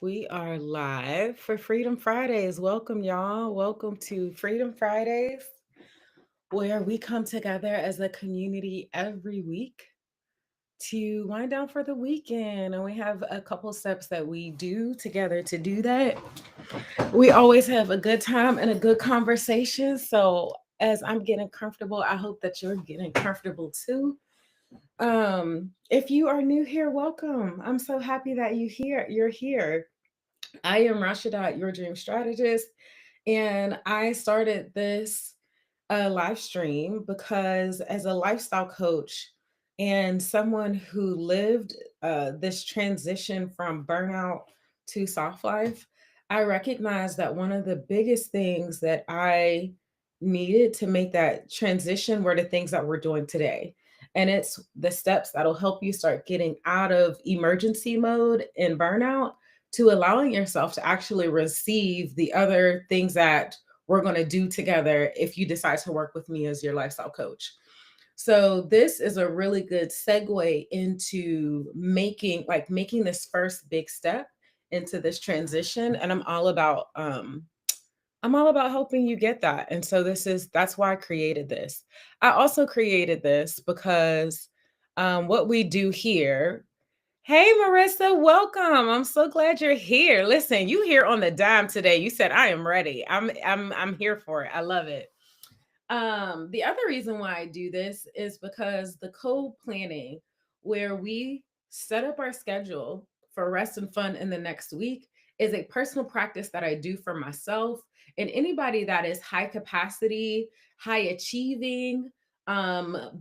We are live for Freedom Fridays. Welcome, y'all. Welcome to Freedom Fridays, where we come together as a community every week to wind down for the weekend. And we have a couple steps that we do together to do that. We always have a good time and a good conversation. So, as I'm getting comfortable, I hope that you're getting comfortable too. If you are new here, welcome. I'm so happy that you're here. I am Rashida, your dream strategist, and I started this live stream because, as a lifestyle coach and someone who lived this transition from burnout to soft life, I recognized that one of the biggest things that I needed to make that transition were the things that we're doing today. And it's the steps that'll help you start getting out of emergency mode and burnout to allowing yourself to actually receive the other things that we're going to do together if you decide to work with me as your lifestyle coach. So this is a really good segue into making this first big step into this transition, and I'm all about helping you get that. And so that's why I created this. I also created this because what we do here. Hey Marissa, welcome. I'm so glad you're here. Listen, you here on the dime today. You said I am ready. I'm here for it. I love it. The other reason why I do this is because the co-planning, where we set up our schedule for rest and fun in the next week, is a personal practice that I do for myself and anybody that is high capacity, high achieving,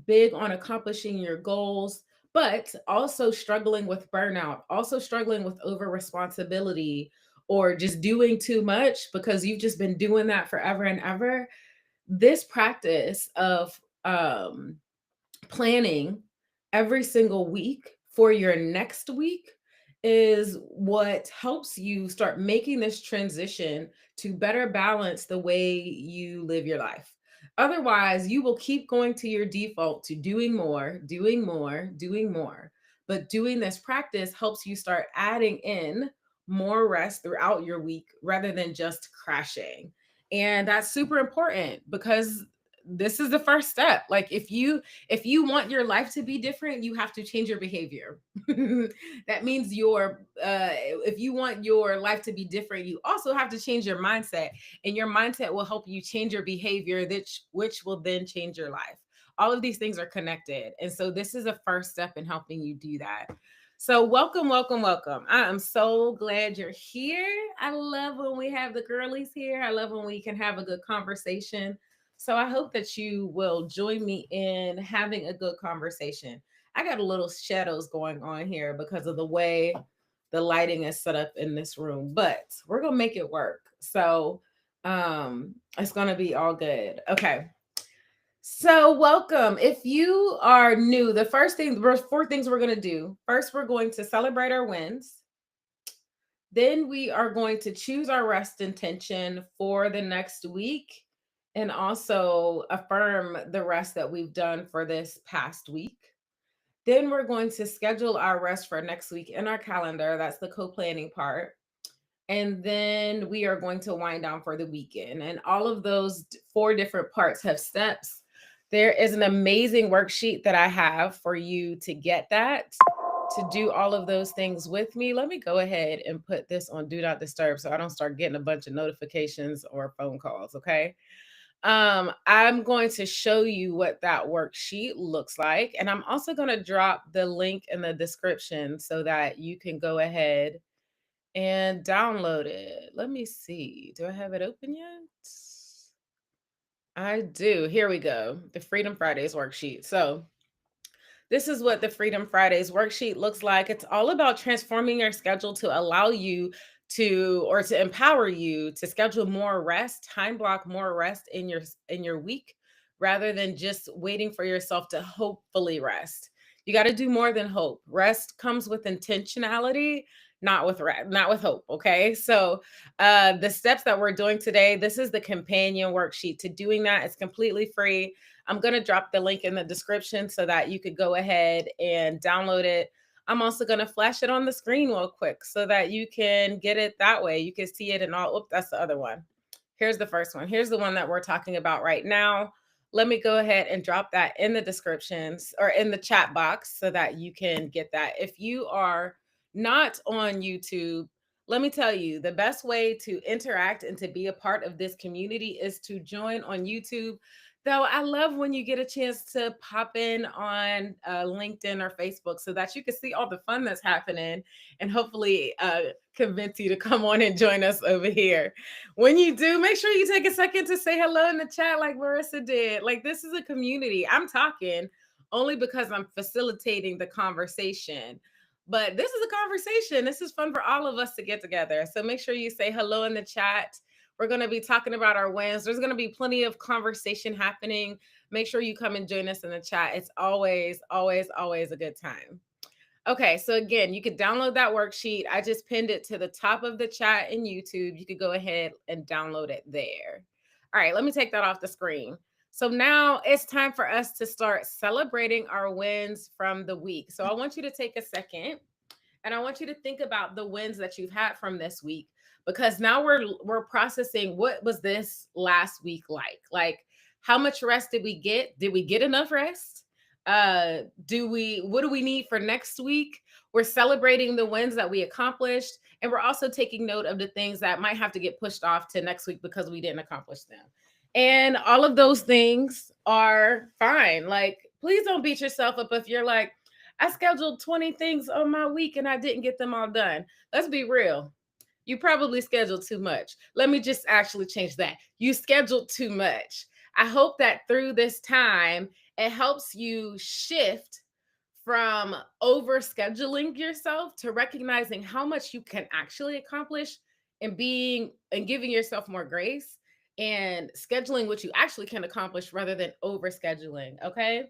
big on accomplishing your goals, but also struggling with burnout, also struggling with over responsibility, or just doing too much because you've just been doing that forever and ever. This practice of planning every single week for your next week is what helps you start making this transition to better balance the way you live your life. Otherwise, you will keep going to your default to doing more, doing more, doing more. But doing this practice helps you start adding in more rest throughout your week rather than just crashing. And that's super important because this is the first step. Like if you want your life to be different, you have to change your behavior. That means if you want your life to be different, you also have to change your mindset, and your mindset will help you change your behavior, which will then change your life. All of these things are connected, and so this is a first step in helping you do that. So welcome, welcome, welcome. I am so glad you're here. I love when we have the girlies here. I love when we can have a good conversation. So I hope that you will join me in having a good conversation. I got a little shadows going on here because of the way the lighting is set up in this room, but we're going to make it work. So it's going to be all good. Okay. So welcome. If you are new, there's four things we're going to do. First, we're going to celebrate our wins. Then we are going to choose our rest intention for the next week and also affirm the rest that we've done for this past week. Then we're going to schedule our rest for next week in our calendar. That's the co planning part. And then we are going to wind down for the weekend. And all of those four different parts have steps. There is an amazing worksheet that I have for you to get that, to do all of those things with me. Let me go ahead and put this on Do Not Disturb so I don't start getting a bunch of notifications or phone calls. Okay. I'm going to show you what that worksheet looks like. And I'm also going to drop the link in the description so that you can go ahead and download it. Let me see. Do I have it open yet? I do. Here we go. The Freedom Fridays worksheet. So, this is what the Freedom Fridays worksheet looks like. It's all about transforming your schedule to allow you to empower you to schedule more rest, time block more rest in your week rather than just waiting for yourself to hopefully rest. You got to do more than hope. Rest comes with intentionality, not with hope, okay? So, the steps that we're doing today, this is the companion worksheet to doing that. It's completely free. I'm going to drop the link in the description so that you could go ahead and download it. I'm also going to flash it on the screen real quick so that you can get it that way. You can see it in all. Oops, that's the other one. Here's the first one. Here's the one that we're talking about right now. Let me go ahead and drop that in the descriptions or in the chat box so that you can get that. If you are not on YouTube, let me tell you, the best way to interact and to be a part of this community is to join on YouTube. Though I love when you get a chance to pop in on LinkedIn or Facebook so that you can see all the fun that's happening and hopefully convince you to come on and join us over here. When you do, make sure you take a second to say hello in the chat like Marissa did. Like, this is a community. I'm talking only because I'm facilitating the conversation. But this is a conversation. This is fun for all of us to get together. So make sure you say hello in the chat. We're going to be talking about our wins. There's going to be plenty of conversation happening. Make sure you come and join us in the chat. It's always, always, always a good time. Okay, so again, you could download that worksheet. I just pinned it to the top of the chat in YouTube. You could go ahead and download it there. All right, let me take that off the screen. So now it's time for us to start celebrating our wins from the week. So I want you to take a second and I want you to think about the wins that you've had from this week, because now we're processing what was this last week like? Like, how much rest did we get? Did we get enough rest? What do we need for next week? We're celebrating the wins that we accomplished, and we're also taking note of the things that might have to get pushed off to next week because we didn't accomplish them. And all of those things are fine. Like, please don't beat yourself up if you're like, I scheduled 20 things on my week and I didn't get them all done. Let's be real. You probably scheduled too much. Let me just actually change that. You scheduled too much. I hope that through this time, it helps you shift from over scheduling yourself to recognizing how much you can actually accomplish and giving yourself more grace and scheduling what you actually can accomplish rather than over scheduling. Okay.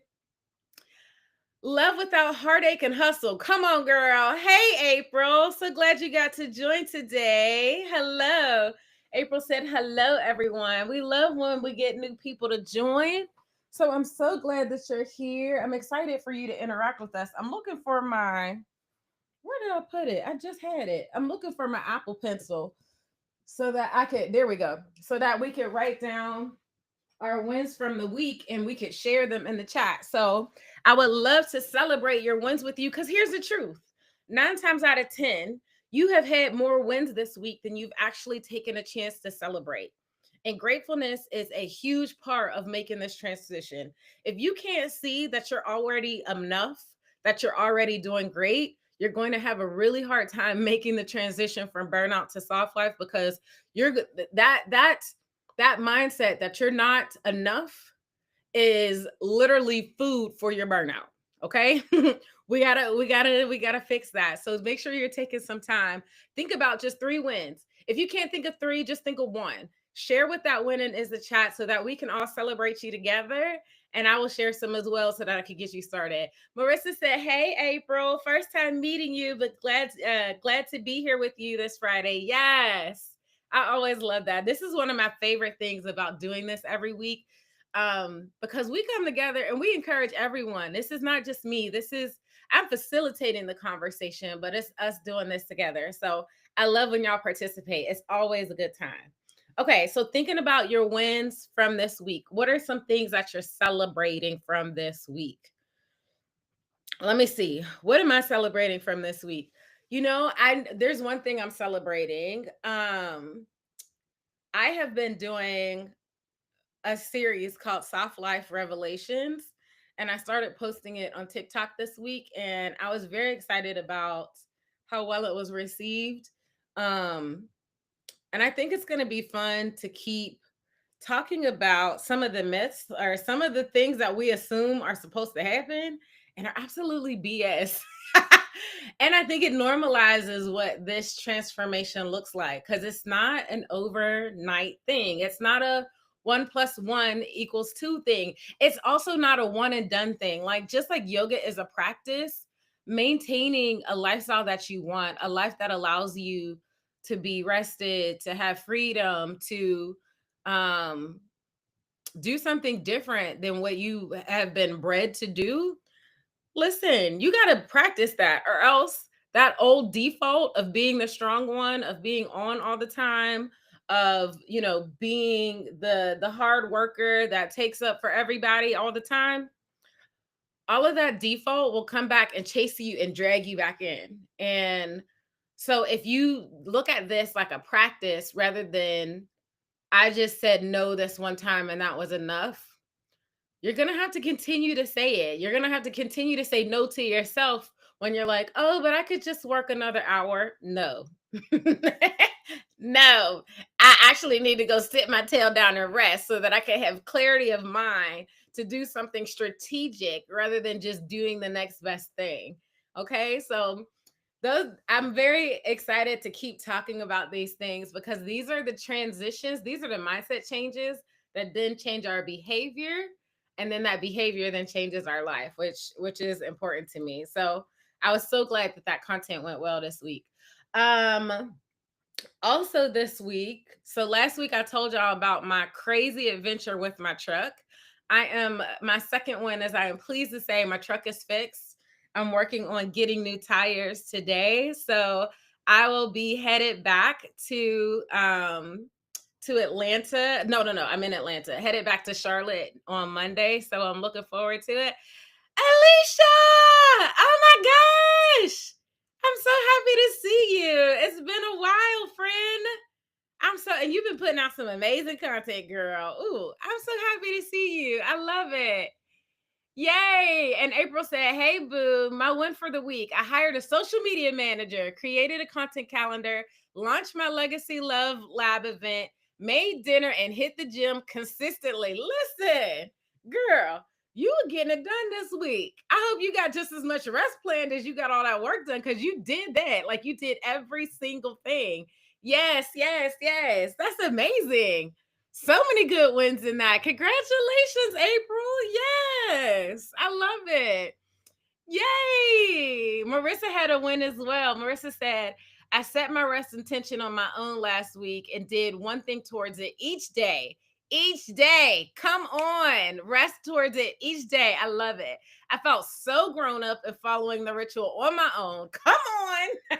Love without heartache and hustle. Come on, girl. Hey, April. So glad you got to join today. Hello. April said, hello, everyone. We love when we get new people to join. So I'm so glad that you're here. I'm excited for you to interact with us. I'm looking for where did I put it? I just had it. I'm looking for my Apple Pencil so that there we go, so that we can write down our wins from the week and we could share them in the chat. So I would love to celebrate your wins with you, because here's the truth. 9 times out of 10, you have had more wins this week than you've actually taken a chance to celebrate. And gratefulness is a huge part of making this transition. If you can't see that you're already enough, that you're already doing great, you're going to have a really hard time making the transition from burnout to soft life, because you're that mindset that you're not enough is literally food for your burnout. Okay. we gotta fix that. So make sure you're taking some time. Think about just 3 wins. If you can't think of 3, just think of 1. Share what that win is the chat so that we can all celebrate you together. And I will share some as well so that I can get you started. Marissa said, hey, April, first time meeting you, but glad to be here with you this Friday. Yes. I always love that. This is one of my favorite things about doing this every week, because we come together and we encourage everyone. This is not just me. I'm facilitating the conversation, but it's us doing this together. So I love when y'all participate. It's always a good time. Okay, so thinking about your wins from this week, what are some things that you're celebrating from this week? Let me see. What am I celebrating from this week? There's one thing I'm celebrating. I have been doing a series called Soft Life Revelations, and I started posting it on TikTok this week, and I was very excited about how well it was received. Um, and I think it's going to be fun to keep talking about some of the myths or some of the things that we assume are supposed to happen and are absolutely BS. And I think it normalizes what this transformation looks like, because it's not an overnight thing. It's not a 1 + 1 = 2 thing. It's also not a one and done thing. Like, just like yoga is a practice, maintaining a lifestyle that you want, a life that allows you to be rested, to have freedom, to do something different than what you have been bred to do, Listen, you got to practice that, or else that old default of being the strong one, of being on all the time, of, being the hard worker that takes up for everybody all the time, all of that default will come back and chase you and drag you back in. And so if you look at this like a practice rather than I just said no this one time and that was enough, you're going to have to continue to say it. You're going to have to continue to say no to yourself when you're like, oh, but I could just work another hour. No. No, I actually need to go sit my tail down and rest so that I can have clarity of mind to do something strategic rather than just doing the next best thing. Okay. So, those I'm very excited to keep talking about these things because these are the transitions, these are the mindset changes that then change our behavior, and then that behavior then changes our life, which is important to me. So I was so glad that that content went well this week. Um Also this week, so last week I told y'all about my crazy adventure with my truck. My second one is I am pleased to say my truck is fixed. I'm working on getting new tires today. So I will be headed back to Atlanta. No, I'm in Atlanta. Headed back to Charlotte on Monday. So I'm looking forward to it. Alicia! Oh my gosh! I'm so happy to see you. It's been a while, friend. And you've been putting out some amazing content, girl. Ooh, I'm so happy to see you. I love it. Yay. And April said, hey, boo, my win for the week. I hired a social media manager, created a content calendar, launched my Legacy Love Lab event, made dinner, and hit the gym consistently. Listen, girl, you were getting it done this week. I hope you got just as much rest planned as you got all that work done because you did that. Like you did every single thing. Yes, yes, yes. That's amazing. So many good wins in that. Congratulations, April. Yes, I love it. Yay. Marissa had a win as well. Marissa said, I set my rest intention on my own last week and did one thing towards it each day. Each day. Come on. Rest towards it each day. I love it. I felt so grown up in following the ritual on my own. Come on.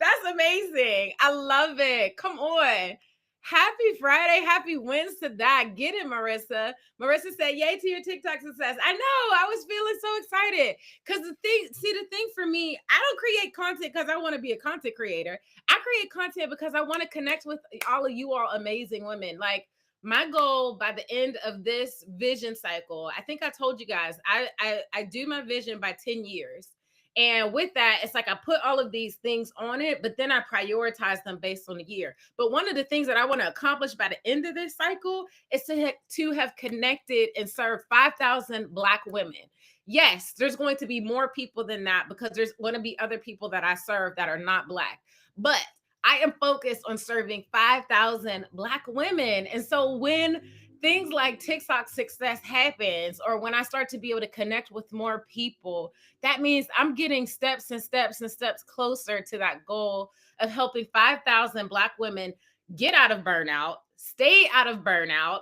That's amazing. I love it. Come on. Happy Friday. Happy wins to that. Get it, Marissa. Marissa said, yay to your TikTok success. I know. I was feeling so excited. Because the thing for me, I don't create content because I want to be a content creator. I create content because I want to connect with all of you all amazing women. Like my goal by the end of this vision cycle, I think I told you guys, I do my vision by 10 years. And with that, it's like I put all of these things on it, but then I prioritize them based on the year. But one of the things that I want to accomplish by the end of this cycle is to have connected and served 5,000 Black women. Yes, there's going to be more people than that because there's going to be other people that I serve that are not Black. But I am focused on serving 5,000 Black women. And so when things like TikTok success happens, or when I start to be able to connect with more people, that means I'm getting steps and steps and steps closer to that goal of helping 5,000 Black women get out of burnout, stay out of burnout,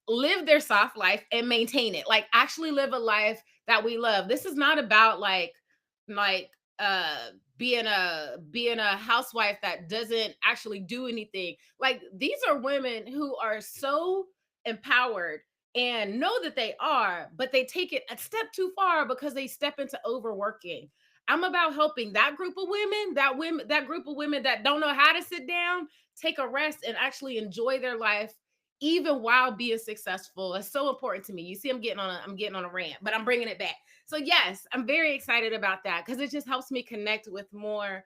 live their soft life and maintain it. Like actually live a life that we love. This is not about like being a housewife that doesn't actually do anything. Like these are women who are so empowered and know that they are, but they take it a step too far because they step into overworking. I'm about helping that group of women, that group of women that don't know how to sit down, take a rest, and actually enjoy their life even while being successful. It's so important to me. You see, I'm getting on a rant, but I'm bringing it back. So yes, I'm very excited about that because it just helps me connect with more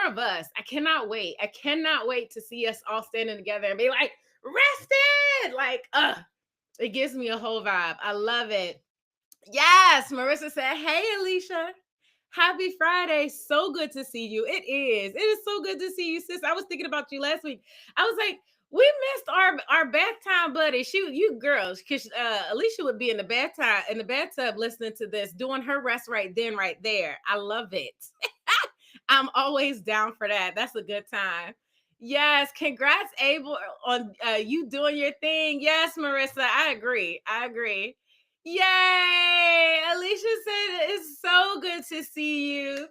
of us. I cannot wait. I cannot wait to see us all standing together and be like, rested. Like, it gives me a whole vibe. I love it. Yes, Marissa said, hey, Alicia. Happy Friday. So good to see you. It is. It is so good to see you, sis. I was thinking about you last week. I was like, we missed our bath time buddy. You girls, because Alicia would be in the bathtub listening to this, doing her rest right then, right there. I love it. I'm always down for that. That's a good time. Yes, congrats, Abel, on you doing your thing. Yes, Marissa, I agree. I agree. Yay! Alicia said it's so good to see you.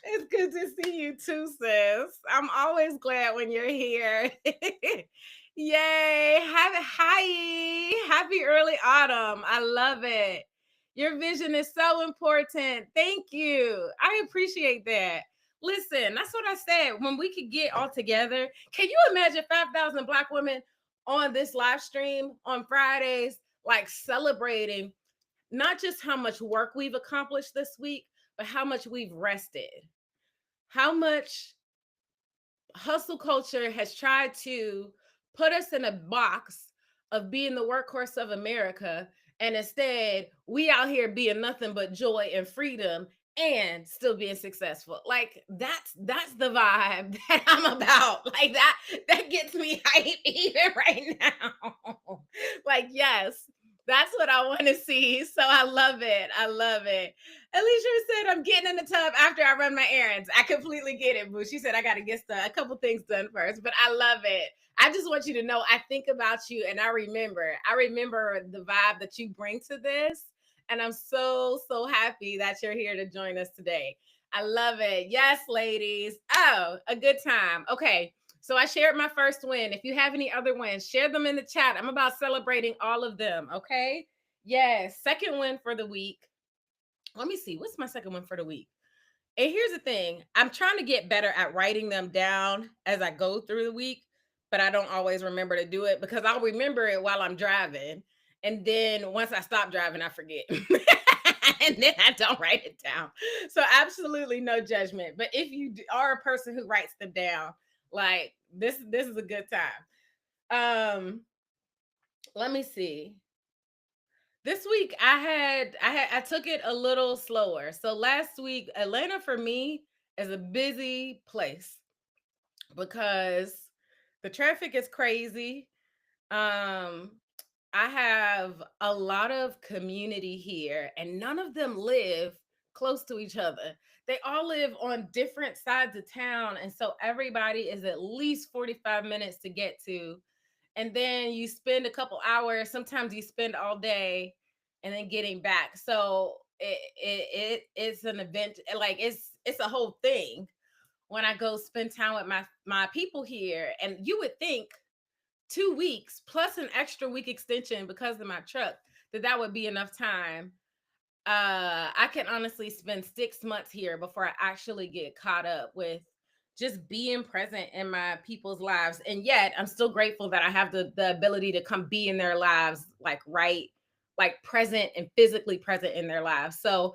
It's good to see you too, sis. I'm always glad when you're here. Yay! Happy early autumn. I love it. Your vision is so important. Thank you. I appreciate that. Listen, that's what I said. When we could get all together, can you imagine 5,000 Black women on this live stream on Fridays, like celebrating not just how much work we've accomplished this week, but how much we've rested, how much hustle culture has tried to put us in a box of being the workhorse of America. And instead, we out here being nothing but joy and freedom and still being successful. Like that's the vibe that I'm about. Like that gets me hype even right now. Like, yes, that's what I want to see. So I love it. I love it. Alicia said, I'm getting in the tub after I run my errands. I completely get it, boo. She said, I got to get a couple things done first, but I love it. I just want you to know, I think about you and I remember the vibe that you bring to this. And I'm so, so happy that you're here to join us today. I love it. Yes, ladies. Oh, a good time. Okay. So I shared my first win. If you have any other wins, share them in the chat. I'm about celebrating all of them. Okay. Yes. Second win for the week. Let me see. What's my second one for the week? And here's the thing, I'm trying to get better at writing them down as I go through the week, but I don't always remember to do it because I'll remember it while I'm driving. And then once I stop driving, I forget. And then I don't write it down. So absolutely no judgment. But if you are a person who writes them down, like this is a good time. Let me see. This week I took it a little slower. So last week, Atlanta for me is a busy place because the traffic is crazy. Um I have a lot of community here and none of them live close to each other. They all live on different sides of town and so everybody is at least 45 minutes to get to, and then you spend a couple hours, sometimes you spend all day and then getting back. So it's an event, like it's a whole thing when I go spend time with my people here. And you would think 2 weeks plus an extra week extension because of my truck, that would be enough time. I can honestly spend 6 months here before I actually get caught up with just being present in my people's lives. And yet I'm still grateful that I have the ability to come be in their lives, like right, like present and physically present in their lives. So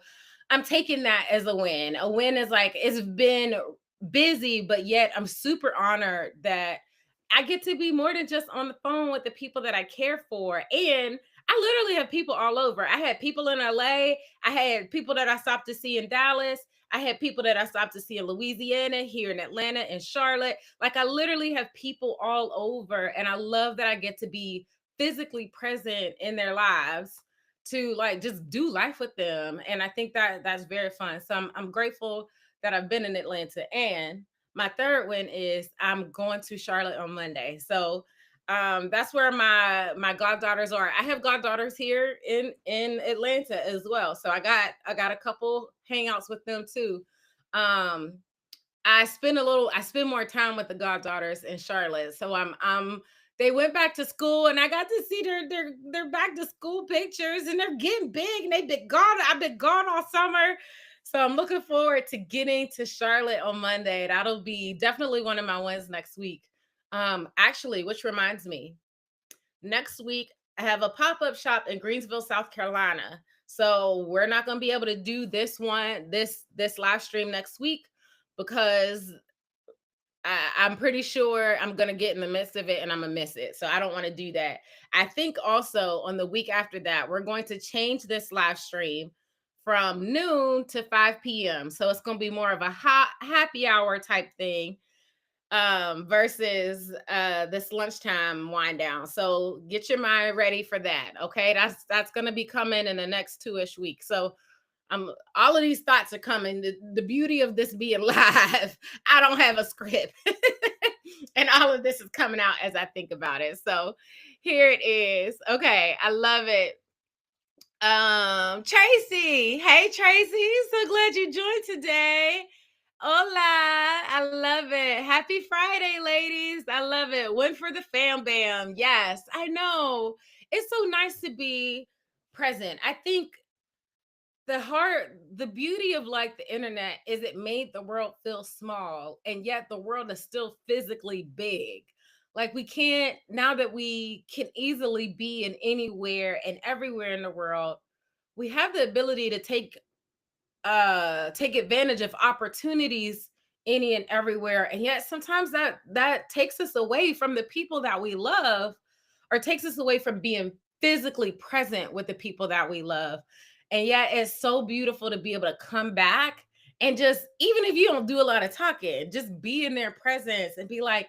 I'm taking that as a win. A win is like, it's been busy, but yet I'm super honored that I get to be more than just on the phone with the people that I care for. And I literally have people all over. I had people in LA. I had people that I stopped to see in Dallas. I had people that I stopped to see in Louisiana, here in Atlanta, and Charlotte. Like I literally have people all over. And I love that I get to be physically present in their lives to like just do life with them. And I think that that's very fun. So I'm grateful that I've been in Atlanta. And my third win is I'm going to Charlotte on Monday. So that's where my goddaughters are. I have goddaughters here in Atlanta as well. So I got a couple hangouts with them too. Um I spend more time with the goddaughters in Charlotte. So I'm they went back to school and I got to see their back to school pictures and they're getting big and they've been gone. I've been gone all summer. So I'm looking forward to getting to Charlotte on Monday. That'll be definitely one of my wins next week. Actually, which reminds me, next week I have a pop-up shop in Greensville, South Carolina. So we're not going to be able to do this live stream next week because I'm pretty sure I'm gonna get in the midst of it and I'm gonna miss it. So I don't want to do that. I think also on the week after that, we're going to change this live stream from noon to 5 p.m. So it's gonna be more of a hot happy hour type thing versus this lunchtime wind down. So get your mind ready for that. Okay. That's gonna be coming in the next 2-ish weeks. So all of these thoughts are coming. The beauty of this being live, I don't have a script. And all of this is coming out as I think about it. So here it is. Okay, I love it. Tracy. Hey, Tracy. So glad you joined today. Hola. I love it. Happy Friday, ladies. I love it. One for the fam bam. Yes, I know. It's so nice to be present. I think the beauty of like the internet is it made the world feel small, and yet the world is still physically big. Like we can't, now that we can easily be in anywhere and everywhere in the world, we have the ability to take advantage of opportunities any and everywhere, and yet sometimes that takes us away from the people that we love, or takes us away from being physically present with the people that we love. And yet it's so beautiful to be able to come back and just, even if you don't do a lot of talking, just be in their presence and be like,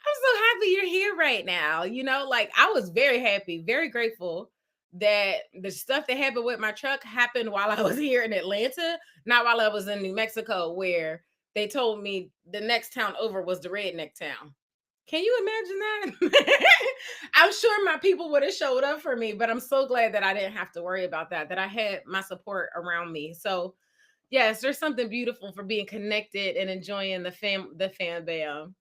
I'm so happy you're here right now. Like I was very happy, very grateful that the stuff that happened with my truck happened while I was here in Atlanta, not while I was in New Mexico, where they told me the next town over was the redneck town. Can you imagine that? I'm sure my people would have showed up for me, but I'm so glad that I didn't have to worry about that I had my support around me. So, yes, there's something beautiful for being connected and enjoying the fan bam.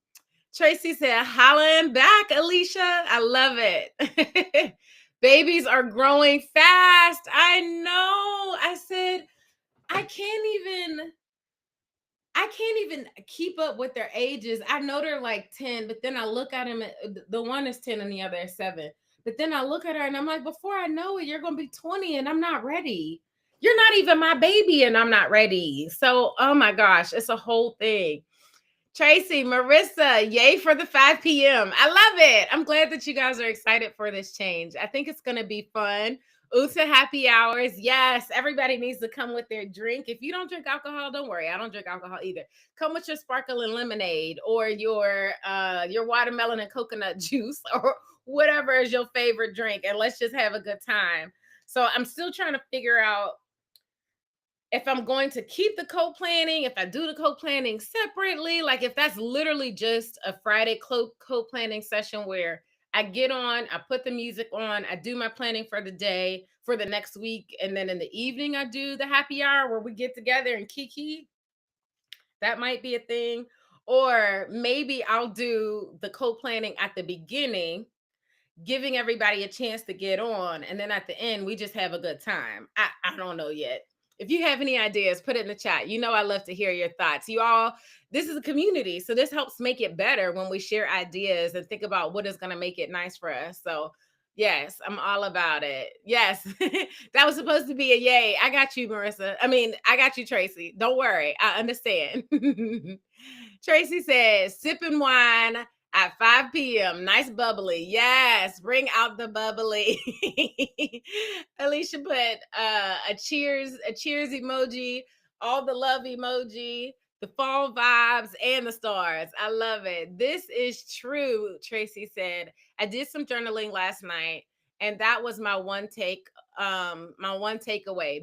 Tracy said, hollering back, Alicia. I love it. Babies are growing fast. I know. I said, I can't even keep up with their ages. I know they're like 10, but then I look at them, the one is 10 and the other is 7. But then I look at her and I'm like, before I know it, you're going to be 20 and I'm not ready. You're not even my baby and I'm not ready. So, oh my gosh, it's a whole thing. Tracy, Marissa, yay for the 5 p.m. I love it. I'm glad that you guys are excited for this change. I think it's going to be fun. Uta happy hours. Yes, everybody needs to come with their drink. If you don't drink alcohol, don't worry. I don't drink alcohol either. Come with your sparkling lemonade or your watermelon and coconut juice or whatever is your favorite drink, and let's just have a good time. So I'm still trying to figure out if I'm going to keep the co-planning, if I do the co-planning separately, like if that's literally just a Friday co-planning session where I get on, I put the music on, I do my planning for the day, for the next week, and then in the evening I do the happy hour where we get together and kiki. That might be a thing. Or maybe I'll do the co-planning at the beginning, giving everybody a chance to get on, and then at the end we just have a good time. I don't know yet. If you have any ideas, put it in the chat. I love to hear your thoughts. You all, this is a community, so this helps make it better when we share ideas and think about what is going to make it nice for us. So yes, I'm all about it. Yes. That was supposed to be a yay. I got you, Marissa. I mean, I got you, Tracy. Don't worry, I understand. Tracy says, sipping wine at 5 p.m. Nice bubbly. Yes, bring out the bubbly. Alicia put a cheers emoji, all the love emoji, the fall vibes, and the stars. I love it. This is true, Tracy said. I did some journaling last night, and that was my one takeaway.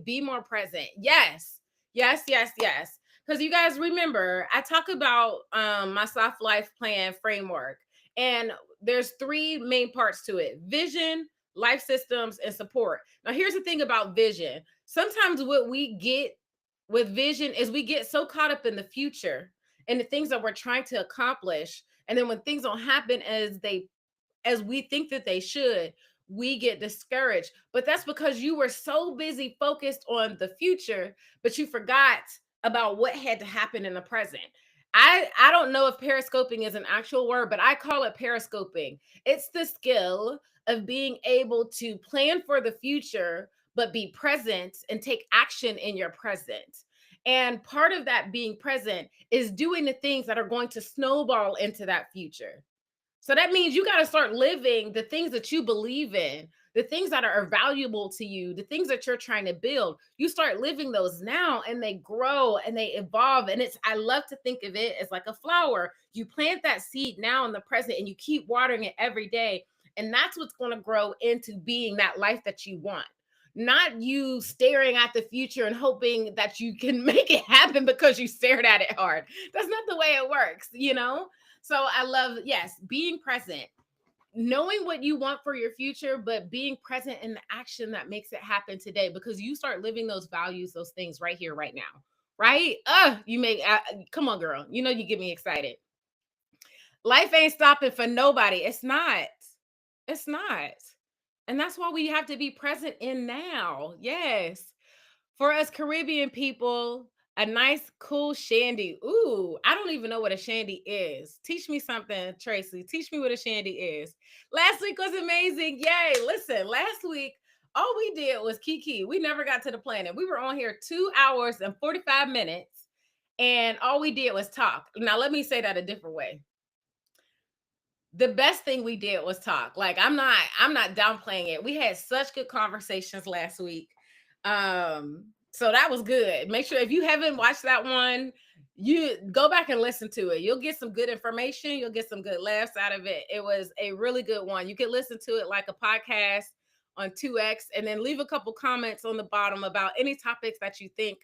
Be more present. Yes. Yes, yes, yes. Because you guys remember, I talk about my soft life plan framework, and there's 3 main parts to it: vision, life systems, and support. Now, here's the thing about vision. Sometimes what we get with vision is we get so caught up in the future and the things that we're trying to accomplish. And then when things don't happen as we think that they should, we get discouraged. But that's because you were so busy focused on the future, but you forgot about what had to happen in the present. I don't know if periscoping is an actual word, but I call it periscoping. It's the skill of being able to plan for the future, but be present and take action in your present. And part of that being present is doing the things that are going to snowball into that future. So that means you got to start living the things that you believe in, the things that are valuable to you, the things that you're trying to build. You start living those now and they grow and they evolve. And I love to think of it as like a flower. You plant that seed now in the present and you keep watering it every day. And that's what's going to grow into being that life that you want. Not you staring at the future and hoping that you can make it happen because you stared at it hard. That's not the way it works. So I love, yes, being present. knowing what you want for your future, but being present in the action that makes it happen today, because you start living those values, those things right here, right now. Right? You make, come on, girl. You know, you get me excited. Life ain't stopping for nobody. It's not. It's not. And that's why we have to be present in now. Yes. For us Caribbean people, a nice, cool shandy. Ooh, I don't even know what a shandy is. Teach me something, Tracy. Teach me what a shandy is. Last week was amazing. Yay. Listen, last week, all we did was Kiki. We never got to the planet. We were on here 2 hours and 45 minutes, and all we did was talk. Now, let me say that a different way. The best thing we did was talk. Like, I'm not downplaying it. We had such good conversations last week. So that was good. Make sure if you haven't watched that one, you go back and listen to it. You'll get some good information. You'll get some good laughs out of it. It was a really good one. You can listen to it like a podcast on 2X, and then leave a couple comments on the bottom about any topics that you think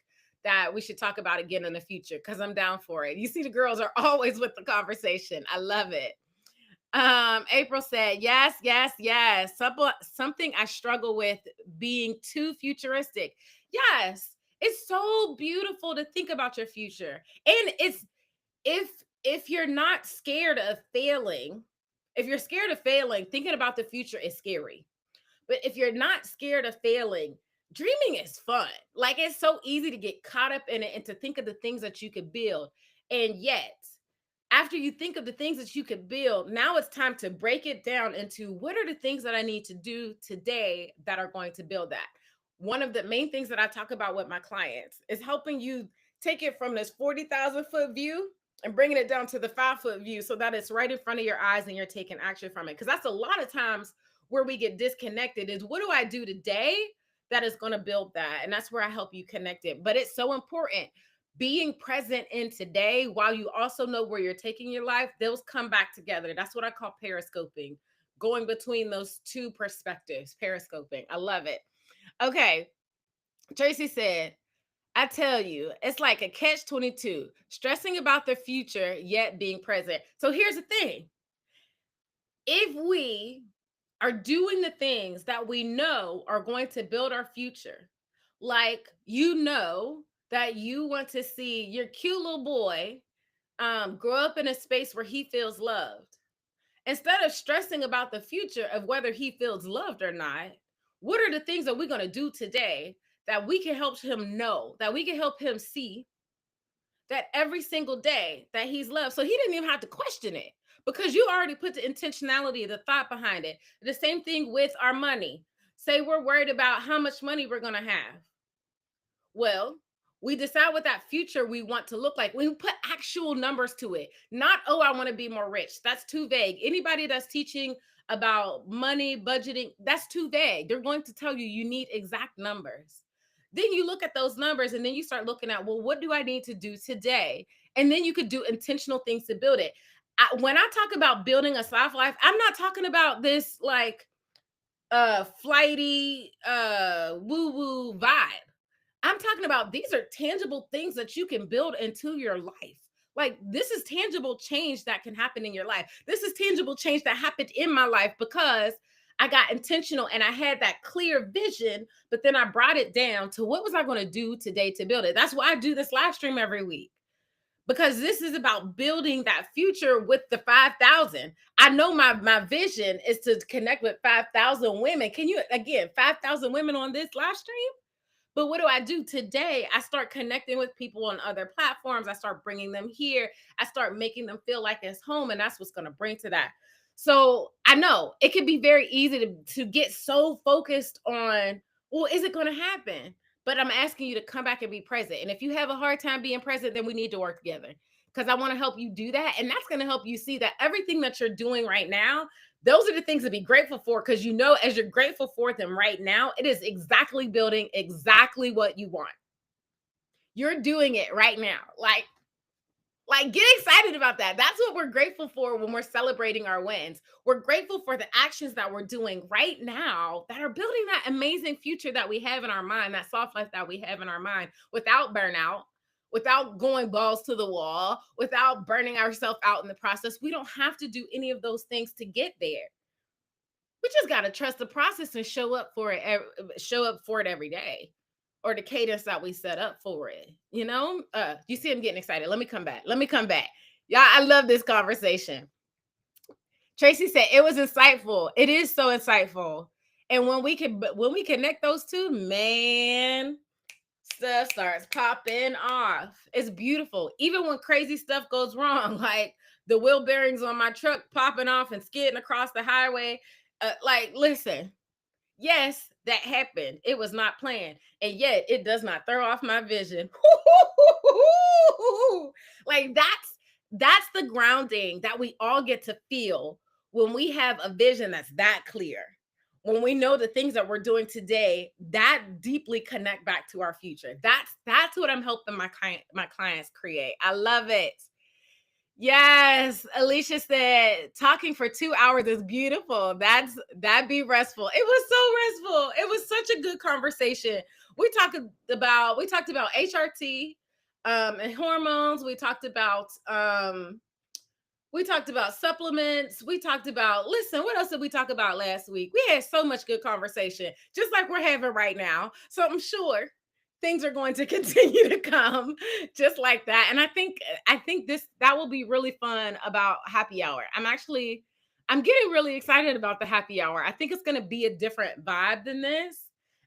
that we should talk about again in the future, because I'm down for it. You see, the girls are always with the conversation. I love it. April said, yes, yes, yes. Something I struggle with, being too futuristic. Yes, it's so beautiful to think about your future. And it's, if you're not scared of failing, if you're scared of failing, thinking about the future is scary. But if you're not scared of failing, dreaming is fun. Like, it's so easy to get caught up in it and to think of the things that you could build. And yet, after you think of the things that you could build, now it's time to break it down into what are the things that I need to do today that are going to build that. One of the main things that I talk about with my clients is helping you take it from this 40,000 foot view and bringing it down to the 5 foot view, so that it's right in front of your eyes and you're taking action from it. Because that's a lot of times where we get disconnected, is what do I do today that is going to build that? And that's where I help you connect it. But it's so important being present in today while you also know where you're taking your life. Those come back together. That's what I call periscoping, going between those two perspectives. Periscoping. I love it. Okay. Tracy said, I tell you, it's like a catch 22, stressing about the future, yet being present. So here's the thing. If we are doing the things that we know are going to build our future, like, you know, that you want to see your cute little boy grow up in a space where he feels loved. Instead of stressing about the future of whether he feels loved or not, what are the things that we're going to do today that we can help him know, that we can help him see that every single day that he's loved? So he didn't even have to question it, because you already put the intentionality, the thought behind it. The same thing with our money. Say we're worried about how much money we're going to have. Well, we decide what that future we want to look like. We put actual numbers to it. Not, oh, I want to be more rich. That's too vague. Anybody that's teaching about money, budgeting, that's too vague. They're going to tell you you need exact numbers. Then you look at those numbers and then you start looking at, well, what do I need to do today? And then you could do intentional things to build it. When I talk about building a soft life, I'm not talking about this like flighty woo woo vibe. I'm talking about, these are tangible things that you can build into your life. Like, this is tangible change that can happen in your life. This is tangible change that happened in my life because I got intentional and I had that clear vision, but then I brought it down to what was I going to do today to build it. That's why I do this live stream every week, because this is about building that future with the 5,000. I know my vision is to connect with 5,000 women. Can you, again, 5,000 women on this live stream? But what do I do today? I start connecting with people on other platforms. I start bringing them here. I start making them feel like it's home. And that's what's going to bring to that. So I know it can be very easy to get so focused on, well, is it going to happen? But I'm asking you to come back and be present. And if you have a hard time being present, then we need to work together, because I want to help you do that. And that's going to help you see that everything that you're doing right now, those are the things to be grateful for, because you know, as you're grateful for them right now, it is exactly building exactly what you want. You're doing it right now. Like, get excited about that. That's what we're grateful for when we're celebrating our wins. We're grateful for the actions that we're doing right now that are building that amazing future that we have in our mind, that soft life that we have in our mind, without burnout, without going balls to the wall, without burning ourselves out in the process. We don't have to do any of those things to get there. We just got to trust the process and show up for it. Show up for it every day, or the cadence that we set up for it. You know, you see, I'm getting excited. Let me come back. Let me come back. Yeah, I love this conversation. Tracy said it was insightful. It is so insightful. And when we connect those two, man, stuff starts popping off. It's beautiful. Even when crazy stuff goes wrong, like the wheel bearings on my truck popping off and skidding across the highway. Like, listen, yes, that happened. It was not planned. And yet it does not throw off my vision. Like that's the grounding that we all get to feel when we have a vision that's that clear. When we know the things that we're doing today that deeply connect back to our future. That's what I'm helping my clients create. I love it. Yes, Alicia said talking for 2 hours is beautiful. That'd be restful. It was so restful. It was such a good conversation. We talked about HRT and hormones. We talked about supplements. We talked about, listen, what else did we talk about last week? We had so much good conversation, just like we're having right now. So I'm sure things are going to continue to come just like that. And I think this that will be really fun about happy hour. I'm getting really excited about the happy hour. I think it's going to be a different vibe than this.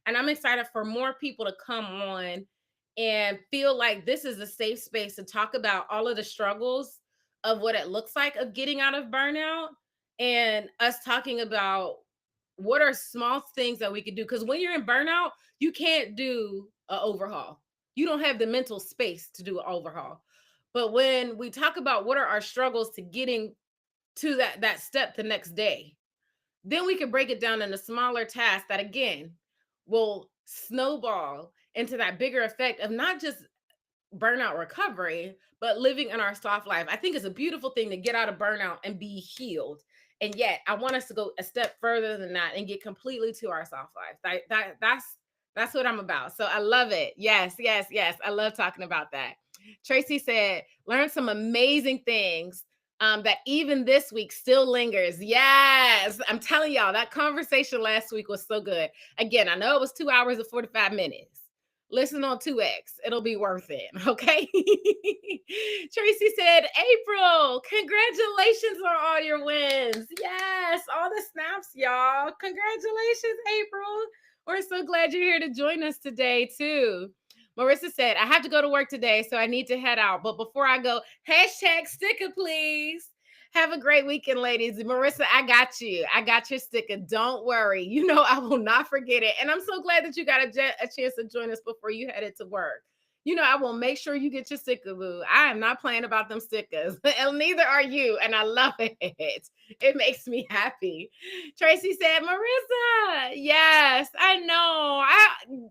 And I'm excited for more people to come on and feel like this is a safe space to talk about all of the struggles of what it looks like of getting out of burnout, and us talking about what are small things that we could do, because when you're in burnout you can't do an overhaul. You don't have the mental space to do an overhaul. But when we talk about what are our struggles to getting to that step the next day, then we can break it down into smaller tasks that again will snowball into that bigger effect of not just burnout recovery, but living in our soft life. I think it's a beautiful thing to get out of burnout and be healed. And yet, I want us to go a step further than that and get completely to our soft life. That's what I'm about. So I love it. Yes, yes, yes. I love talking about that. Tracy said, learn some amazing things that even this week still lingers. Yes, I'm telling y'all, that conversation last week was so good. Again, I know it was 2 hours and 45 minutes. Listen on 2X. It'll be worth it. Okay. Tracy said, April, congratulations on all your wins. Yes, all the snaps, y'all. Congratulations, April. We're so glad you're here to join us today, too. Marissa said, I have to go to work today, so I need to head out. But before I go, hashtag sticker, please. Have a great weekend, ladies. Marissa, I got you. I got your sticker. Don't worry. You know, I will not forget it. And I'm so glad that you got a chance to join us before you headed to work. You know, I will make sure you get your sticker, boo. I am not playing about them stickers, and neither are you. And I love it. It makes me happy. Tracy said, Marissa, yes, I know.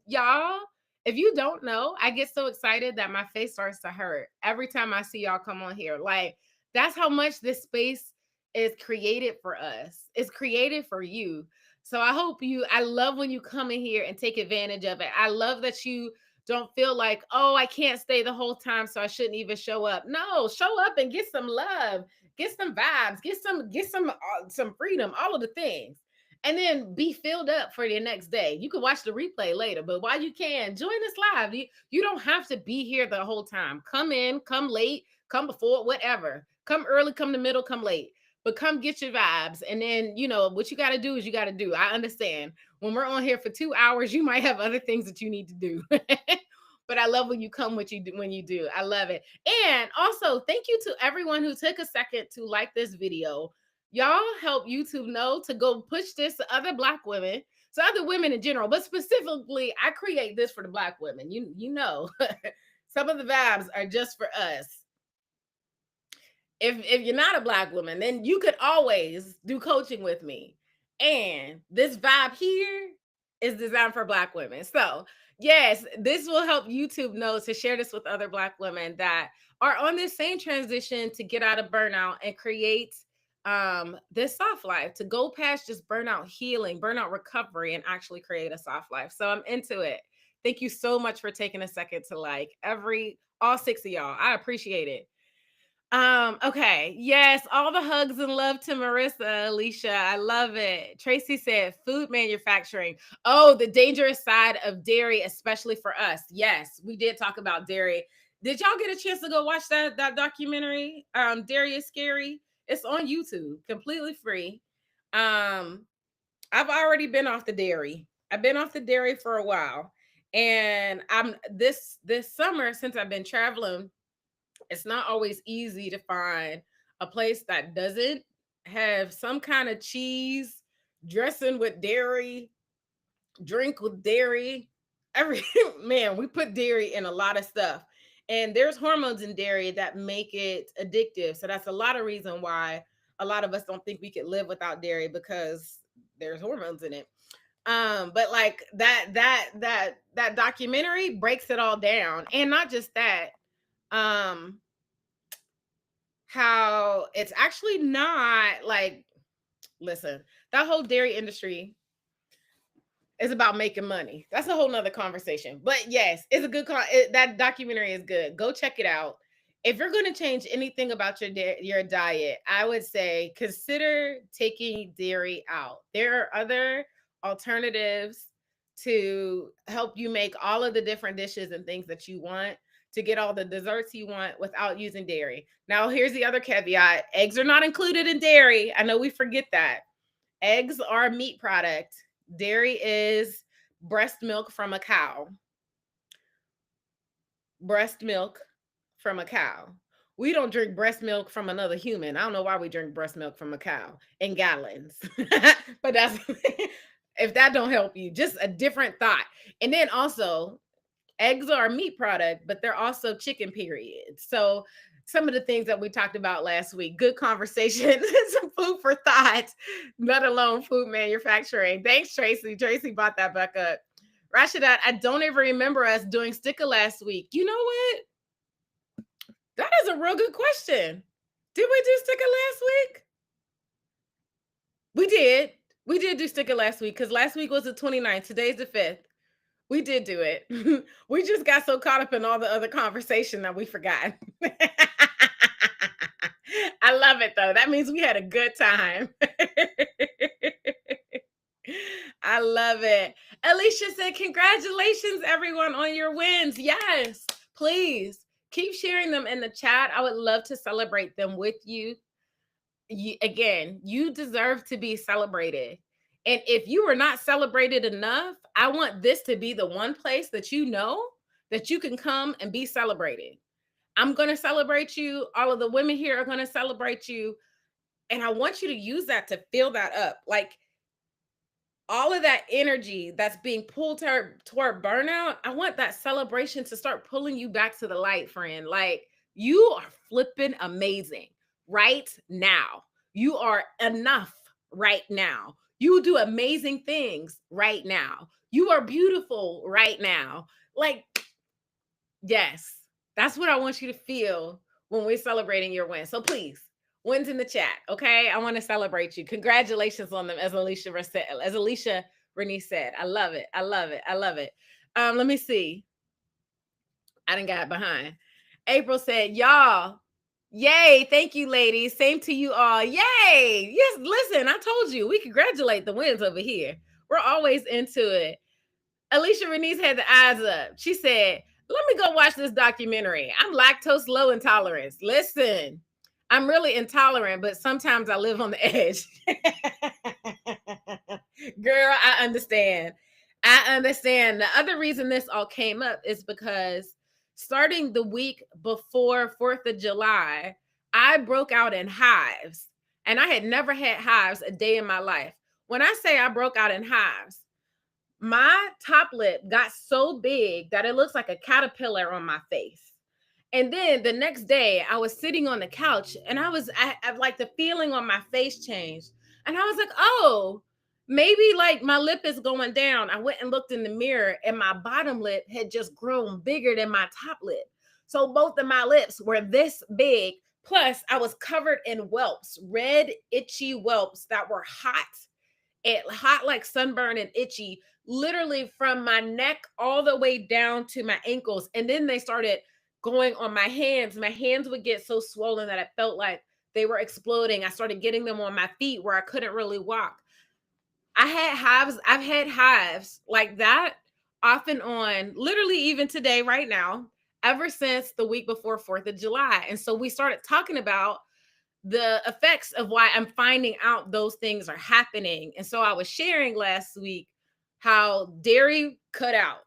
Y'all, if you don't know, I get so excited that my face starts to hurt every time I see y'all come on here. Like, that's how much this space is created for us. It's created for you. So I love when you come in here and take advantage of it. I love that you don't feel like, oh, I can't stay the whole time, so I shouldn't even show up. No, show up and get some love, get some vibes, get some freedom, all of the things. And then be filled up for the next day. You can watch the replay later, but while you can, join us live. You don't have to be here the whole time. Come in, come late, come before, whatever. Come early, come the middle, come late. But come get your vibes. And then, you know, what you got to do is you got to do. I understand. When we're on here for 2 hours, you might have other things that you need to do. But I love when you come when you do. I love it. And also, thank you to everyone who took a second to like this video. Y'all help YouTube know to go push this to other Black women, to other women in general, but specifically, I create this for the Black women. You know, some of the vibes are just for us. If you're not a Black woman, then you could always do coaching with me. And this vibe here is designed for Black women. So, yes, this will help YouTube know to share this with other Black women that are on this same transition to get out of burnout and create this soft life, to go past just burnout healing, burnout recovery, and actually create a soft life. So I'm into it. Thank you so much for taking a second to like all 6 of y'all. I appreciate it. Okay. Yes, all the hugs and love to Marissa, Alicia. I love it. Tracy said food manufacturing. Oh, the dangerous side of dairy, especially for us. Yes, we did talk about dairy. Did y'all get a chance to go watch that documentary? Dairy is Scary. It's on YouTube, completely free. Um, I've already been off the dairy. I've been off the dairy for a while. And I'm this summer, since I've been traveling, it's not always easy to find a place that doesn't have some kind of cheese, dressing with dairy, drink with dairy. Every man, we put dairy in a lot of stuff. And there's hormones in dairy that make it addictive. So that's a lot of reason why a lot of us don't think we could live without dairy, because there's hormones in it. But like that documentary breaks it all down. And not just that, um how it's actually not like, listen, that whole dairy industry is about making money. That's a whole nother conversation. But yes, it's a that documentary is good. Go check it out. If you're going to change anything about your diet, I would say consider taking dairy out. There are other alternatives to help you make all of the different dishes and things that you want, to get all the desserts you want without using dairy. Now, here's the other caveat: eggs are not included in dairy. I know we forget that. Eggs are a meat product. Dairy is breast milk from a cow. Breast milk from a cow. We don't drink breast milk from another human. I don't know why we drink breast milk from a cow in gallons. But that's if that don't help you, just a different thought. And then also, eggs are a meat product, but they're also chicken, period. So some of the things that we talked about last week, good conversation, some food for thought, let alone food manufacturing. Thanks, Tracy. Tracy bought that back up. Rashida, I don't even remember us doing sticker last week. You know what? That is a real good question. Did we do sticker last week? We did. We did do sticker last week, because last week was the 29th. Today's the 5th. We did do it. We just got so caught up in all the other conversation that we forgot. I love it though. That means we had a good time. I love it. Alicia said, congratulations, everyone, on your wins. Yes, please keep sharing them in the chat. I would love to celebrate them with you. Again, you deserve to be celebrated. And if you were not celebrated enough, I want this to be the one place that you know that you can come and be celebrated. I'm going to celebrate you. All of the women here are going to celebrate you. And I want you to use that to fill that up. Like, all of that energy that's being pulled toward burnout, I want that celebration to start pulling you back to the light, friend. Like, you are flipping amazing right now. You are enough right now. You do amazing things right now. You are beautiful right now. Like, yes, that's what I want you to feel when we're celebrating your win. So please, wins in the chat, okay? I want to celebrate you. Congratulations on them, as Alicia Renee said. I love it. I love it. I love it. Let me see. I didn't got behind. April said, y'all, yay. Thank you, ladies. Same to you all. Yay. Yes, listen, I told you, we congratulate the wins over here. We're always into it. Alicia Renese had the eyes up. She said, let me go watch this documentary. I'm lactose low intolerance. Listen, I'm really intolerant, but sometimes I live on the edge. Girl, I understand. I understand. The other reason this all came up is because starting the week before 4th of July, I broke out in hives, and I had never had hives a day in my life. When I say I broke out in hives, my top lip got so big that it looks like a caterpillar on my face. And then the next day, I was sitting on the couch, and I like, the feeling on my face changed. And I was like, oh, maybe like my lip is going down. I went and looked in the mirror, and my bottom lip had just grown bigger than my top lip. So both of my lips were this big. Plus, I was covered in whelps, red, itchy whelps that were hot like sunburn and itchy, literally from my neck all the way down to my ankles. And then they started going on my hands. My hands would get so swollen that I felt like they were exploding. I started getting them on my feet where I couldn't really walk. I've had hives like that off and on, literally even today, right now, ever since the week before 4th of July. And so we started talking about the effects of why I'm finding out those things are happening. And so I was sharing last week how dairy cut out.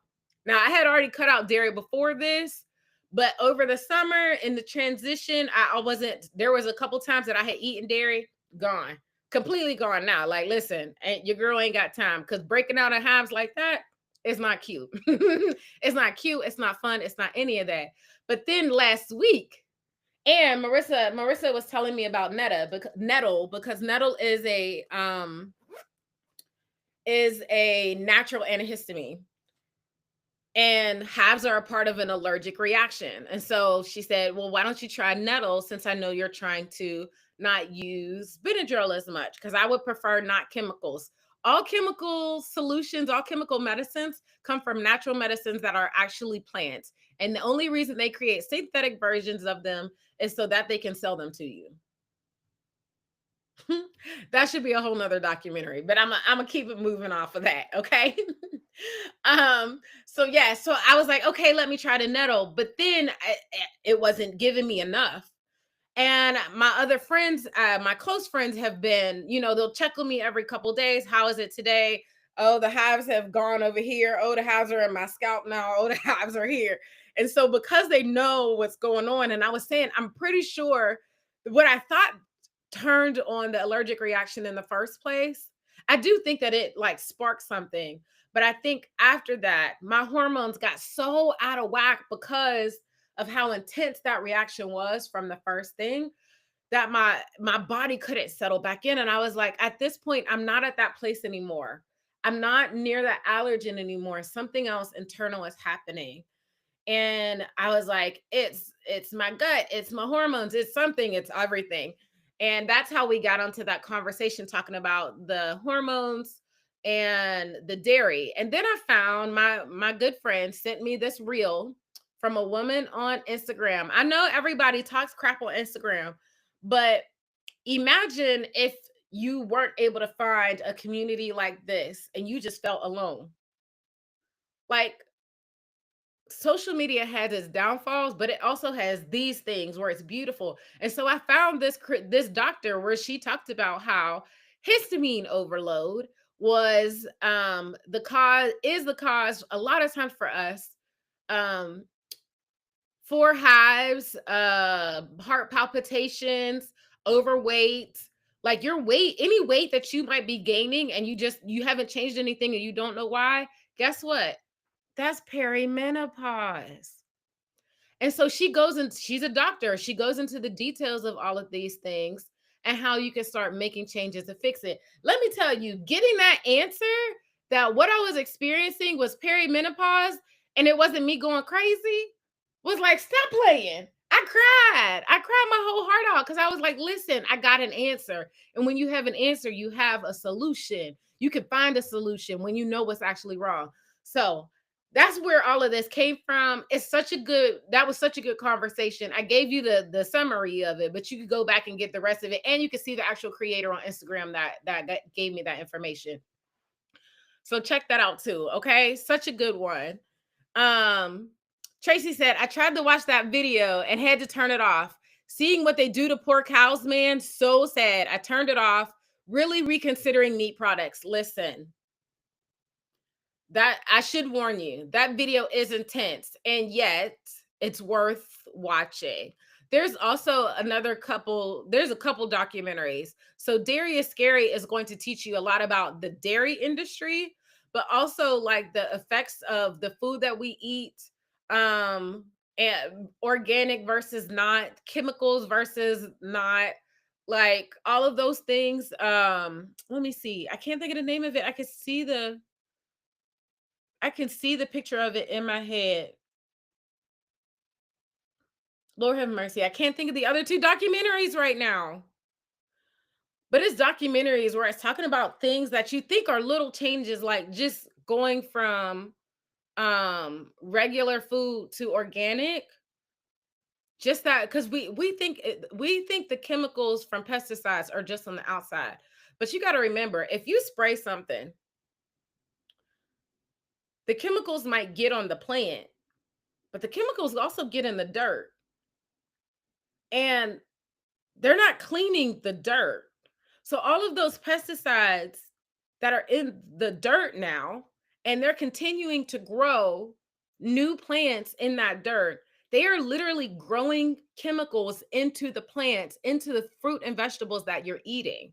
Now, I had already cut out dairy before this, but over the summer in the transition, I wasn't, there was a couple times that I had eaten dairy, gone, completely gone now. Like, listen, your girl ain't got time because breaking out in hives like that is not cute. It's not cute. It's not fun. It's not any of that. But then last week, and Marissa was telling me about nettle because nettle is a natural antihistamine, and hives are a part of an allergic reaction. And so she said, well, why don't you try nettle, since I know you're trying to not use Benadryl as much, because I would prefer not chemicals. All chemical solutions, all chemical medicines come from natural medicines that are actually plants. And the only reason they create synthetic versions of them is so that they can sell them to you. That should be a whole nother documentary, but I'm gonna keep it moving off of that. Okay. So yeah, so I was like, okay, let me try the nettle, but then it wasn't giving me enough. And my other friends, my close friends have been, they'll check on me every couple days. How is it today? Oh, the hives have gone over here. Oh, the hives are in my scalp now. Oh, the hives are here. And so because they know what's going on, and I was saying, I'm pretty sure what I thought turned on the allergic reaction in the first place, I do think that it like sparked something. But I think after that, my hormones got so out of whack because of how intense that reaction was from the first thing, that my body couldn't settle back in. And I was like, at this point, I'm not at that place anymore. I'm not near that allergen anymore. Something else internal is happening. And I was like, it's my gut, it's my hormones, it's something, it's everything. And that's how we got onto that conversation talking about the hormones and the dairy. And then I found my good friend sent me this reel from a woman on Instagram. I know everybody talks crap on Instagram, but imagine if you weren't able to find a community like this and you just felt alone. Like, social media has its downfalls, but it also has these things where it's beautiful. And so I found this doctor where she talked about how histamine overload was the cause a lot of times for us, um for hives, heart palpitations, overweight, like your weight, any weight that you might be gaining and you haven't changed anything and you don't know why. Guess what? That's perimenopause. And so she's a doctor. She goes into the details of all of these things and how you can start making changes to fix it. Let me tell you, getting that answer that what I was experiencing was perimenopause and it wasn't me going crazy was like, stop playing. I cried my whole heart out because I was like, listen, I got an answer. And when you have an answer, you have a solution. You can find a solution when you know what's actually wrong. So that's where all of this came from. That was such a good conversation. I gave you the summary of it, but you could go back and get the rest of it, and you can see the actual creator on Instagram that gave me that information. So check that out too. Okay, such a good one. um Tracy said, I tried to watch that video and had to turn it off. Seeing what they do to poor cows, man, so sad. I turned it off, really reconsidering meat products. Listen, that I should warn you, that video is intense, and yet it's worth watching. There's a couple documentaries. So Dairy is Scary is going to teach you a lot about the dairy industry, but also like the effects of the food that we eat, um and organic versus not, chemicals versus not, like all of those things. Let me see. I can't think of the name of it. I can see the picture of it in my head. Lord have mercy. I can't think of the other two documentaries right now. But it's documentaries where it's talking about things that you think are little changes, like just going from regular food to organic. Just that, because we think the chemicals from pesticides are just on the outside. But you got to remember, if you spray something, the chemicals might get on the plant, but the chemicals also get in the dirt. And they're not cleaning the dirt. So all of those pesticides that are in the dirt now, and they're continuing to grow new plants in that dirt, they are literally growing chemicals into the plants, into the fruit and vegetables that you're eating.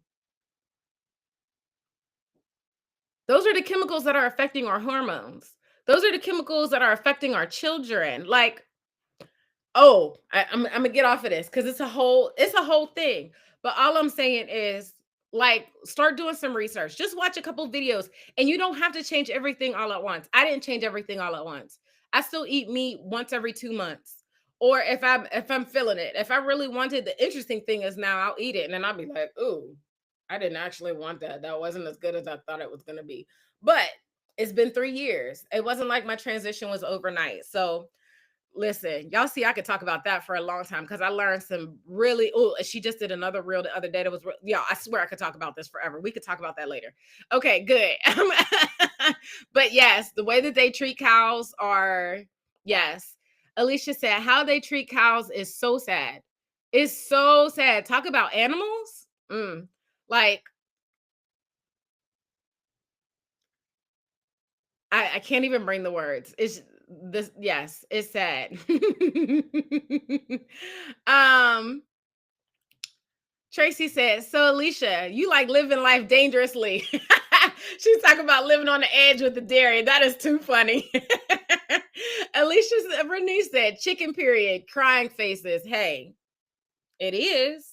Those are the chemicals that are affecting our hormones. Those are the chemicals that are affecting our children. Like, oh, I'm gonna get off of this because it's a whole thing. But all I'm saying is, like, start doing some research. Just watch a couple videos, and you don't have to change everything all at once. I didn't change everything all at once. I still eat meat once every 2 months, or if I'm feeling it. If I really wanted, the interesting thing is now I'll eat it, and then I'll be like, ooh, I didn't actually want that. That wasn't as good as I thought it was gonna be. But it's been 3 years. It wasn't like my transition was overnight. So listen, y'all see, I could talk about that for a long time because I learned some really. Oh, she just did another reel the other day. That was, yeah, I swear I could talk about this forever. We could talk about that later. Okay, good. But yes, the way that they treat cows are, yes. Alicia said, how they treat cows is so sad. It's so sad. Talk about animals. Like, I can't even bring the words. It's this, yes, it's sad. um Tracy says, so Alicia, you like living life dangerously. She's talking about living on the edge with the dairy. That is too funny. Alicia Renee said, chicken period, crying faces. Hey, it is.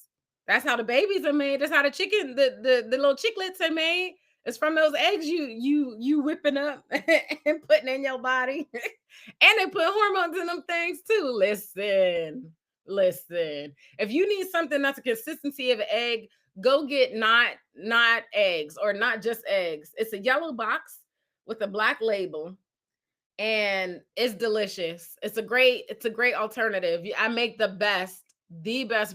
That's how the babies are made. That's how the chicken, the little chicklets are made. It's from those eggs you whipping up and putting in your body. And they put hormones in them things too. Listen. If you need something that's a consistency of an egg, go get not eggs or not just eggs. It's a yellow box with a black label, and it's delicious. It's a great alternative. I make the best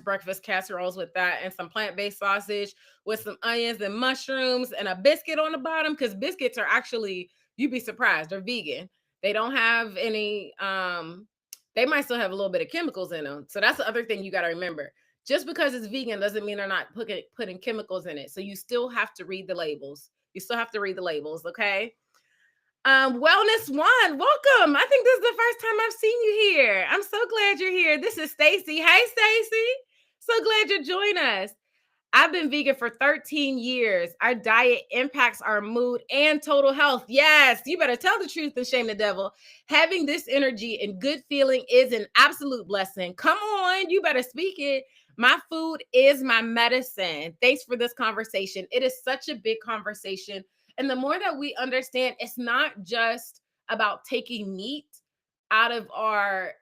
breakfast casseroles with that, and some plant-based sausage with some onions and mushrooms and a biscuit on the bottom, because biscuits are actually, you'd be surprised, they're vegan. They don't have any they might still have a little bit of chemicals in them. So that's the other thing you got to remember. Just because it's vegan doesn't mean they're not putting chemicals in it. So you still have to read the labels. You still have to read the labels, okay? Wellness One, welcome. I think this is the first time I've seen you here. I'm so glad you're here. This is Stacy. Hey, Stacy. So glad you joined us. I've been vegan for 13 years. Our diet impacts our mood and total health. Yes, you better tell the truth and shame the devil. Having this energy and good feeling is an absolute blessing. Come on, you better speak it. My food is my medicine. Thanks for this conversation. It is such a big conversation. And the more that we understand, it's not just about taking meat out of our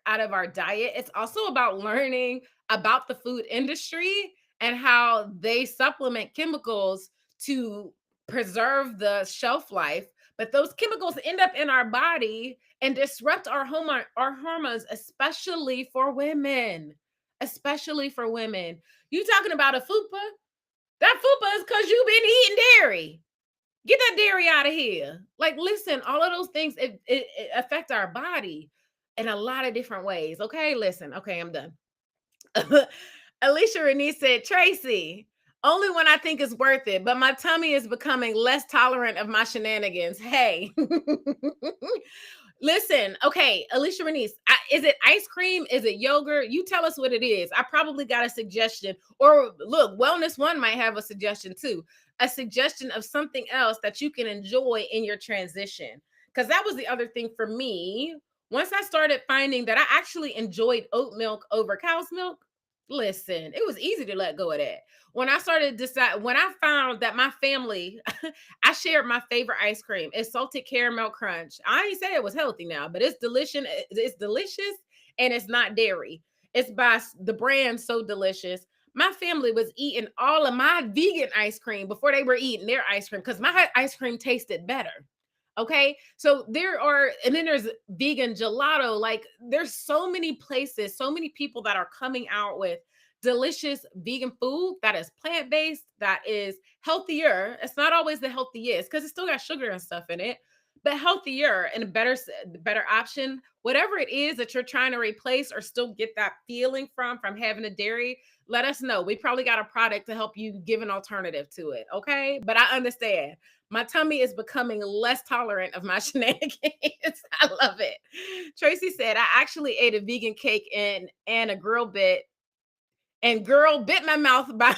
diet. It's also about learning about the food industry and how they supplement chemicals to preserve the shelf life. But those chemicals end up in our body and disrupt our hormones, especially for women. Especially for women. You talking about a fupa? That fupa is because you've been eating dairy. Get that dairy out of here. Like, listen, all of those things, it affect our body in a lot of different ways. Okay, listen. Okay, I'm done. Alicia Renee said, Tracy, only when I think it's worth it, but my tummy is becoming less tolerant of my shenanigans. Hey, listen, okay, Alicia Renee, is it ice cream? Is it yogurt? You tell us what it is. I probably got a suggestion. Or look, Wellness One might have a suggestion too. A suggestion of something else that you can enjoy in your transition. Because that was the other thing for me. Once I started finding that I actually enjoyed oat milk over cow's milk, listen, it was easy to let go of that. When I found that my family, I shared my favorite ice cream. It's salted caramel crunch. I ain't say it was healthy now, but it's delicious. It's delicious and it's not dairy. It's by the brand So Delicious. My family was eating all of my vegan ice cream before they were eating their ice cream because my ice cream tasted better. Okay. So there are, and then there's vegan gelato. Like there's so many places, so many people that are coming out with delicious vegan food that is plant-based, that is healthier. It's not always the healthiest because it's still got sugar and stuff in it, but healthier and a better option. Whatever it is that you're trying to replace or still get that feeling from having a dairy, let us know. We probably got a product to help you give an alternative to it. Okay. But I understand my tummy is becoming less tolerant of my shenanigans. I love it. Tracy said, I actually ate a vegan cake and a grill bit, and girl bit my mouth by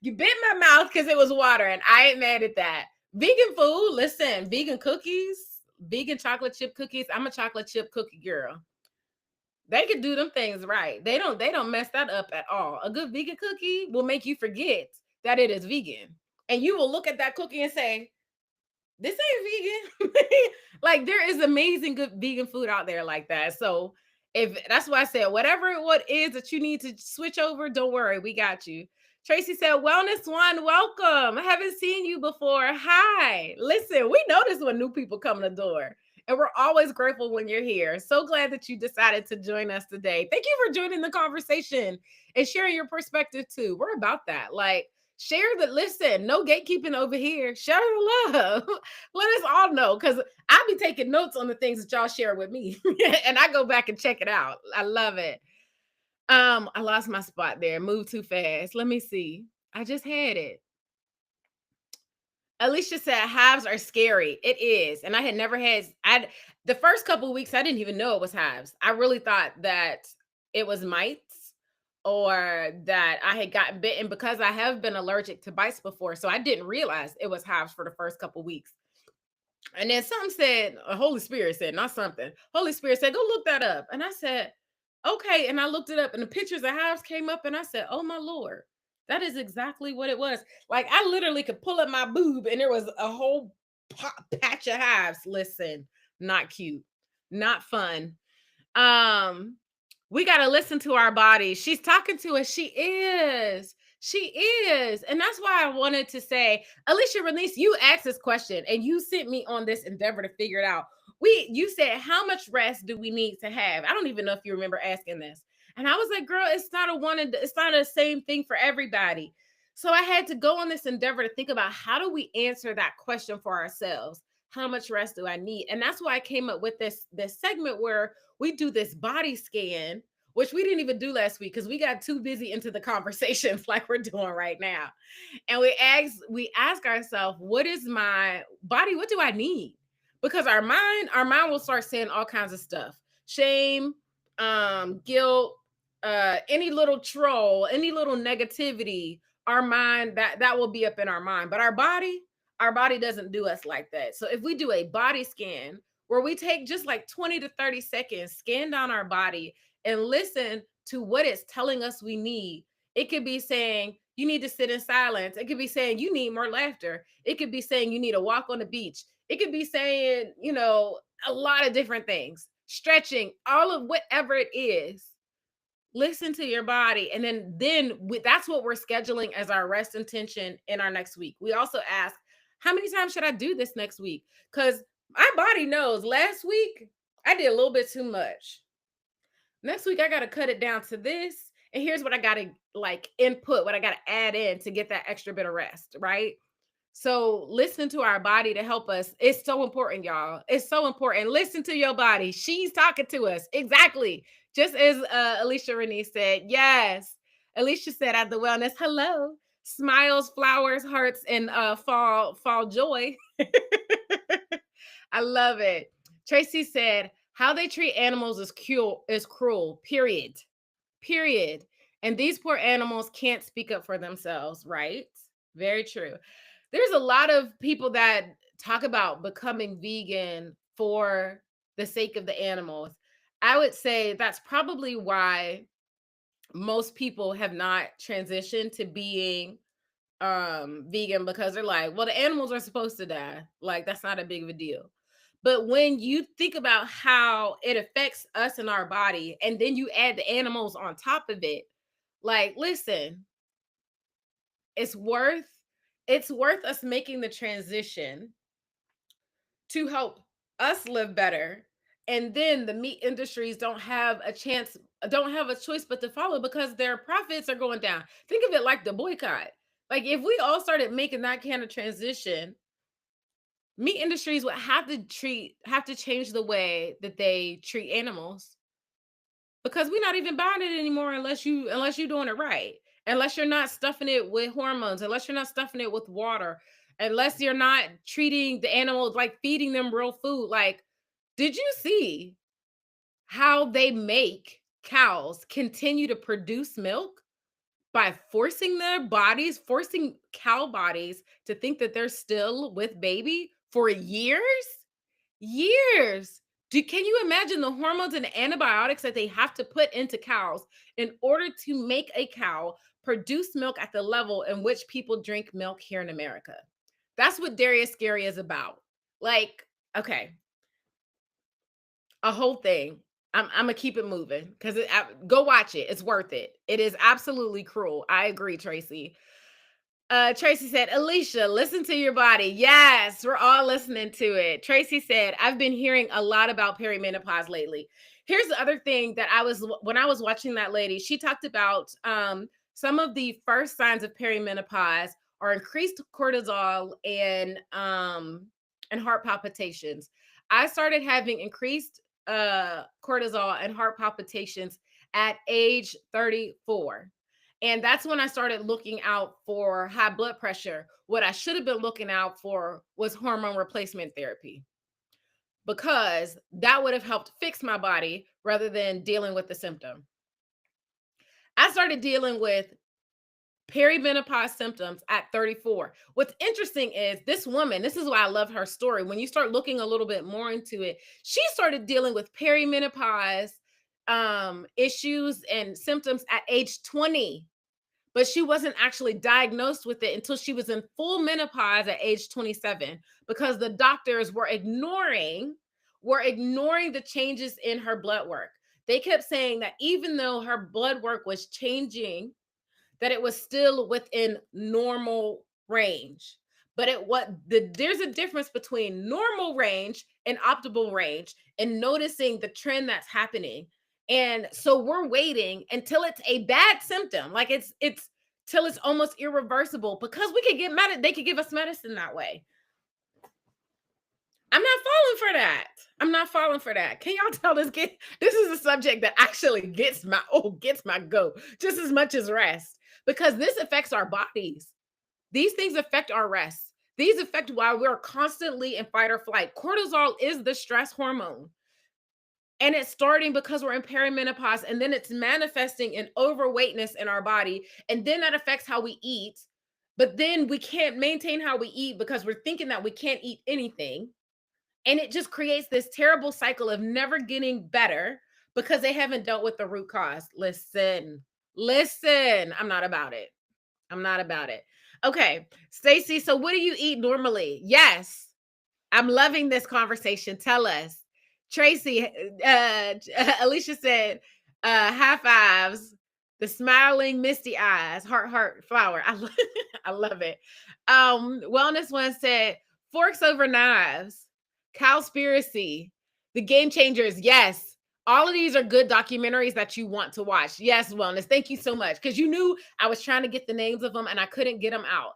you bit my mouth because it was water, and I ain't mad at that. Vegan food, listen, vegan cookies, vegan chocolate chip cookies. I'm a chocolate chip cookie girl. They can do them things right. They don't mess that up at all. A good vegan cookie will make you forget that it is vegan. And you will look at that cookie and say, this ain't vegan. Like there is amazing good vegan food out there like that. So if that's why I said whatever what is that you need to switch over, don't worry, we got you. Tracy said, Wellness One, welcome. I haven't seen you before. Hi. Listen, we notice when new people come in the door. And we're always grateful when you're here. So glad that you decided to join us today. Thank you for joining the conversation and sharing your perspective too. We're about that. Like, share the listen, no gatekeeping over here. Share the love. Let us all know because I'll be taking notes on the things that y'all share with me. And I go back and check it out. I love it. I lost my spot there. Moved too fast. Let me see. I just had it. Alicia said hives are scary. It is. And I had never had I the first couple of weeks I didn't even know it was hives. I really thought that it was mites or that I had gotten bitten because I have been allergic to bites before. So I didn't realize it was hives for the first couple of weeks. And then something said, Holy Spirit said, not something. Holy Spirit said, go look that up. And I said, okay. And I looked it up and the pictures of hives came up and I said, oh my Lord, that is exactly what it was. Like I literally could pull up my boob and there was a whole patch of hives. Listen, not cute, not fun. Um, we got to listen to our body. She's talking to us. She is. She is. And that's why I wanted to say, Alicia Release, you asked this question and you sent me on this endeavor to figure it out. You said, how much rest do we need to have? I don't even know if you remember asking this. And I was like, girl, it's not the same thing for everybody. So I had to go on this endeavor to think about how do we answer that question for ourselves? How much rest do I need? And that's why I came up with this segment where we do this body scan, which we didn't even do last week because we got too busy into the conversations like we're doing right now. And we ask ourselves, what is my body? What do I need? Because our mind will start saying all kinds of stuff. Shame, guilt, any little troll, any little negativity, our mind that will be up in our mind. But our body doesn't do us like that. So if we do a body scan where we take just like 20 to 30 seconds, scan down our body and listen to what it's telling us we need. It could be saying you need to sit in silence. It could be saying you need more laughter. It could be saying you need a walk on the beach. It could be saying, a lot of different things, stretching, all of whatever it is. Listen to your body. And that's what we're scheduling as our rest intention in our next week. We also ask, how many times should I do this next week? Because my body knows last week I did a little bit too much. Next week I got to cut it down to this. And here's what I got to like input, what I got to add in to get that extra bit of rest, right? So listen to our body to help us. It's so important, y'all. It's so important. Listen to your body. She's talking to us. Exactly. Just as Alicia Renee said. Yes. Alicia said at the wellness, hello. Smiles, flowers, hearts, and fall joy. I love it. Tracy said, how they treat animals is cruel, period. Period. And these poor animals can't speak up for themselves, right? Very true. There's a lot of people that talk about becoming vegan for the sake of the animals. I would say that's probably why most people have not transitioned to being vegan because they're like, well, the animals are supposed to die. Like that's not a big of a deal. But when you think about how it affects us in our body and then you add the animals on top of it, like listen, it's worth us making the transition to help us live better. And then the meat industries don't have a choice but to follow because their profits are going down. Think of it like the boycott. Like if we all started making that kind of transition, meat industries would have to change the way that they treat animals, because we're not even buying it anymore unless you're doing it right. Unless you're not stuffing it with hormones, unless you're not stuffing it with water, unless you're not treating the animals like feeding them real food. Like, did you see how they make cows continue to produce milk by forcing cow bodies to think that they're still with baby for years? Years. Can you imagine the hormones and antibiotics that they have to put into cows in order to make a cow produce milk at the level in which people drink milk here in America? That's what Darius Scary is about. Like, okay, a whole thing. I'm gonna keep it moving because go watch it. It's worth it. It is absolutely cruel. I agree, Tracy. Tracy said, Alicia, listen to your body. Yes, we're all listening to it. Tracy said, I've been hearing a lot about perimenopause lately. Here's the other thing that when I was watching that lady, she talked about some of the first signs of perimenopause are increased cortisol and heart palpitations. I started having increased cortisol and heart palpitations at age 34. And that's when I started looking out for high blood pressure. What I should have been looking out for was hormone replacement therapy, because that would have helped fix my body rather than dealing with the symptom. I started dealing with perimenopause symptoms at 34. What's interesting is this woman, this is why I love her story. When you start looking a little bit more into it, she started dealing with perimenopause issues and symptoms at age 20, but she wasn't actually diagnosed with it until she was in full menopause at age 27, because the doctors were ignoring the changes in her blood work. They kept saying that even though her blood work was changing, that it was still within normal range. But there's a difference between normal range and optimal range, and noticing the trend that's happening. And so we're waiting until it's a bad symptom, like it's till it's almost irreversible, because we could get mad. They could give us medicine that way. I'm not falling for that. I'm not falling for that. Can y'all tell this is a subject that actually gets my go just as much as rest, because this affects our bodies. These things affect our rest. These affect why we're constantly in fight or flight. Cortisol is the stress hormone. And it's starting because we're in perimenopause, and then it's manifesting in overweightness in our body. And then that affects how we eat. But then we can't maintain how we eat because we're thinking that we can't eat anything. And it just creates this terrible cycle of never getting better because they haven't dealt with the root cause. Listen, I'm not about it. I'm not about it. Okay, Stacy, so what do you eat normally? Yes, I'm loving this conversation. Tell us. Tracy, Alicia said, high fives, the smiling misty eyes, heart, flower. I love it. Wellness One said, forks over knives, Cowspiracy, the Game Changers. Yes, all of these are good documentaries that you want to watch. Yes, Wellness. Thank you so much, because you knew I was trying to get the names of them and I couldn't get them out.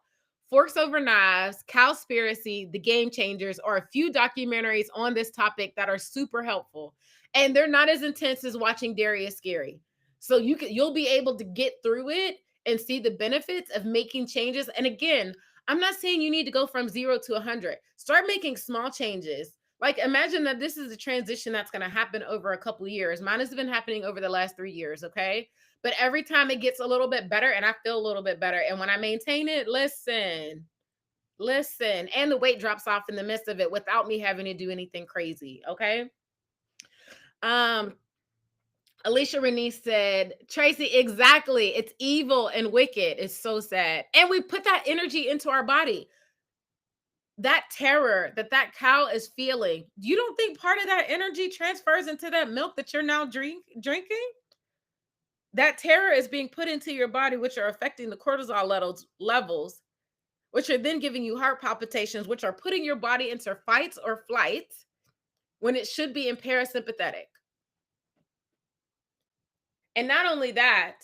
Forks Over Knives, Cowspiracy, The Game Changers are a few documentaries on this topic that are super helpful. And they're not as intense as watching Darius Scary. So you'll be able to get through it and see the benefits of making changes. And again, I'm not saying you need to go from 0 to 100. Start making small changes. Like, imagine that this is a transition that's going to happen over a couple years. Mine has been happening over the last 3 years, okay? But every time it gets a little bit better and I feel a little bit better. And when I maintain it, listen, and the weight drops off in the midst of it without me having to do anything crazy. Okay. Um, Alicia Renee said, Tracy, exactly. It's evil and wicked. It's so sad. And we put that energy into our body. That terror that cow is feeling, you don't think part of that energy transfers into that milk that you're now drinking? That terror is being put into your body, which are affecting the cortisol levels. which are then giving you heart palpitations, which are putting your body into fight or flight when it should be in parasympathetic. And not only that,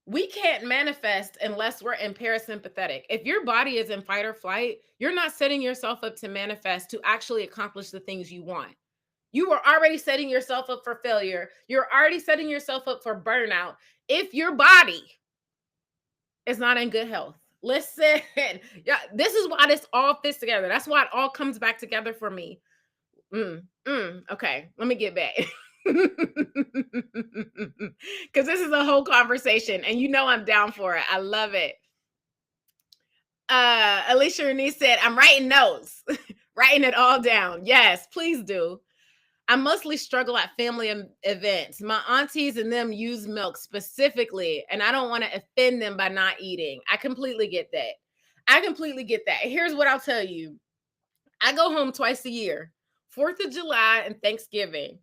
we can't manifest unless we're in parasympathetic. If your body is in fight or flight, you're not setting yourself up to manifest to actually accomplish the things you want. You are already setting yourself up for failure. You're already setting yourself up for burnout if your body is not in good health. Listen, yeah, this is why this all fits together. That's why it all comes back together for me. Okay, let me get back. Because this is a whole conversation, and you know I'm down for it. I love it. Alicia Renee said, I'm writing notes, writing it all down. Yes, please do. I mostly struggle at family events. My aunties and them use milk specifically, and I don't want to offend them by not eating. I completely get that. I completely get that. Here's what I'll tell you. I go home twice a year, 4th of July and Thanksgiving.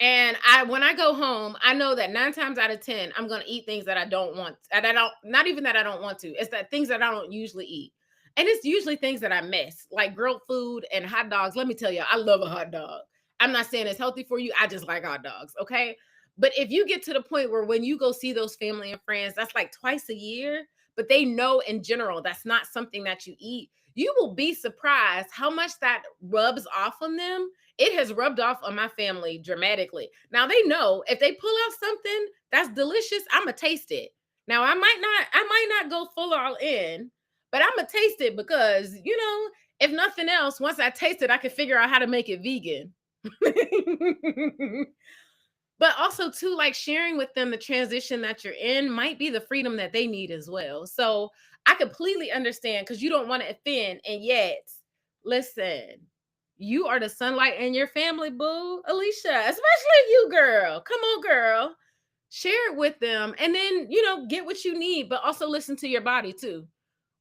And when I go home, I know that 9 times out of 10, I'm going to eat things that I don't want. And not even that I don't want to. It's that things that I don't usually eat. And it's usually things that I miss, like grilled food and hot dogs. Let me tell you, I love a hot dog. I'm not saying it's healthy for you. I just like hot dogs. Okay. But if you get to the point where when you go see those family and friends, that's like twice a year, but they know in general that's not something that you eat, you will be surprised how much that rubs off on them. It has rubbed off on my family dramatically. Now they know if they pull out something that's delicious, I'm gonna taste it. Now I might not go full all in, but I'm gonna taste it because if nothing else, once I taste it, I can figure out how to make it vegan. But also too, like sharing with them the transition that you're in might be the freedom that they need as well. So I completely understand because you don't want to offend, and yet, listen, you are the sunlight in your family, boo, Alicia, especially you, girl. Come on, girl. Share it with them, and then get what you need, but also listen to your body too.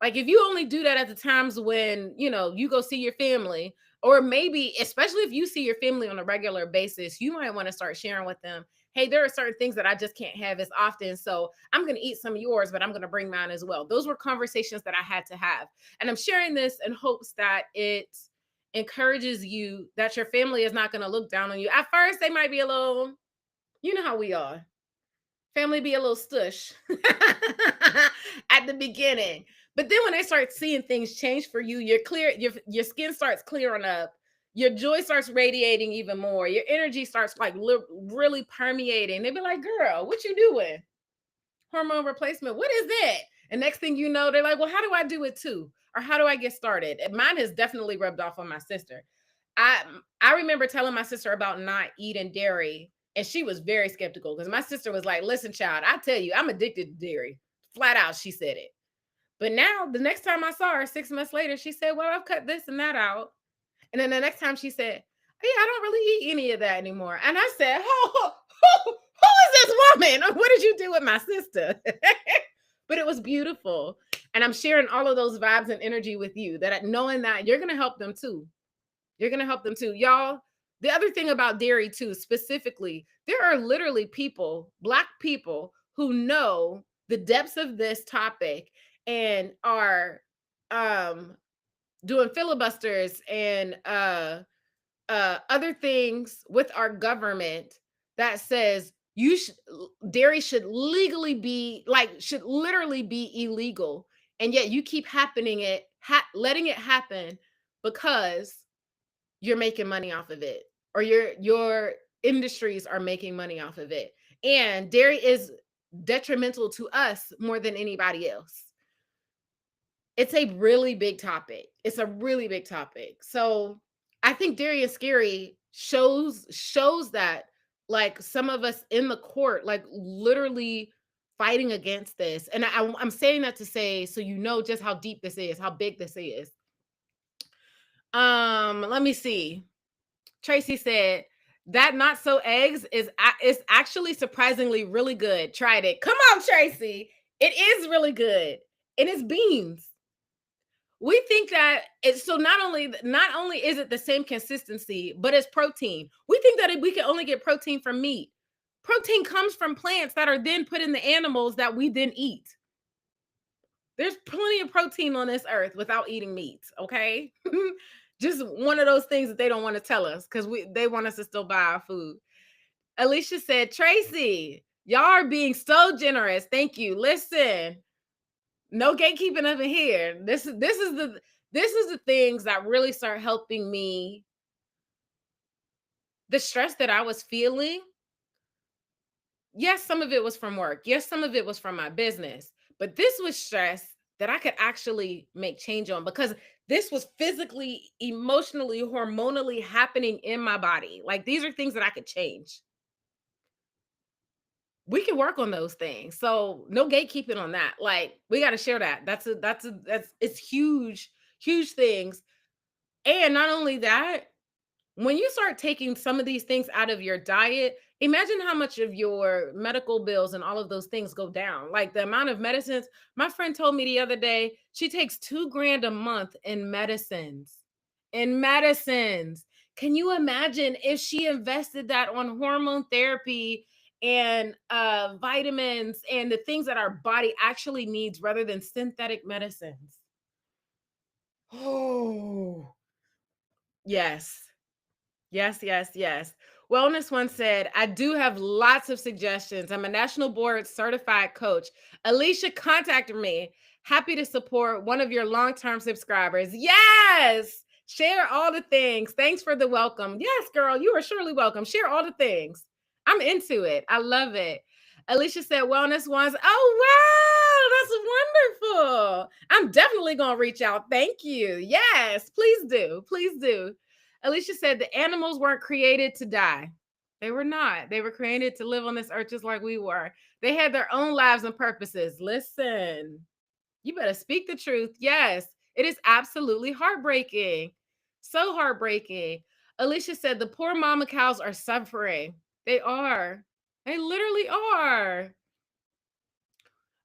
Like if you only do that at the times when you go see your family, or maybe especially if you see your family on a regular basis, you might want to start sharing with them, hey, there are certain things that I just can't have as often, so I'm going to eat some of yours, but I'm going to bring mine as well. Those were conversations that I had to have, and I'm sharing this in hopes that it encourages you that your family is not going to look down on you. At first they might be a little, you know how we are, family be a little stush at the beginning. But then when they start seeing things change for you, you're clear, your skin starts clearing up, your joy starts radiating even more, your energy starts like really permeating. They be like, girl, what you doing? Hormone replacement, what is that? And next thing you know, they're like, well, how do I do it too? Or how do I get started? And mine has definitely rubbed off on my sister. I remember telling my sister about not eating dairy, and she was very skeptical because my sister was like, listen, child, I tell you, I'm addicted to dairy. Flat out, she said it. But now, the next time I saw her 6 months later, she said, well, I've cut this and that out. And then the next time she said, yeah, I don't really eat any of that anymore. And I said, who is this woman? What did you do with my sister? But it was beautiful. And I'm sharing all of those vibes and energy with you, that knowing that you're going to help them too. You're going to help them too. Y'all, the other thing about dairy too, specifically, there are literally people, Black people, who know the depths of this topic and are doing filibusters and other things with our government that says dairy should legally be should literally be illegal, and yet you keep letting it happen because you're making money off of it, or your industries are making money off of it. And dairy is detrimental to us more than anybody else. It's a really big topic. It's a really big topic. So I think Dairy and Scary shows that, like, some of us in the court, like, literally fighting against this. And I'm saying that to say, so you know just how deep this is, how big this is. Let me see. Tracy said that not so eggs is actually surprisingly really good. Tried it. Come on, Tracy. It is really good. And it's beans. We think that it's so not only is it the same consistency, but it's protein. We think that we can only get protein from meat. Protein comes from plants that are then put in the animals that we then eat. There's plenty of protein on this earth without eating meat, okay? Just one of those things that they don't want to tell us because they want us to still buy our food. Alicia said, Tracy, y'all are being so generous. Thank you. Listen, no gatekeeping up in here. This is the things that really start helping me. The stress that I was feeling, yes, some of it was from work. Yes, some of it was from my business. But this was stress that I could actually make change on because this was physically, emotionally, hormonally happening in my body. Like these are things that I could change. We can work on those things. So no gatekeeping on that. Like we got to share that. That's it's huge, huge things. And not only that, when you start taking some of these things out of your diet, imagine how much of your medical bills and all of those things go down. Like the amount of medicines. My friend told me the other day, she takes 2 grand a month in medicines. In medicines. Can you imagine if she invested that on hormone therapy and vitamins and the things that our body actually needs rather than synthetic medicines? Oh, yes. Yes, yes, yes. Wellness One said, I do have lots of suggestions. I'm a national board certified coach. Alicia contacted me. Happy to support one of your long term subscribers. Yes. Share all the things. Thanks for the welcome. Yes, girl, you are surely welcome. Share all the things. I'm into it. I love it. Alicia said, Wellness Ones. Oh, wow. That's wonderful. I'm definitely going to reach out. Thank you. Yes, please do. Please do. Alicia said the animals weren't created to die. They were not. They were created to live on this earth just like we were. They had their own lives and purposes. Listen, you better speak the truth. Yes, it is absolutely heartbreaking. So heartbreaking. Alicia said the poor mama cows are suffering. They are. They literally are.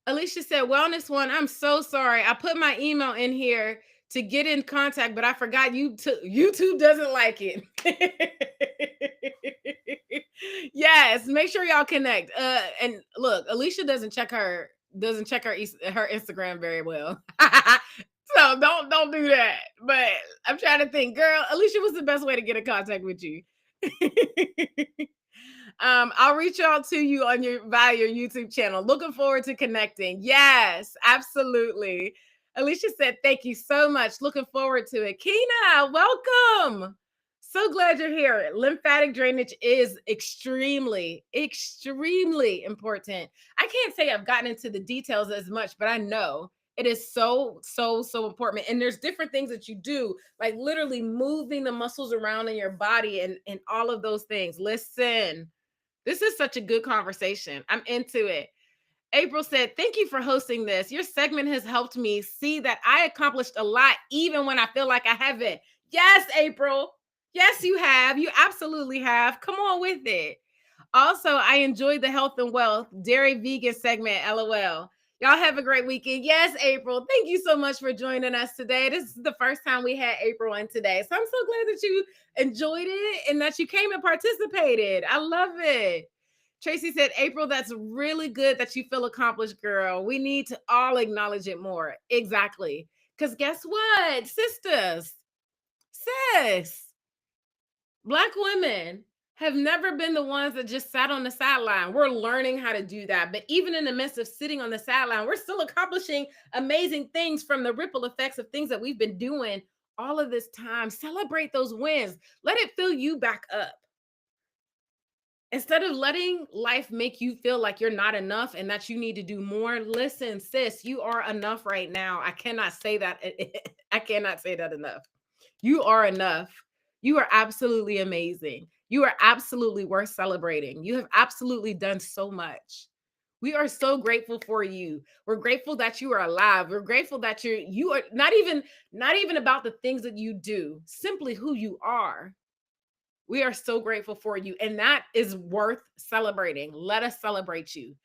Alicia said, Wellness One, I'm so sorry. I put my email in here to get in contact, but I forgot YouTube doesn't like it. Yes, make sure y'all connect. And look, Alicia doesn't check her Instagram very well. So don't do that. But I'm trying to think, girl, Alicia, what's the best way to get in contact with you? I'll reach out to you on your via your YouTube channel. Looking forward to connecting. Yes, absolutely. Alicia said, thank you so much. Looking forward to it. Kina, welcome. So glad you're here. Lymphatic drainage is extremely, extremely important. I can't say I've gotten into the details as much, but I know it is so, so, so important. And there's different things that you do, like literally moving the muscles around in your body and all of those things. Listen, this is such a good conversation. I'm into it. April said, thank you for hosting this. Your segment has helped me see that I accomplished a lot, even when I feel like I haven't. Yes, April. Yes, you have. You absolutely have. Come on with it. Also, I enjoyed the health and wealth dairy vegan segment. LOL. Y'all have a great weekend. Yes, April. Thank you so much for joining us today. This is the first time we had April in today. So I'm so glad that you enjoyed it and that you came and participated. I love it. Tracy said, April, that's really good that you feel accomplished, girl. We need to all acknowledge it more. Exactly. Because guess what, sisters, sis, Black women have never been the ones that just sat on the sideline. We're learning how to do that. But even in the midst of sitting on the sideline, we're still accomplishing amazing things from the ripple effects of things that we've been doing all of this time. Celebrate those wins. Let it fill you back up. Instead of letting life make you feel like you're not enough and that you need to do more, listen, sis, you are enough right now. I cannot say that. I cannot say that enough. You are enough. You are absolutely amazing. You are absolutely worth celebrating. You have absolutely done so much. We are so grateful for you. We're grateful that you are alive. We're grateful that you are not even about the things that you do, simply who you are. We are so grateful for you. And that is worth celebrating. Let us celebrate you.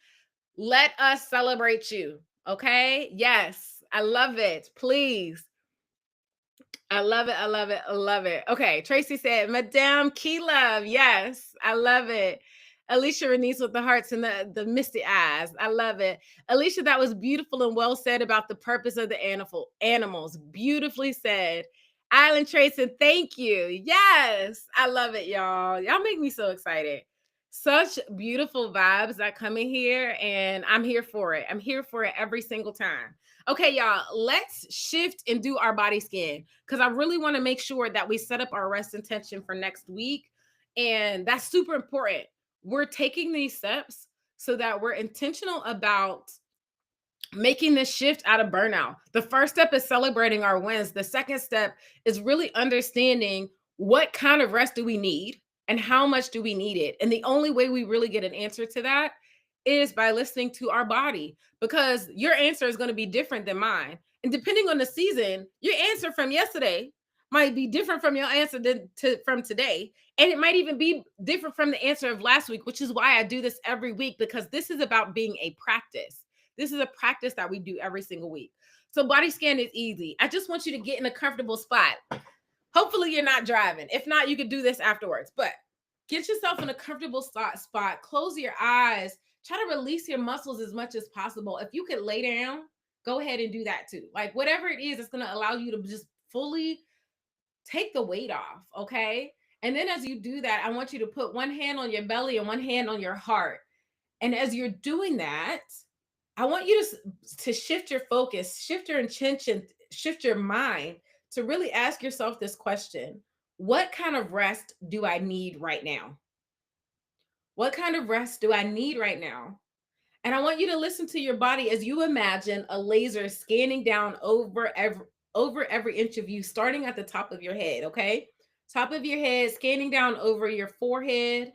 Let us celebrate you. Okay. Yes. I love it. Please. I love it. I love it. I love it. Okay. Tracy said, Madame Key Love. Yes. I love it. Alicia Renice with the hearts and the misty eyes. I love it. Alicia, that was beautiful and well said about the purpose of the animals. Beautifully said. Island Trace, and thank you. Yes, I love it, y'all. Y'all make me so excited. Such beautiful vibes that come in here, and I'm here for it. I'm here for it every single time. Okay, y'all, let's shift and do our body scan because I really want to make sure that we set up our rest intention for next week. And that's super important. We're taking these steps so that we're intentional about making this shift out of burnout. The first step is celebrating our wins. The second step is really understanding what kind of rest do we need and how much do we need it. And the only way we really get an answer to that is by listening to our body, because your answer is going to be different than mine. And depending on the season, your answer from yesterday might be different from your answer from today. And it might even be different from the answer of last week, which is why I do this every week, because this is about being a practice. This is a practice that we do every single week. So body scan is easy. I just want you to get in a comfortable spot. Hopefully you're not driving. If not, you could do this afterwards. But get yourself in a comfortable spot. Close your eyes. Try to release your muscles as much as possible. If you could lay down, go ahead and do that too. Like whatever it is, it's going to allow you to just fully take the weight off. Okay. And then as you do that, I want you to put one hand on your belly and one hand on your heart. And as you're doing that, I want you to shift your focus, shift your intention, shift your mind to really ask yourself this question. What kind of rest do I need right now? What kind of rest do I need right now? And I want you to listen to your body as you imagine a laser scanning down over every inch of you, starting at the top of your head, okay? Top of your head, scanning down over your forehead,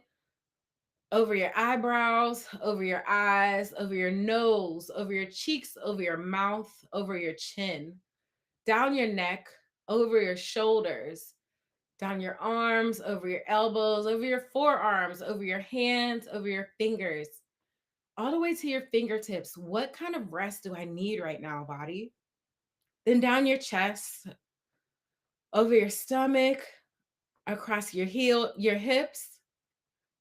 over your eyebrows, over your eyes, over your nose, over your cheeks, over your mouth, over your chin, down your neck, over your shoulders, down your arms, over your elbows, over your forearms, over your hands, over your fingers, all the way to your fingertips. What kind of rest do I need right now, body? Then down your chest, over your stomach, across your hips,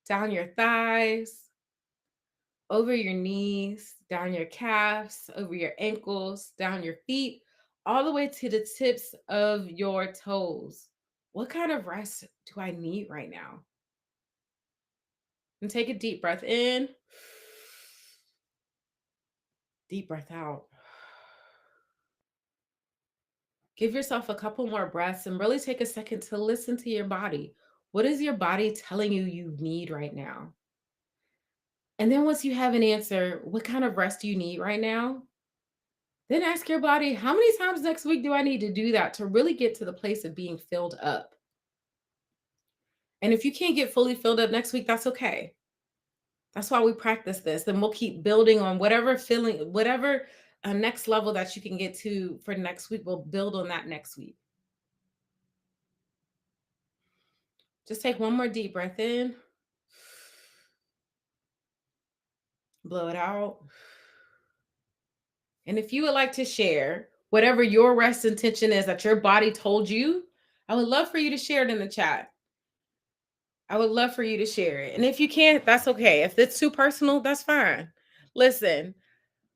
down your thighs, over your knees, down your calves, over your ankles, down your feet, all the way to the tips of your toes. What kind of rest do I need right now? And take a deep breath in, deep breath out. Give yourself a couple more breaths and really take a second to listen to your body. What is your body telling you need right now? And then once you have an answer, what kind of rest do you need right now? Then ask your body, how many times next week do I need to do that to really get to the place of being filled up? And if you can't get fully filled up next week, that's okay. That's why we practice this. Then we'll keep building on whatever feeling, whatever next level that you can get to for next week. We'll build on that next week. Just take one more deep breath in, blow it out. And if you would like to share whatever your rest intention is that your body told you, I would love for you to share it in the chat. I would love for you to share it. And if you can't, that's okay. If it's too personal, that's fine. Listen,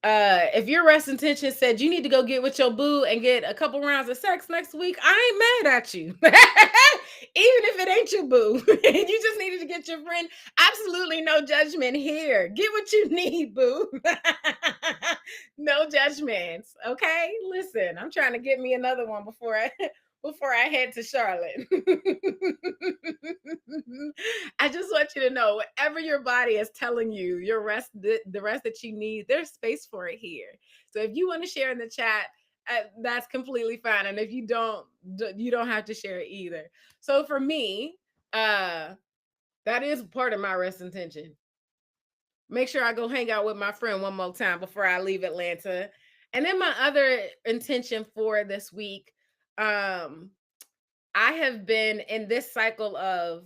if your rest intention said you need to go get with your boo and get a couple rounds of sex next week, I ain't mad at you. Even if it ain't your boo, and you just needed to get your friend, absolutely no judgment here. Get what you need, boo. No judgments. Okay. Listen, I'm trying to get me another one before I head to Charlotte. I just want you to know whatever your body is telling you, your rest, the rest that you need, there's space for it here. So if you want to share in the chat, that's completely fine. And if you don't, you don't have to share it either. So for me, that is part of my rest intention. Make sure I go hang out with my friend one more time before I leave Atlanta. And then my other intention for this week, I have been in this cycle of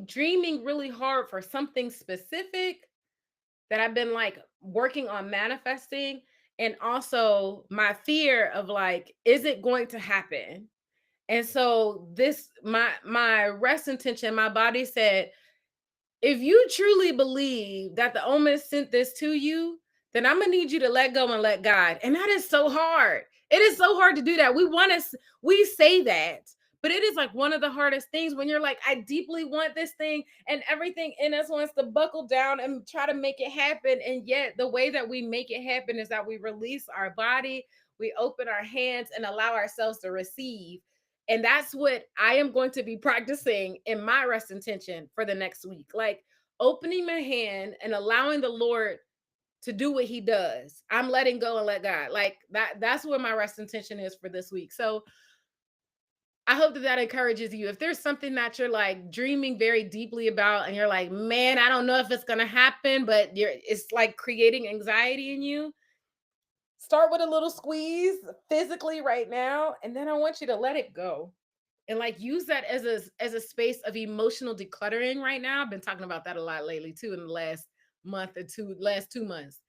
dreaming really hard for something specific that I've been like working on manifesting. And also my fear of like, is it going to happen? And so my rest intention, my body said, If you truly believe that the omen sent this to you, then I'm gonna need you to let go and let God. And that is so hard. It is so hard to do that. We say that, but it is like one of the hardest things when you're like, I deeply want this thing, and everything in us wants to buckle down and try to make it happen. And yet, the way that we make it happen is that we release our body, we open our hands, and allow ourselves to receive. And that's what I am going to be practicing in my rest intention for the next week. Like opening my hand and allowing the Lord to do what he does. I'm letting go and let God. Like that's what my rest intention is for this week. So I hope that that encourages you. If there's something that you're like dreaming very deeply about and you're like, "Man, I don't know if it's going to happen," but it's like creating anxiety in you, start with a little squeeze physically right now, and then I want you to let it go and like use that as a space of emotional decluttering right now. I've been talking about that a lot lately too in the last 2 months.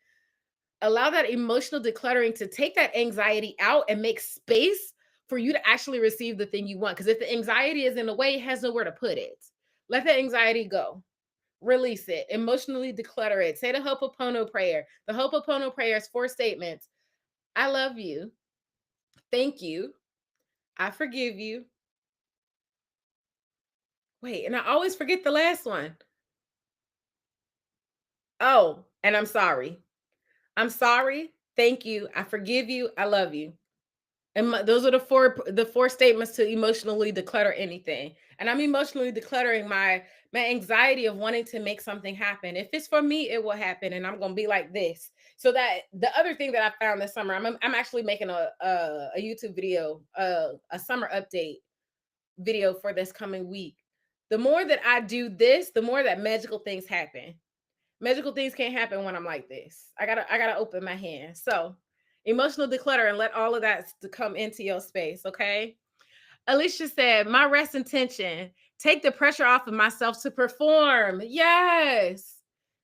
Allow that emotional decluttering to take that anxiety out and make space for you to actually receive the thing you want. Because if the anxiety is in the way, it has nowhere to put it. Let the anxiety go. Release it. Emotionally declutter it. Say the Ho'oponopono prayer. The Ho'oponopono prayer is 4 statements. I love you. Thank you. I forgive you. Wait, and I always forget the last one. Oh, and I'm sorry. I'm sorry. Thank you. I forgive you. I love you. And those are the four statements to emotionally declutter anything. And I'm emotionally decluttering my anxiety of wanting to make something happen. If it's for me, it will happen, and I'm gonna be like this. So that the other thing that I found this summer, I'm actually making a YouTube video, a summer update video for this coming week. The more that I do this, the more that magical things happen. Magical things can't happen when I'm like this. I gotta open my hand. So emotional declutter and let all of that to come into your space. Okay. Alicia said, my rest intention, take the pressure off of myself to perform. Yes.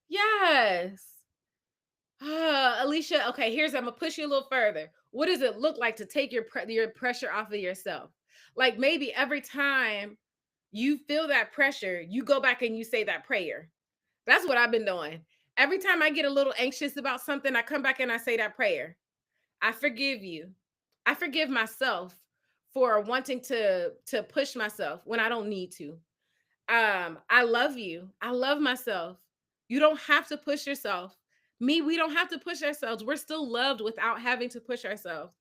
Yes. Alicia, okay, I'm gonna push you a little further. What does it look like to take your pressure off of yourself? Like maybe every time you feel that pressure, you go back and you say that prayer. That's what I've been doing. Every time I get a little anxious about something, I come back and I say that prayer. I forgive you. I forgive myself for wanting to push myself when I don't need to. I love you. I love myself. You don't have to push yourself. We don't have to push ourselves. We're still loved without having to push ourselves.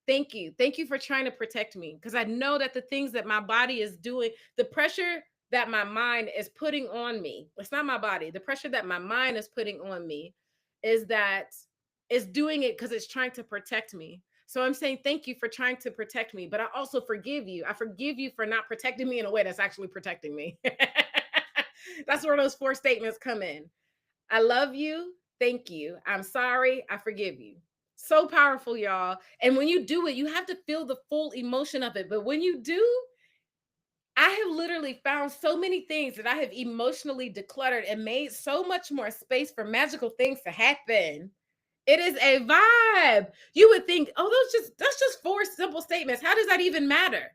Thank you. Thank you for trying to protect me because I know that the things that my body is doing, the pressure that my mind is putting on me, it's not my body. The pressure that my mind is putting on me is that it's doing it because it's trying to protect me. So I'm saying thank you for trying to protect me, but I also forgive you. I forgive you for not protecting me in a way that's actually protecting me. That's where those 4 statements come in. I love you. Thank you. I'm sorry. I forgive you. So powerful, y'all. And when you do it, you have to feel the full emotion of it. But when you do, I have literally found so many things that I have emotionally decluttered and made so much more space for magical things to happen. It is a vibe. You would think, oh, that's just 4 simple statements. How does that even matter?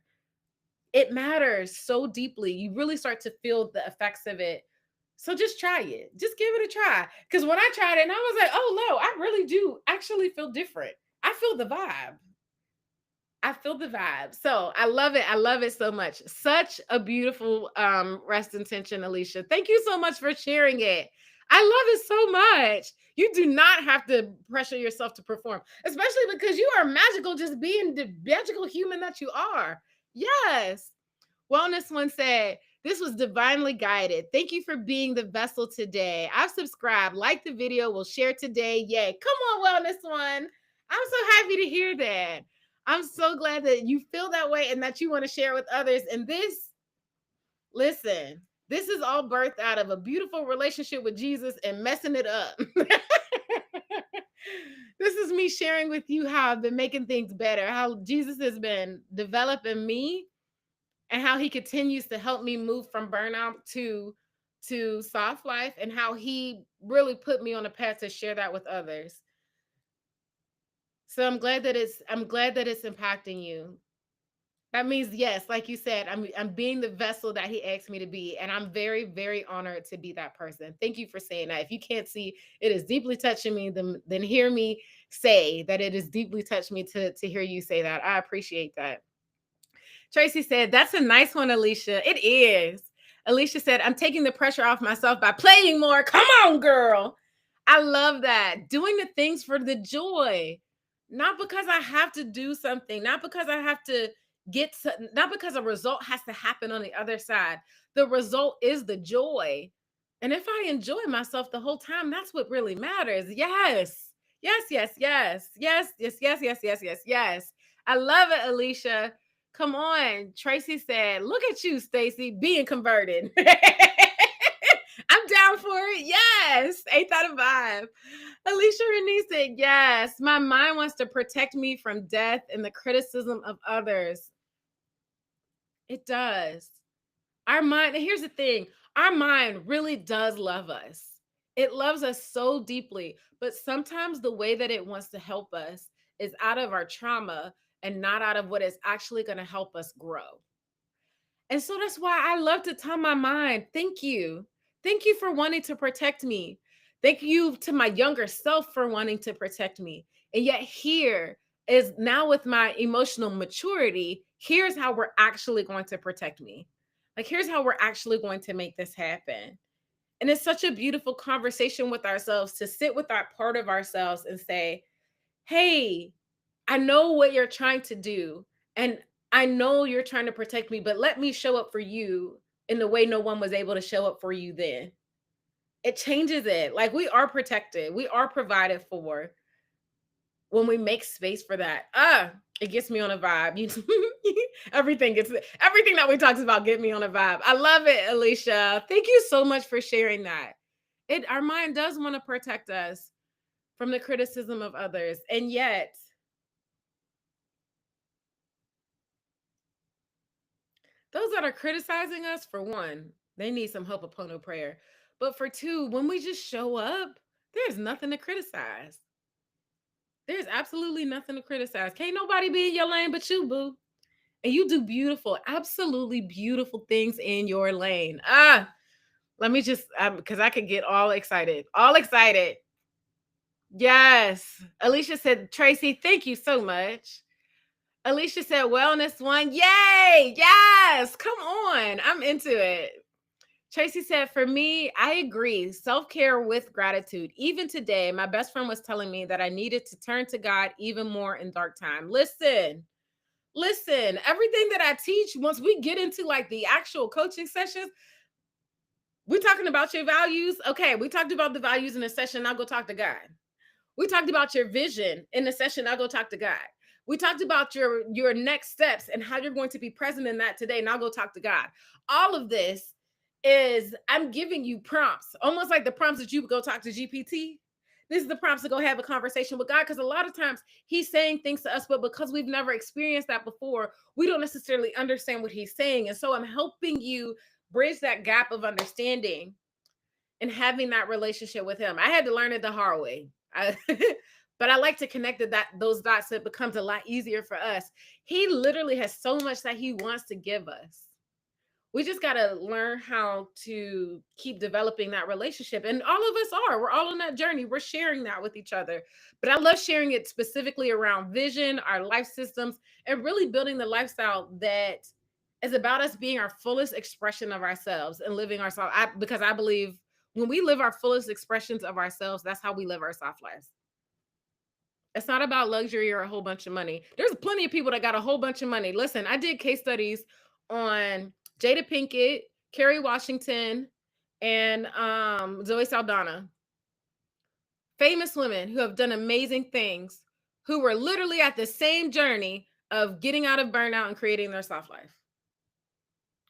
It matters so deeply. You really start to feel the effects of it. So just try it. Just give it a try. Because when I tried it, and I was like, oh no, I really do actually feel different. I feel the vibe. I feel the vibe. So I love it. I love it so much. Such a beautiful rest intention, Alicia. Thank you so much for sharing it. I love it so much. You do not have to pressure yourself to perform, especially because you are magical, just being the magical human that you are. Yes. Wellness One said, this was divinely guided. Thank you for being the vessel today. I've subscribed, like the video, will share today. Yay. Come on, Wellness One. I'm so happy to hear that. I'm so glad that you feel that way and that you want to share with others. And listen, this is all birthed out of a beautiful relationship with Jesus and messing it up. This is me sharing with you how I've been making things better, how Jesus has been developing me and how he continues to help me move from burnout to soft life and how he really put me on a path to share that with others. So I'm glad that it's impacting you. That means yes, like you said, I'm being the vessel that he asked me to be, and I'm very, very honored to be that person. Thank you for saying that. If you can't see, it is deeply touching me. Then hear me say that it is deeply touched me to hear you say that. I appreciate that. Tracy said, "That's a nice one, Alicia." It is. Alicia said, "I'm taking the pressure off myself by playing more." Come on, girl. I love that. Doing the things for the joy, not because I have to do something, not because I have to not because a result has to happen on the other side. The result is the joy. And if I enjoy myself the whole time, that's what really matters. Yes. Yes, yes, yes. Yes, yes, yes, yes, yes, yes, yes. I love it, Alicia. Come on. Tracy said, "Look at you, Stacy, being converted." I'm down for it. Yes. 8 out of 5. Alicia Renee said, "Yes, my mind wants to protect me from death and the criticism of others." It does. Our mind, and here's the thing, our mind really does love us. It loves us so deeply, but sometimes the way that it wants to help us is out of our trauma and not out of what is actually going to help us grow. And so that's why I love to tell my mind, thank you. Thank you for wanting to protect me. Thank you to my younger self for wanting to protect me. And yet, here is now with my emotional maturity, here's how we're actually going to protect me. Like, here's how we're actually going to make this happen. And it's such a beautiful conversation with ourselves to sit with that part of ourselves and say, hey, I know what you're trying to do. And I know you're trying to protect me, but let me show up for you in the way no one was able to show up for you then. It changes it. Like, we are protected, we are provided for when we make space for that. It gets me on a vibe. Everything that we talked about get me on a vibe. I love it, Alicia. Thank you so much for sharing that. Our mind does want to protect us from the criticism of others. And yet, those that are criticizing us, for one, they need some Ho'oponopono prayer. But for two, when we just show up, there's nothing to criticize. There's absolutely nothing to criticize. Can't nobody be in your lane but you, boo. And you do beautiful, absolutely beautiful things in your lane. Let me just, because I could get all excited. All excited. Yes. Alicia said, "Tracy, thank you so much." Alicia said, "Wellness one." Yay. Yes. Come on. I'm into it. Tracy said, "For me, I agree. Self-care with gratitude. Even today, my best friend was telling me that I needed to turn to God even more in dark time." Listen, everything that I teach, once we get into like the actual coaching sessions, we're talking about your values. Okay, we talked about the values in the session. I'll go talk to God. We talked about your vision in the session. I'll go talk to God. We talked about your next steps and how you're going to be present in that today. And I'll go talk to God. All of this is, I'm giving you prompts, almost like the prompts that you would go talk to GPT. This is the prompts to go have a conversation with God, because a lot of times he's saying things to us, but because we've never experienced that before, we don't necessarily understand what he's saying. And so I'm helping you bridge that gap of understanding and having that relationship with him. I had to learn it the hard way. But I like to connect those dots so it becomes a lot easier for us. He literally has so much that he wants to give us. We just got to learn how to keep developing that relationship. And all of us are. We're all on that journey. We're sharing that with each other. But I love sharing it specifically around vision, our life systems, and really building the lifestyle that is about us being our fullest expression of ourselves and living ourselves. Because I believe when we live our fullest expressions of ourselves, that's how we live our soft lives. It's not about luxury or a whole bunch of money. There's plenty of people that got a whole bunch of money. Listen, I did case studies on Jada Pinkett, Kerry Washington, and Zoe Saldana. Famous women who have done amazing things, who were literally at the same journey of getting out of burnout and creating their soft life.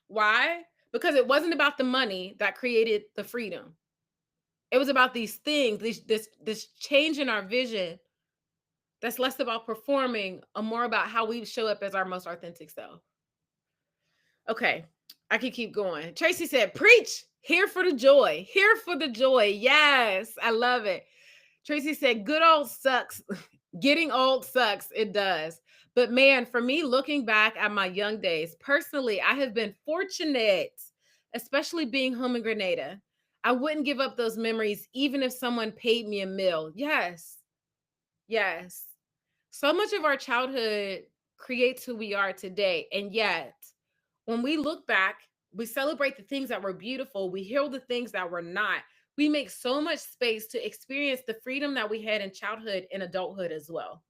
Why? Because it wasn't about the money that created the freedom. It was about these things, this change in our vision that's less about performing and more about how we show up as our most authentic self. Okay, I can keep going. Tracy said, "Preach, here for the joy, here for the joy." Yes, I love it. Tracy said, "Good old sucks." Getting old sucks. It does. But man, for me, looking back at my young days, personally, I have been fortunate, especially being home in Grenada. I wouldn't give up those memories even if someone paid me a meal. Yes. Yes. So much of our childhood creates who we are today. And yet, when we look back, we celebrate the things that were beautiful, we heal the things that were not. We make so much space to experience the freedom that we had in childhood and adulthood as well.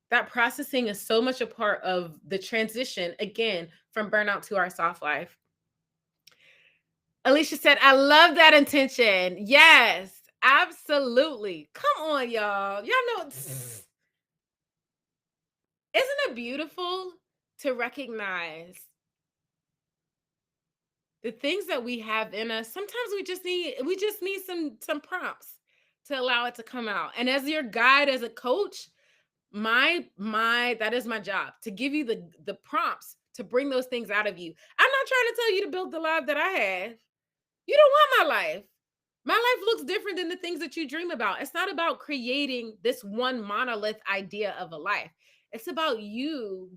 That processing is so much a part of the transition, again, from burnout to our soft life. Alicia said, I love that intention. Yes, absolutely. Come on, y'all. Y'all know, isn't it beautiful to recognize the things that we have in us? Sometimes we just need some prompts to allow it to come out. And as your guide, as a coach, my that is my job, to give you the prompts to bring those things out of you. I'm not trying to tell you to build the life that I have. You don't want my life. My life looks different than the things that you dream about. It's not about creating this one monolith idea of a life. It's about you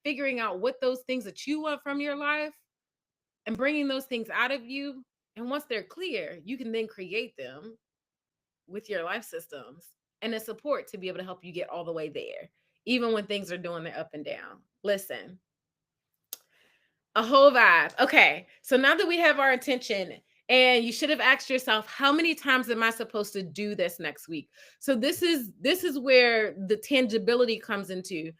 figuring out what those things that you want from your life and bringing those things out of you. And once they're clear, you can then create them with your life systems and the support to be able to help you get all the way there, even when things are doing their up and down. Listen, a whole vibe. Okay, so now that we have our attention, and you should have asked yourself, how many times am I supposed to do this next week? So this is where the tangibility comes into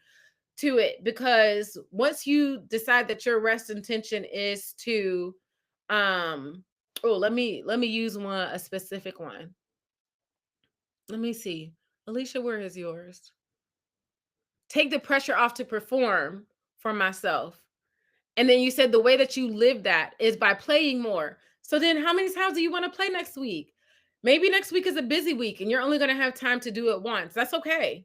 it, because once you decide that your rest intention is to let me use a specific one. Let me see. Alicia, where is yours? Take the pressure off to perform for myself. And then you said the way that you live that is by playing more. So then how many times do you want to play next week? Maybe next week is a busy week and you're only going to have time to do it once. That's okay.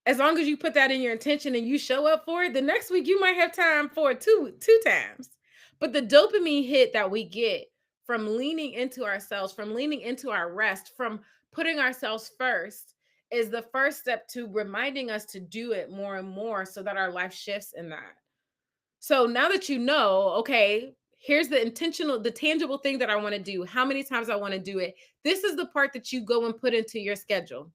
As long as you put that in your intention and you show up for it, the next week you might have time for it two times. But the dopamine hit that we get from leaning into ourselves, from leaning into our rest, from putting ourselves first is the first step to reminding us to do it more and more so that our life shifts in that. So now that you know, okay, here's the tangible thing that I want to do, how many times I want to do it. This is the part that you go and put into your schedule.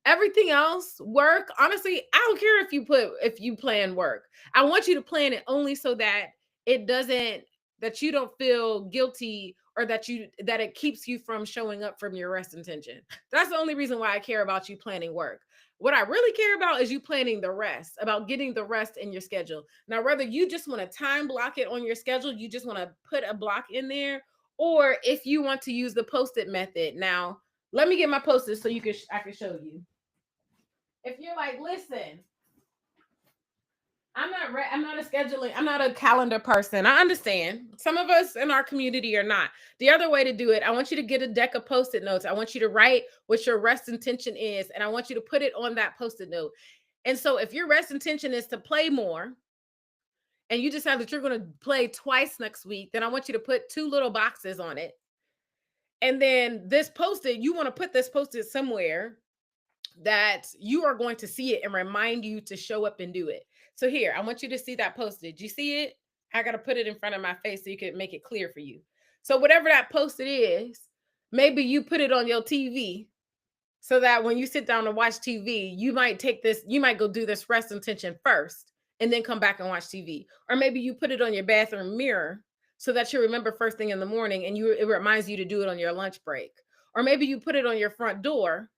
Everything else, work, honestly, I don't care if you plan work. I want you to plan it only so that it doesn't that you don't feel guilty, or that it keeps you from showing up from your rest intention. That's the only reason why I care about you planning work. What I really care about is you planning the rest, about getting the rest in your schedule. Now, whether you just want to time block it on your schedule, you just want to put a block in there, or if you want to use the post-it method. Now, let me get my post-it so I can show you. If you're like, listen, I'm not a calendar person. I understand. Some of us in our community are not. The other way to do it, I want you to get a deck of post-it notes. I want you to write what your rest intention is, and I want you to put it on that post-it note. And so if your rest intention is to play more, and you decide that you're going to play twice next week, then I want you to put two little boxes on it. And then this post-it, you want to put this post-it somewhere that you are going to see it and remind you to show up and do it. So here, I want you to see that post-it. You see it? I got to put it in front of my face so you can make it clear for you. So whatever that post-it is, maybe you put it on your TV so that when you sit down to watch TV, you might go do this rest intention first and then come back and watch TV. Or maybe you put it on your bathroom mirror so that you remember first thing in the morning and it reminds you to do it on your lunch break. Or maybe you put it on your front door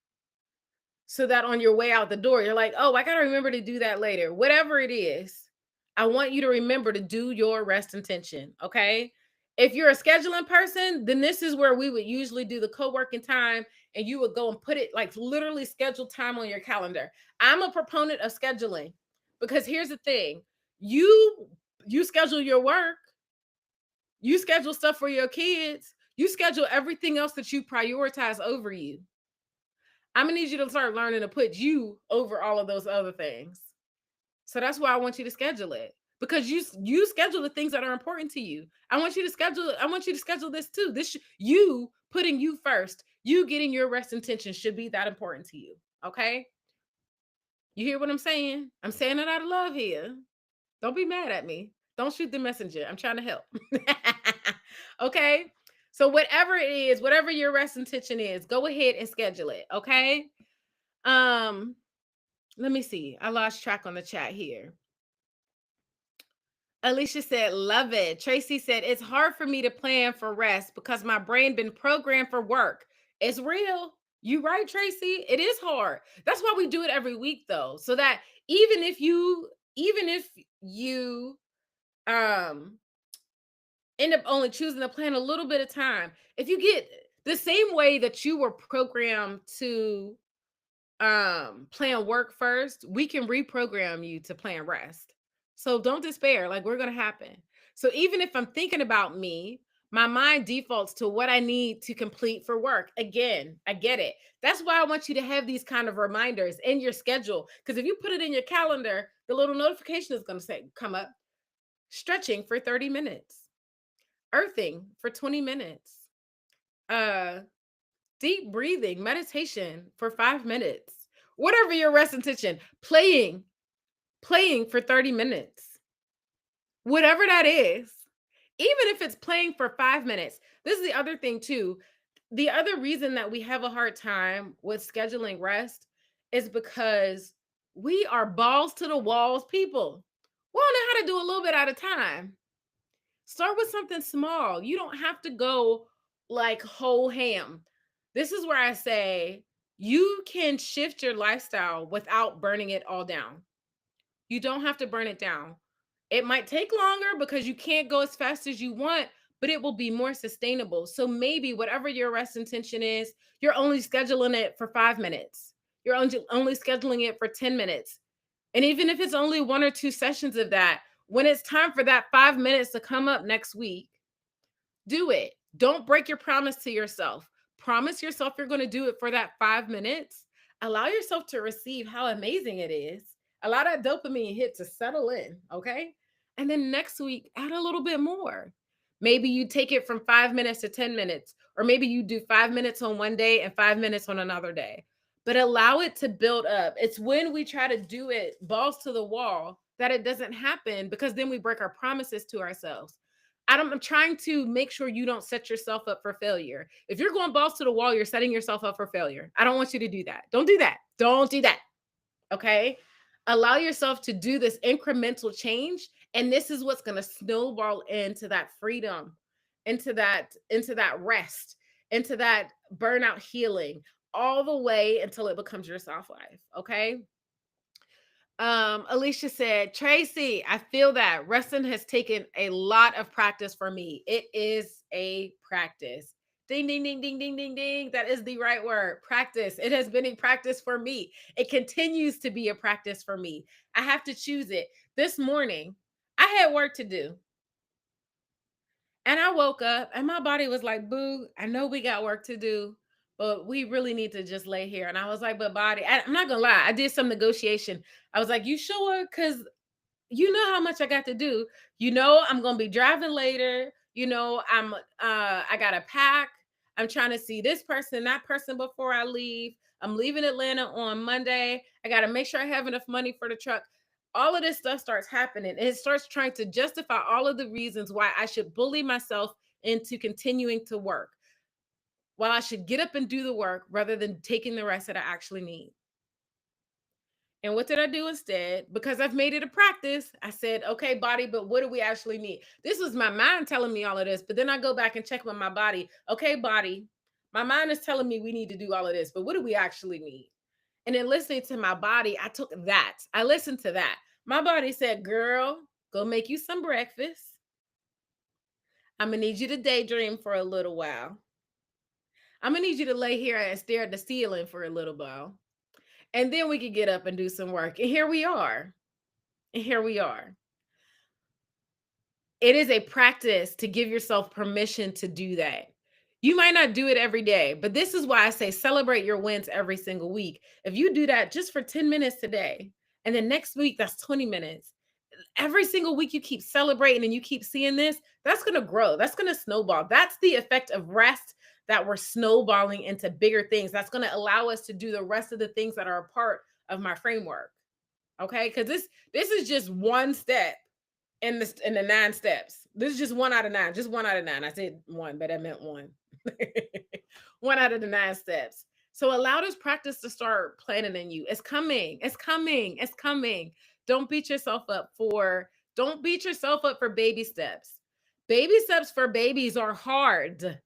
so that on your way out the door, you're like, oh, I got to remember to do that later. Whatever it is, I want you to remember to do your rest intention. Okay. If you're a scheduling person, then this is where we would usually do the co-working time, and you would go and put it, like, literally schedule time on your calendar. I'm a proponent of scheduling because here's the thing. You schedule your work, you schedule stuff for your kids, you schedule everything else that you prioritize over you. I'm gonna need you to start learning to put you over all of those other things. So that's why I want you to schedule it, because you schedule the things that are important to you. I want you to schedule this too. You putting you first, You getting your rest intention should be that important to you. Okay. You hear what I'm saying? I'm saying it out of love here. Don't be mad at me. Don't shoot the messenger. I'm trying to help. Okay. So whatever it is, whatever your rest intention is, go ahead and schedule it. Okay. Um, let me see. I lost track on the chat here. Alicia said, love it. Tracy said, it's hard for me to plan for rest because my brain been programmed for work. It's real. You right, Tracy. It is hard. That's why we do it every week though. So that even if you um end up only choosing to plan a little bit of time, if you get the same way that you were programmed to plan work first, we can reprogram you to plan rest. So don't despair, like we're going to happen. So even if I'm thinking about me, my mind defaults to what I need to complete for work. Again, I get it. That's why I want you to have these kind of reminders in your schedule, because if you put it in your calendar, the little notification is going to say come up, stretching for 30 minutes, earthing for 20 minutes, uh deep breathing, meditation for 5 minutes, whatever your rest intention, playing for 30 minutes, whatever that is, even if it's playing for 5 minutes. This is the other thing, too. The other reason that we have a hard time with scheduling rest is because we are balls to the walls people. We don't know how to do a little bit at a time. Start with something small. You don't have to go like whole ham. This is where I say you can shift your lifestyle without burning it all down. You don't have to burn it down. It might take longer because you can't go as fast as you want, but it will be more sustainable. So maybe whatever your rest intention is, you're only scheduling it for 5 minutes. You're only scheduling it for 10 minutes. And even if it's only 1 or 2 sessions of that, when it's time for that 5 minutes to come up next week, do it. Don't break your promise to yourself. Promise yourself you're going to do it for that 5 minutes. Allow yourself to receive how amazing it is. Allow that dopamine hit to settle in. Okay. And then next week, add a little bit more. Maybe you take it from 5 minutes to 10 minutes, or maybe you do 5 minutes on one day and 5 minutes on another day. But allow it to build up. It's when we try to do it balls to the wall that it doesn't happen, because then we break our promises to ourselves. I'm trying to make sure you don't set yourself up for failure. If you're going balls to the wall, you're setting yourself up for failure. I don't want you to do that. Don't do that. Don't do that. Okay. Allow yourself to do this incremental change. And this is what's going to snowball into that freedom, into that rest, into that burnout healing, all the way until it becomes your soft life. Okay. Alicia said, Tracy, I feel that resting has taken a lot of practice for me. It is a practice. Ding, ding, ding, ding, ding, ding, ding. That is the right word. Practice. It has been a practice for me. It continues to be a practice for me. I have to choose it. This morning, I had work to do. And I woke up and my body was like, boo, I know we got work to do, but we really need to just lay here. And I was like, but body, I'm not going to lie. I did some negotiation. I was like, you sure? Because you know how much I got to do. You know, I'm going to be driving later. You know, I got to pack. I'm trying to see this person, that person before I leave. I'm leaving Atlanta on Monday. I got to make sure I have enough money for the truck. All of this stuff starts happening. And it starts trying to justify all of the reasons why I should bully myself into continuing to work, while I should get up and do the work rather than taking the rest that I actually need. And what did I do instead? Because I've made it a practice, I said, okay, body, but what do we actually need? This was my mind telling me all of this, but then I go back and check with my body. Okay, body, my mind is telling me we need to do all of this, but what do we actually need? And then listening to my body, I took that. I listened to that. My body said, girl, go make you some breakfast. I'm going to need you to daydream for a little while. I'm going to need you to lay here and stare at the ceiling for a little while. And then we could get up and do some work. And here we are. And here we are. It is a practice to give yourself permission to do that. You might not do it every day, but this is why I say celebrate your wins every single week. If you do that just for 10 minutes today, and then next week, that's 20 minutes. Every single week you keep celebrating and you keep seeing this, that's going to grow. That's going to snowball. That's the effect of rest. that we're snowballing into bigger things. That's going to allow us to do the rest of the things that are a part of my framework. Okay? Because this is just one step in the 9 steps. This is just 1 out of 9. Just 1 out of 9. I said one, but I meant one. 1 out of the 9 steps. So allow this practice to start planning in you. It's coming. It's coming. It's coming. Don't beat yourself up for baby steps. Baby steps for babies are hard.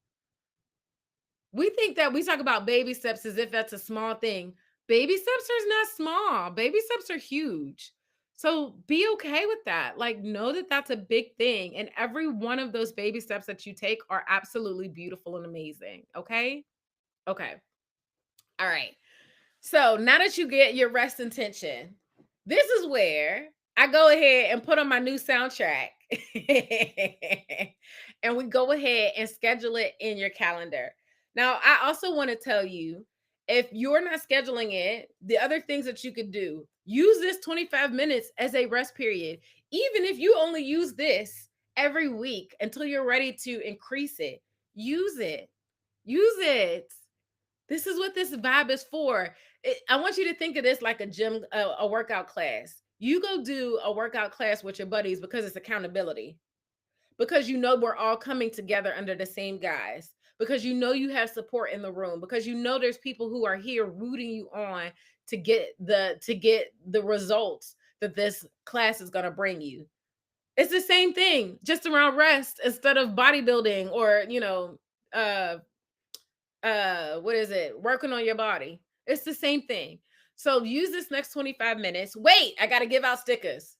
We think that we talk about baby steps as if that's a small thing. Baby steps are not small. Baby steps are huge. So be okay with that. Like, know that that's a big thing. And every one of those baby steps that you take are absolutely beautiful and amazing. Okay. Okay. All right. So now that you get your rest intention, this is where I go ahead and put on my new soundtrack. And we go ahead and schedule it in your calendar. Now, I also want to tell you, if you're not scheduling it, the other things that you could do, use this 25 minutes as a rest period. Even if you only use this every week until you're ready to increase it, use it. Use it. This is what this vibe is for. I want you to think of this like a gym, a workout class. You go do a workout class with your buddies because it's accountability, because you know we're all coming together under the same guise, because you know you have support in the room, because you know there's people who are here rooting you on to get the results that this class is going to bring you. It's the same thing, just around rest instead of bodybuilding or, uh what is it, working on your body. It's the same thing. So use this next 25 minutes. Wait, I gotta give out stickers.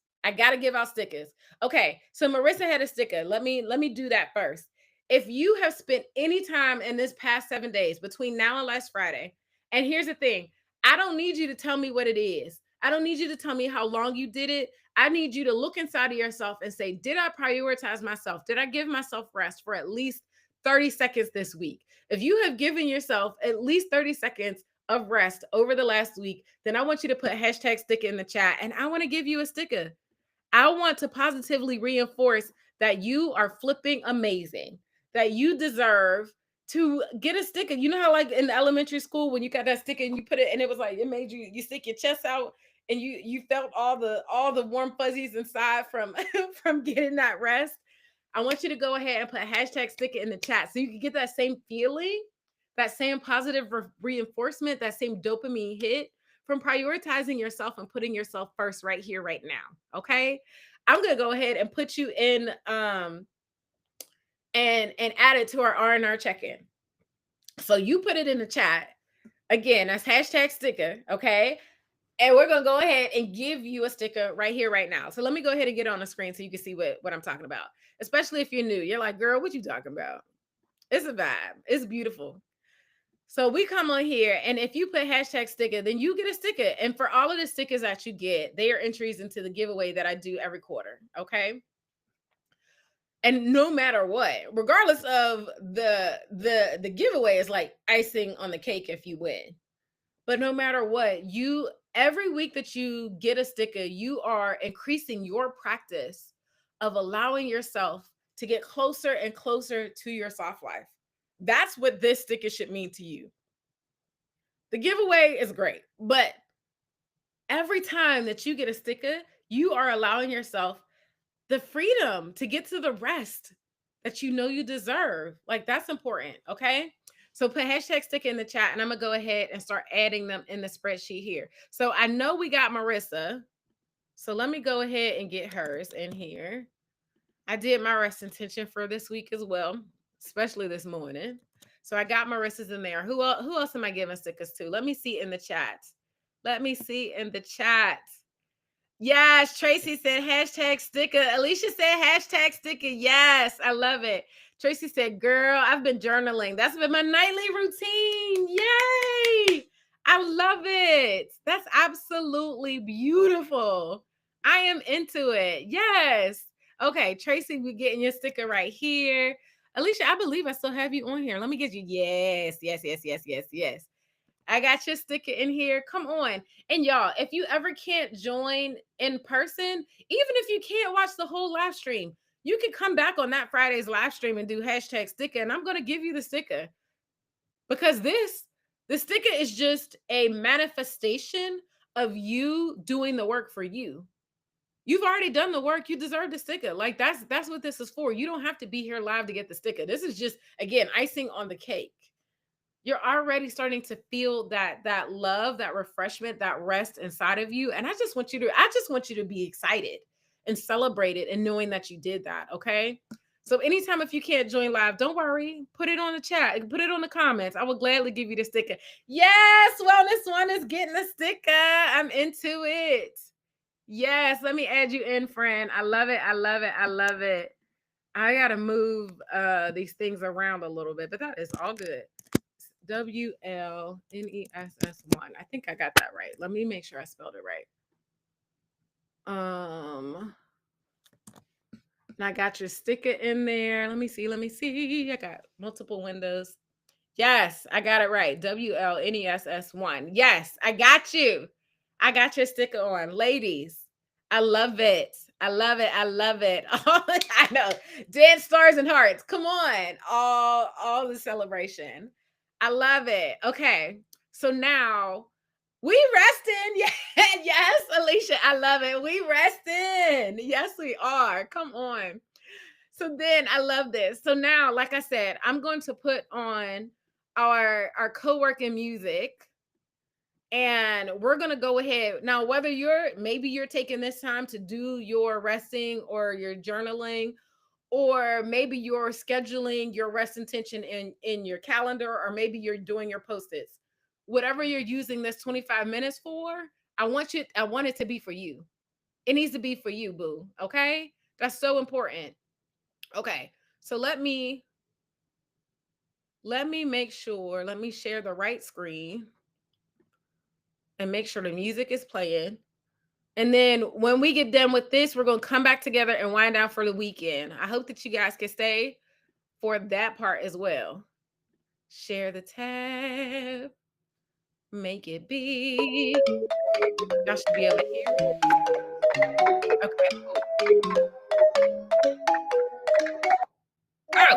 Okay, so Marissa had a sticker. Let me do that first. If you have spent any time in this past 7 days between now and last Friday, and here's the thing, I don't need you to tell me what it is. I don't need you to tell me how long you did it. I need you to look inside of yourself and say, did I prioritize myself? Did I give myself rest for at least 30 seconds this week? If you have given yourself at least 30 seconds of rest over the last week, then I want you to put hashtag sticker in the chat, and I want to give you a sticker. I want to positively reinforce that you are flipping amazing, that you deserve to get a sticker. You know how like in elementary school when you got that sticker and you put it and it was like it made you stick your chest out and you felt all the warm fuzzies inside from from getting that rest. I want you to go ahead and put hashtag sticker in the chat so you can get that same feeling, that same positive reinforcement, that same dopamine hit from prioritizing yourself and putting yourself first right here, right now. Okay. I'm gonna go ahead and put you in and add it to our R&R check-in. So you put it in the chat. Again, that's hashtag sticker. Okay. And we're gonna go ahead and give you a sticker right here, right now. So let me go ahead and get it on the screen so you can see what I'm talking about. Especially if you're new. You're like, girl, what you talking about? It's a vibe. It's beautiful. So we come on here, and if you put hashtag sticker, then you get a sticker. And for all of the stickers that you get, they are entries into the giveaway that I do every quarter. Okay. And no matter what, regardless of the giveaway is like icing on the cake if you win. But no matter what, you every week that you get a sticker, you are increasing your practice of allowing yourself to get closer and closer to your soft life. That's what this sticker should mean to you. The giveaway is great, but every time that you get a sticker, you are allowing yourself the freedom to get to the rest that you know you deserve. Like that's important, okay? So put hashtag sticker in the chat and I'm gonna go ahead and start adding them in the spreadsheet here. So I know we got Marissa. So let me go ahead and get hers in here. I did my rest intention for this week as well, especially this morning. So I got Marissa's in there. Who else am I giving stickers to? Let me see in the chat. Let me see in the chat. Yes, Tracy said hashtag sticker. Alicia said hashtag sticker. Yes, I love it. Tracy said, girl, I've been journaling. That's been my nightly routine. Yay. I love it. That's absolutely beautiful. I am into it. Yes. Okay, Tracy, we're getting your sticker right here. Alicia, I believe I still have you on here. Let me get you. Yes, yes, yes, yes, yes, yes. I got your sticker in here. Come on. And y'all, if you ever can't join in person, even if you can't watch the whole live stream, you can come back on that Friday's live stream and do hashtag sticker. And I'm going to give you the sticker. because the sticker is just a manifestation of you doing the work for you. You've already done the work. You deserve the sticker. Like that's what this is for. You don't have to be here live to get the sticker. This is just again icing on the cake. You're already starting to feel that love, that refreshment, that rest inside of you. And I just want you to be excited and celebrate it and knowing that you did that. Okay. So anytime if you can't join live, don't worry. Put it on the chat. Put it on the comments. I will gladly give you the sticker. Yes, Wellness One is getting a sticker. I'm into it. Yes, let me add you in, friend. I love it. I love it. I love it. I gotta move these things around a little bit, but that is all good. WLNESS1. I think I got that right. Let me make sure I spelled it right. And I got your sticker in there. Let me see. Let me see. I got multiple windows. Yes, I got it right. WLNESS1. Yes, I got you. I got your sticker on. Ladies, I love it. I love it. I love it. I know. Dead stars and hearts. Come on. All the celebration. I love it. Okay. So now we resting. Yeah, yes, Alicia. I love it. We resting. Yes, we are. Come on. So then I love this. So now, like I said, I'm going to put on our co-working music, and we're going to go ahead now, whether you're taking this time to do your resting or your journaling, or maybe you're scheduling your rest intention in your calendar, or maybe you're doing your post-its. Whatever you're using this 25 minutes for, I want it to be for you. It needs to be for you, boo. Okay? That's so important. Okay. So let me make sure, let me share the right screen and make sure the music is playing. And then when we get done with this, we're going to come back together and wind down for the weekend. I hope that you guys can stay for that part as well. Share the tab. Make it big. Y'all should be able to hear. Okay, cool. Oh.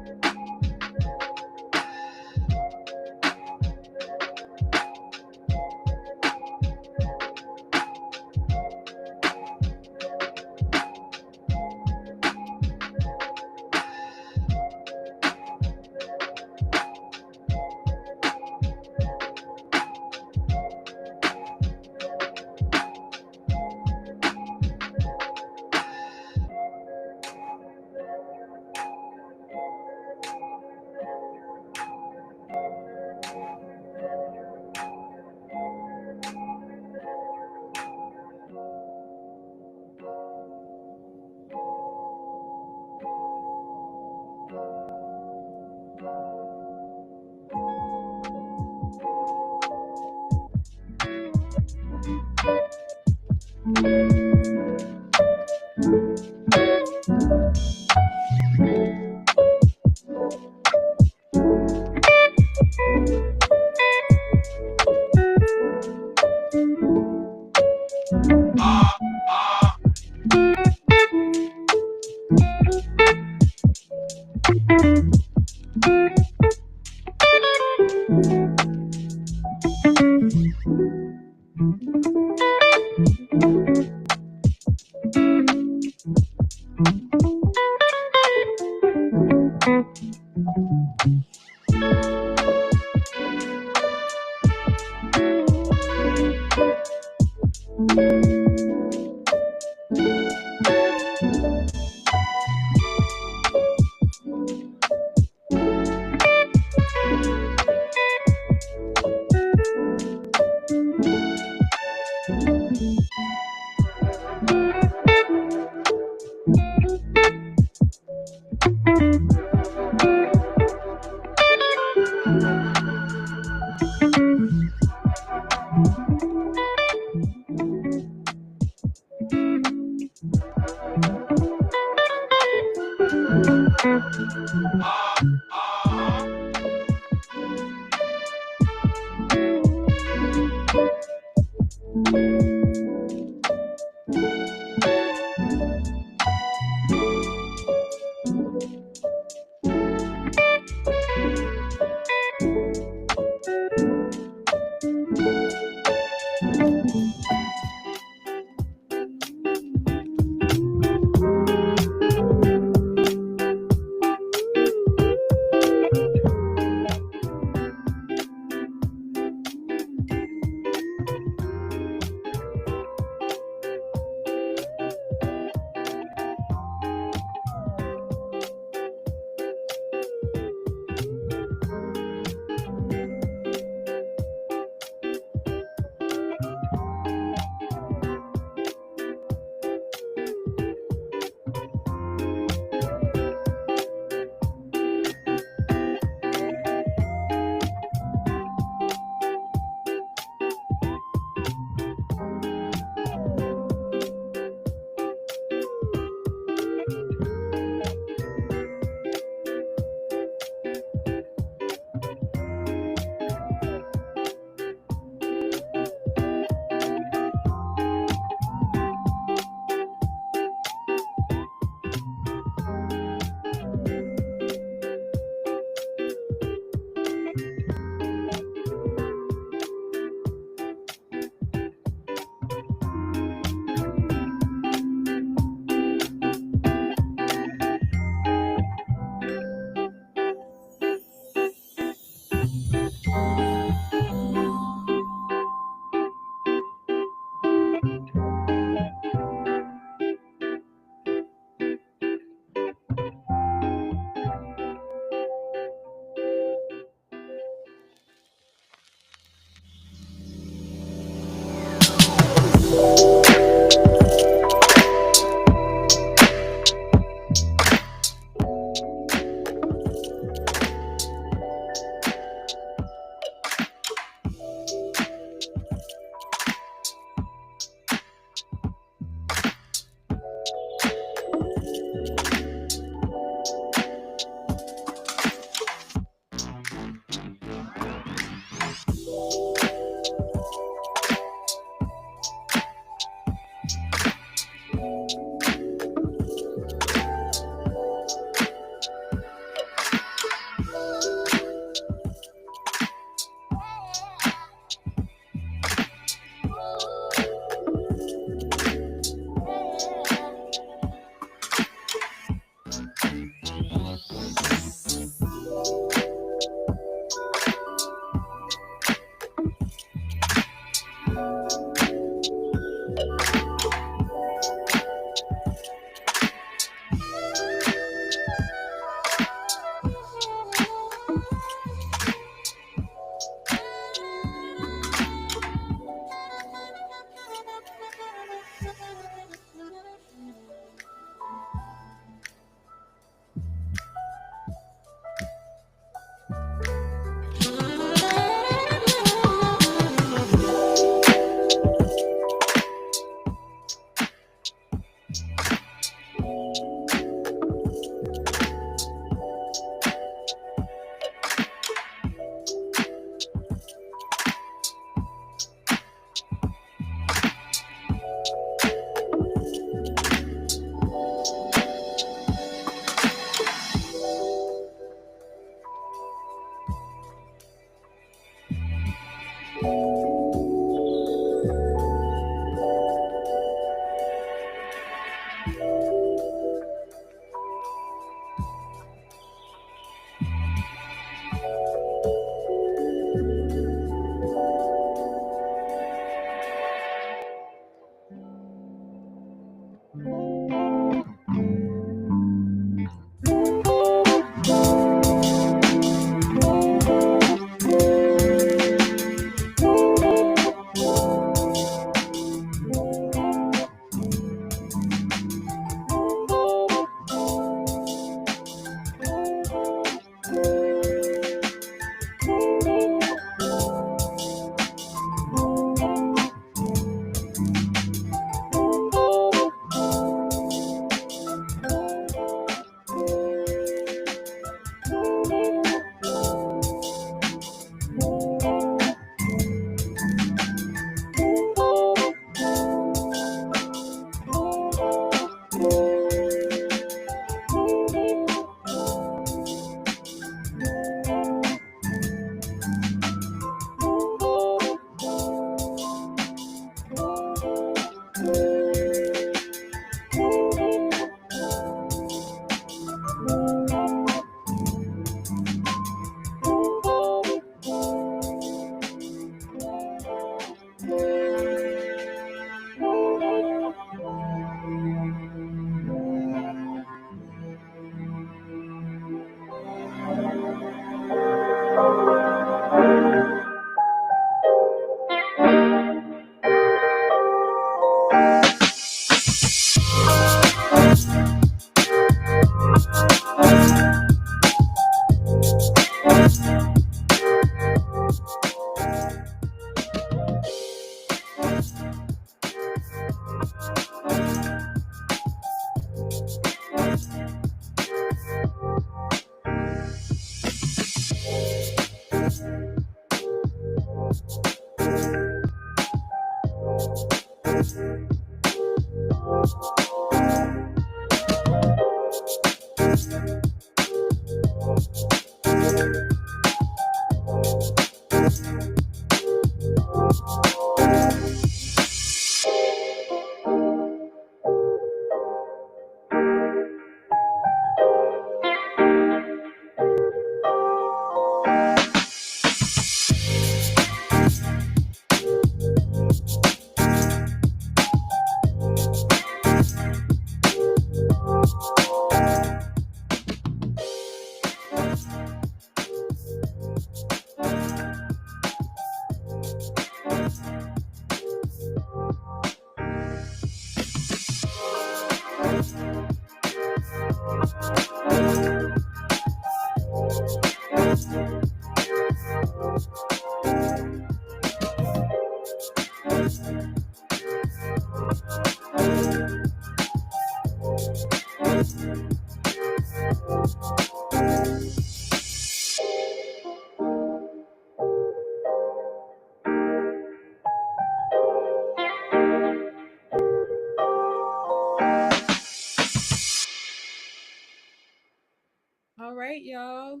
right, y'all.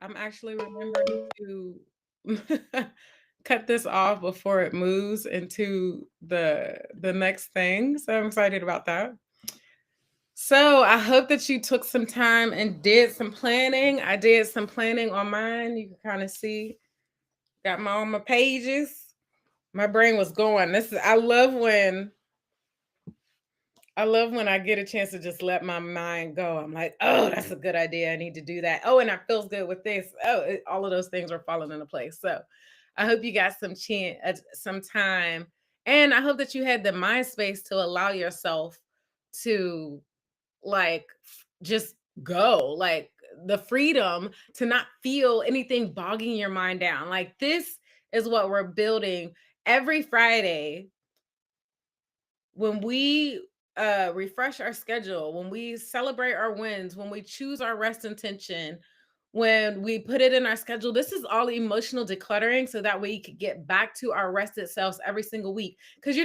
I'm actually remembering to cut this off before it moves into the next thing. So I'm excited about that. So I hope that you took some time and did some planning. I did some planning on mine. You can kind of see, got my all my pages. My brain was going. This is I love when I get a chance to just let my mind go. I'm like, oh, that's a good idea. I need to do that. Oh, and it feels good with this. Oh, all of those things are falling into place. So I hope you got some time, and I hope that you had the mind space to allow yourself to like just go, like the freedom to not feel anything bogging your mind down. Like this is what we're building every Friday when we refresh our schedule, when we celebrate our wins, when we choose our rest intention, when we put it in our schedule. This is all emotional decluttering so that we could get back to our rested selves every single week. Because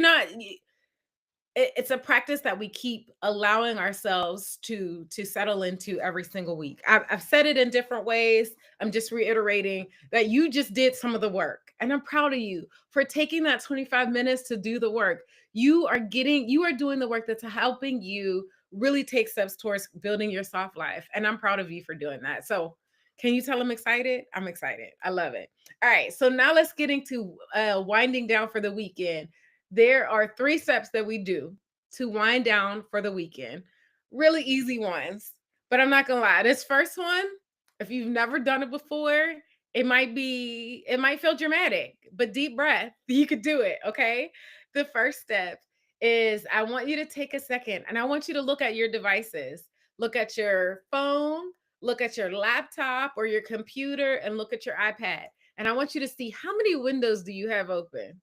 it's a practice that we keep allowing ourselves to settle into every single week. I've said it in different ways. I'm just reiterating that you just did some of the work, and I'm proud of you for taking that 25 minutes to do the work. You are doing the work that's helping you really take steps towards building your soft life, and I'm proud of you for doing that. So can you tell I'm excited? I'm excited. I love it. All right, so now let's get into winding down for the weekend. There are 3 steps that we do to wind down for the weekend. Really easy ones, but I'm not gonna lie. This first one, if you've never done it before, it might feel dramatic, but deep breath, you could do it, okay? The first step is I want you to take a second and I want you to look at your devices. Look at your phone, look at your laptop or your computer, and look at your iPad. And I want you to see how many windows do you have open?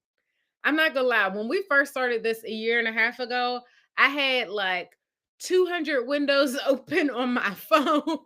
I'm not gonna lie. When we first started this a year and a half ago, I had like 200 windows open on my phone,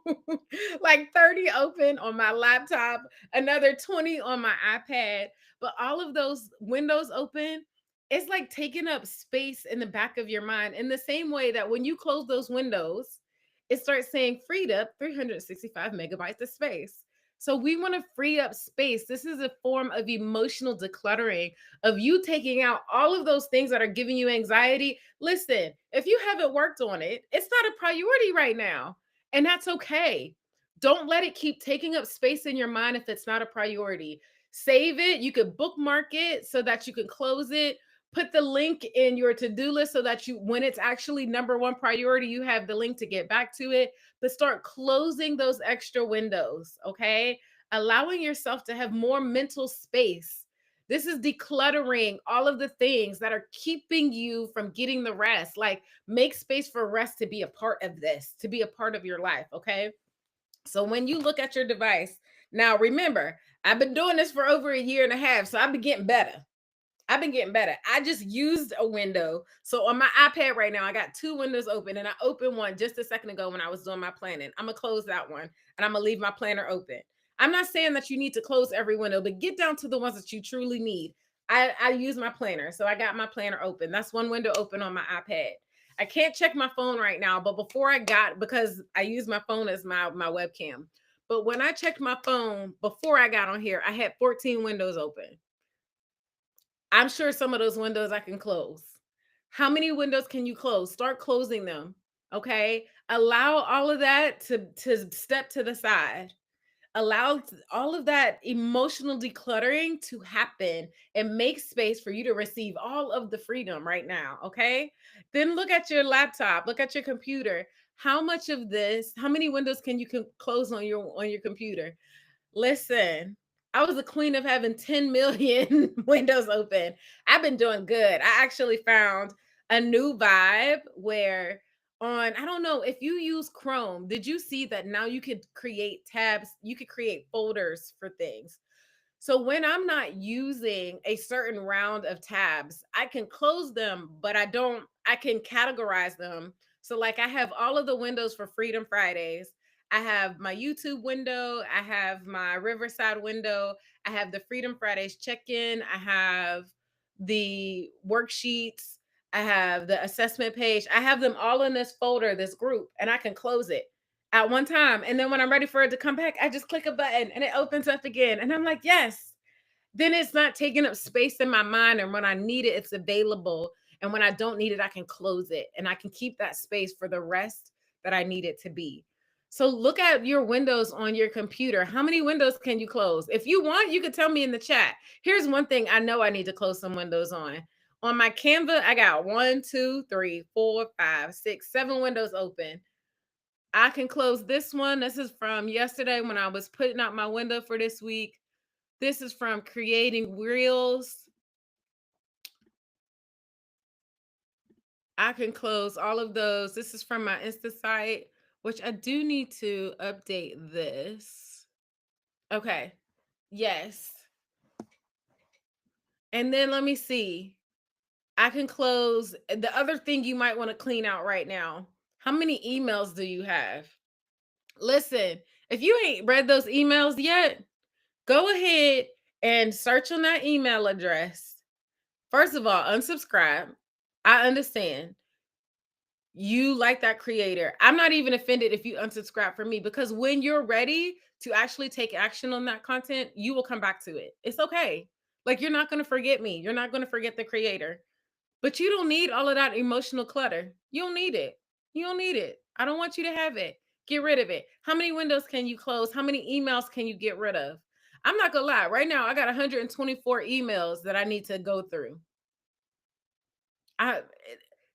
like 30 open on my laptop, another 20 on my iPad. But all of those windows open, it's like taking up space in the back of your mind in the same way that when you close those windows, it starts saying freed up 365 megabytes of space. So we want to free up space. This is a form of emotional decluttering, of you taking out all of those things that are giving you anxiety. Listen, if you haven't worked on it, it's not a priority right now. And that's okay. Don't let it keep taking up space in your mind if it's not a priority. Save it. You could bookmark it so that you can close it. Put the link in your to-do list so that you, when it's actually number one priority, you have the link to get back to it. But start closing those extra windows, okay? Allowing yourself to have more mental space. This is decluttering all of the things that are keeping you from getting the rest. Like, make space for rest to be a part of this, to be a part of your life, okay? So when you look at your device, now remember, I've been doing this for over a year and a half, so I've been getting better. I've been getting better. I just used a window. So on my iPad right now, I got 2 windows open, and I opened one just a second ago when I was doing my planning. I'm gonna close that one and I'm gonna leave my planner open. I'm not saying that you need to close every window, but get down to the ones that you truly need. I use my planner. So I got my planner open. That's one window open on my iPad. I can't check my phone right now, but before I got, because I use my phone as my webcam. But when I checked my phone before I got on here, I had 14 windows open. I'm sure some of those windows I can close. How many windows can you close? Start closing them. Okay. Allow all of that to step to the side. Allow all of that emotional decluttering to happen and make space for you to receive all of the freedom right now. Okay. Then look at your laptop, look at your computer. How much of this, how many windows can you close on your computer? Listen, I was the queen of having 10 million windows open. I've been doing good. I actually found a new vibe where I don't know if you use Chrome, did you see that now you could create tabs, you could create folders for things. So when I'm not using a certain round of tabs, I can close them, but I can categorize them. So like I have all of the windows for Freedom Fridays. I have my YouTube window, I have my Riverside window, I have the Freedom Fridays check-in, I have the worksheets, I have the assessment page. I have them all in this folder, this group, and I can close it. at one time. And then when I'm ready for it to come back, I just click a button and it opens up again. And I'm like, yes. Then it's not taking up space in my mind. And when I need it, it's available. And when I don't need it, I can close it and I can keep that space for the rest that I need it to be. So look at your windows on your computer. How many windows can you close? If you want, you could tell me in the chat. Here's one thing I know I need to close some windows on. On my Canva, I got 1, 2, 3, 4, 5, 6, 7 windows open. I can close this one. This is from yesterday when I was putting out my window for this week. This is from creating reels. I can close all of those. This is from my Insta site, which I do need to update this. Okay. Yes. And then let me see. I can close the other thing you might want to clean out right now. How many emails do you have? Listen, if you ain't read those emails yet, go ahead and search on that email address. First of all, unsubscribe. I understand. You like that creator. I'm not even offended if you unsubscribe from me because when you're ready to actually take action on that content, you will come back to it. It's okay. Like you're not going to forget me. You're not going to forget the creator. But you don't need all of that emotional clutter. You don't need it. You don't need it. I don't want you to have it. Get rid of it. How many windows can you close? How many emails can you get rid of? I'm not going to lie. Right now, I got 124 emails that I need to go through. I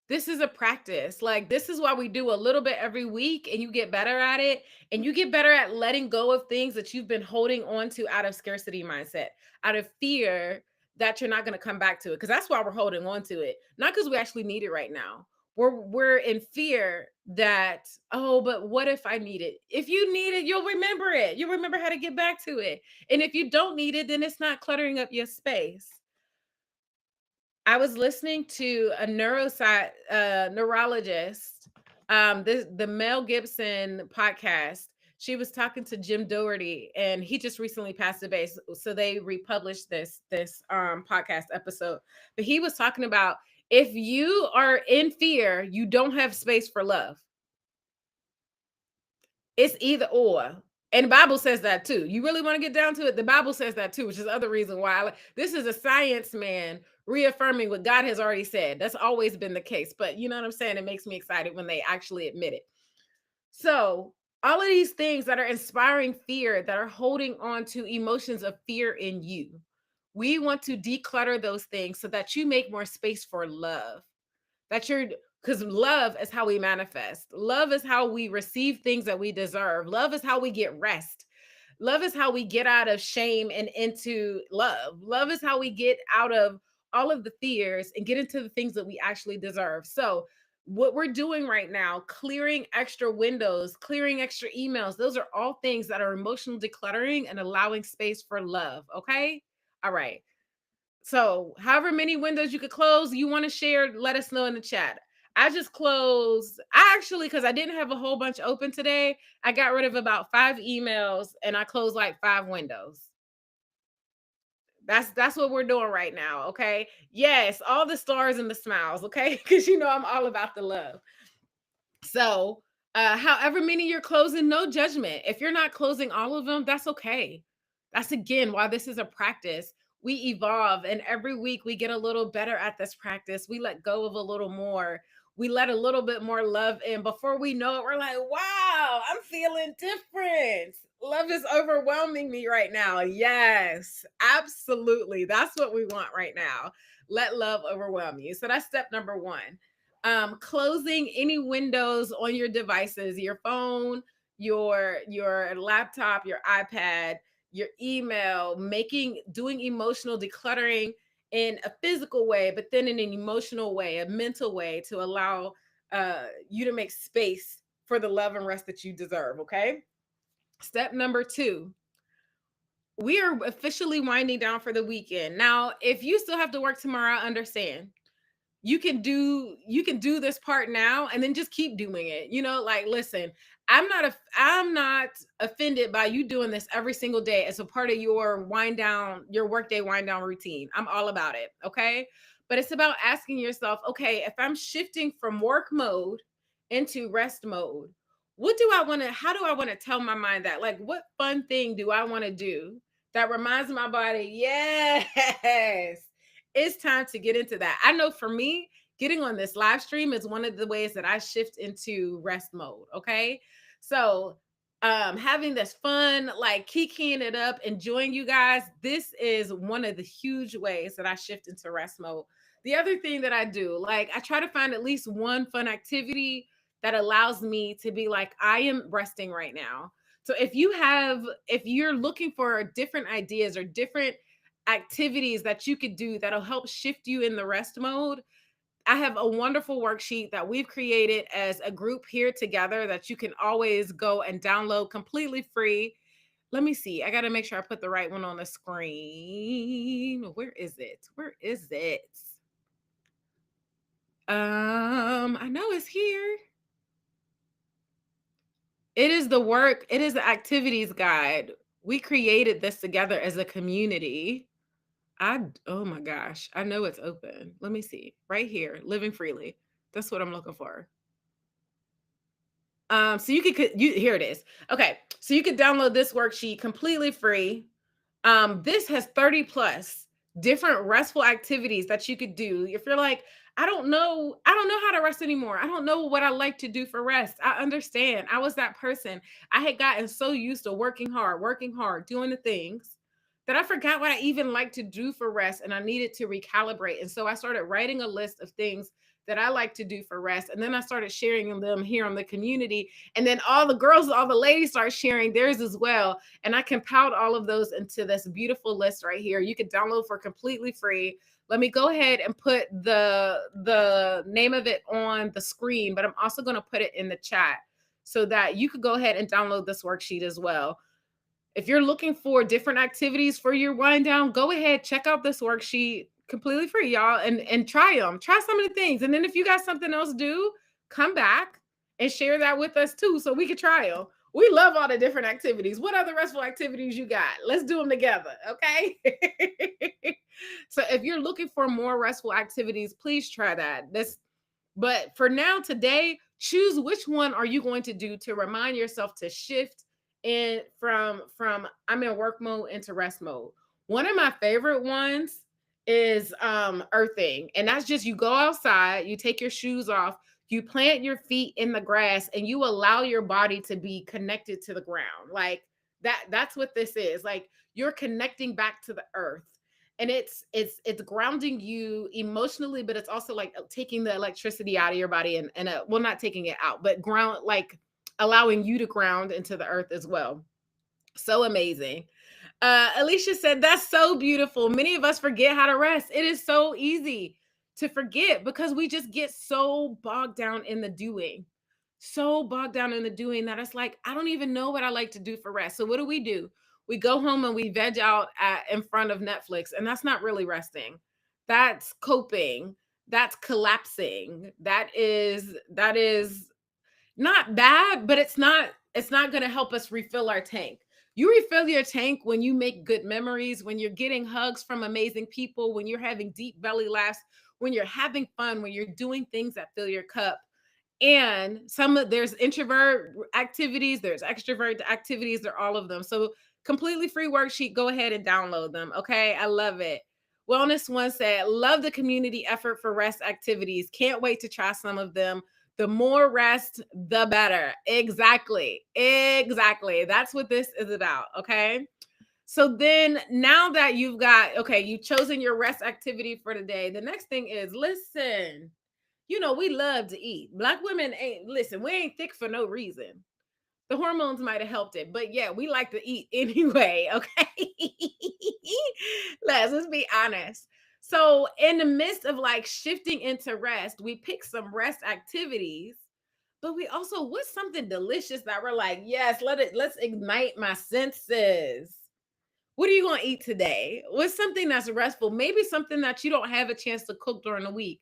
this is a practice. Like this is why we do a little bit every week and you get better at it and you get better at letting go of things that you've been holding on to out of scarcity mindset, out of fear that you're not going to come back to it because that's why we're holding on to it. Not because we actually need it right now. We're in fear that oh, but what if I need it? If you need it, you'll remember it. You'll remember how to get back to it. And if you don't need it, then it's not cluttering up your space. I was listening to a neurologist, the Mel Gibson podcast. She was talking to Jim Doherty, and he just recently passed away. So they republished this podcast episode. But he was talking about if you are in fear, you don't have space for love. It's either or. And the Bible says that too. You really want to get down to it? The Bible says that too, which is other reason why this is a science man reaffirming what God has already said. That's always been the case. But you know what I'm saying? It makes me excited when they actually admit it. So, all of these things that are inspiring fear, that are holding on to emotions of fear in you, we want to declutter those things so that you make more space for love. That you're because love is how we manifest. Love is how we receive things that we deserve. Love is how we get rest. Love is how we get out of shame and into love. Love is how we get out of all of the fears and get into the things that we actually deserve. So, what we're doing right now, clearing extra windows, clearing extra emails, those are all things that are emotional decluttering and allowing space for love. Okay. All right. So, however many windows you could close, you want to share, let us know in the chat. I just closed. I actually, because I didn't have a whole bunch open today, I got rid of about 5 emails and I closed like 5 windows. That's what we're doing right now. Okay. Yes, all the stars and the smiles. Okay. Because you know I'm all about the love. So, however many you're closing, no judgment. If you're not closing all of them, that's okay. That's again why this is a practice. We evolve, and every week we get a little better at this practice. We let go of a little more. We let a little bit more love in. Before we know it, we're like, wow, I'm feeling different. Love is overwhelming me right now. Yes, absolutely. That's what we want right now. Let love overwhelm you. So that's step number one. Closing any windows on your devices, your phone, your laptop, your iPad, your email, doing emotional decluttering in a physical way, but then in an emotional way, a mental way to allow you to make space for the love and rest that you deserve. Okay. Step number two, we are officially winding down for the weekend. Now, if you still have to work tomorrow, I understand. You can do this part now and then just keep doing it. Like listen, I'm not offended by you doing this every single day as a part of your workday wind down routine. I'm all about it. Okay. But it's about asking yourself, okay, if I'm shifting from work mode into rest mode, what do I want to, how do I want to tell my mind that? Like, what fun thing do I want to do that reminds my body, yes, it's time to get into that. I know for me, getting on this live stream is one of the ways that I shift into rest mode. Okay. So, having this fun, like kikiing it up, enjoying you guys, this is one of the huge ways that I shift into rest mode. The other thing that I do, like, I try to find at least one fun activity that allows me to be like, I am resting right now. So if you're looking for different ideas or different activities that you could do that'll help shift you in the rest mode, I have a wonderful worksheet that we've created as a group here together that you can always go and download completely free. Let me see. I got to make sure I put the right one on the screen. Where is it? Where is it? I know it's here. It is the activities guide. We created this together as a community. Oh my gosh, I know it's open. Let me see. Right here, living freely. That's what I'm looking for. So you here it is. Okay, so you could download this worksheet completely free. This has 30 plus different restful activities that you could do. If you're like, I don't know how to rest anymore. I don't know what I like to do for rest. I understand. I was that person. I had gotten so used to working hard, doing the things that I forgot what I even like to do for rest, and I needed to recalibrate. And so I started writing a list of things that I like to do for rest. And then I started sharing them here on the community. And then all the girls, all the ladies start sharing theirs as well. And I compiled all of those into this beautiful list right here. You can download for completely free. Let me go ahead and put the name of it on the screen, but I'm also going to put it in the chat so that you could go ahead and download this worksheet as well. If you're looking for different activities for your wind down, go ahead, check out this worksheet completely free, y'all, and try them. Try some of the things. And then if you got something else do, come back and share that with us too so we could try them. We love all the different activities. What other restful activities you got? Let's do them together, okay? So if you're looking for more restful activities, please try that. But for now, today, choose which one are you going to do to remind yourself to shift in from I'm in work mode into rest mode. One of my favorite ones is earthing. And that's just you go outside, you take your shoes off, you plant your feet in the grass and you allow your body to be connected to the ground. Like that's what this is. Like you're connecting back to the earth, and it's grounding you emotionally, but it's also like taking the electricity out of your body and well, not taking it out, but ground, like allowing you to ground into the earth as well. So amazing. Alicia said that's so beautiful. Many of us forget how to rest. It is so easy to forget because we just get so bogged down in the doing, so bogged down in the doing that it's like, I don't even know what I like to do for rest. So what do? We go home and we veg out in front of Netflix, and that's not really resting. That's coping. That's collapsing. That is not bad, but it's not going to help us refill our tank. You refill your tank when you make good memories, when you're getting hugs from amazing people, when you're having deep belly laughs, when you're having fun, when you're doing things that fill your cup. And there's introvert activities, there's extrovert activities, they're all of them. So completely free worksheet, go ahead and download them. Okay, I love it. Wellness One said, love the community effort for rest activities. Can't wait to try some of them. The more rest, the better. Exactly. Exactly. That's what this is about. Okay. So then now that you've chosen your rest activity for the day, the next thing is listen. We love to eat. Black women we ain't thick for no reason. The hormones might have helped it, but yeah, we like to eat anyway. Okay. Let's be honest. So, in the midst of like shifting into rest, we pick some rest activities, but we also, what's something delicious that we're like, yes, let's ignite my senses. What are you going to eat today? What's something that's restful? Maybe something that you don't have a chance to cook during the week.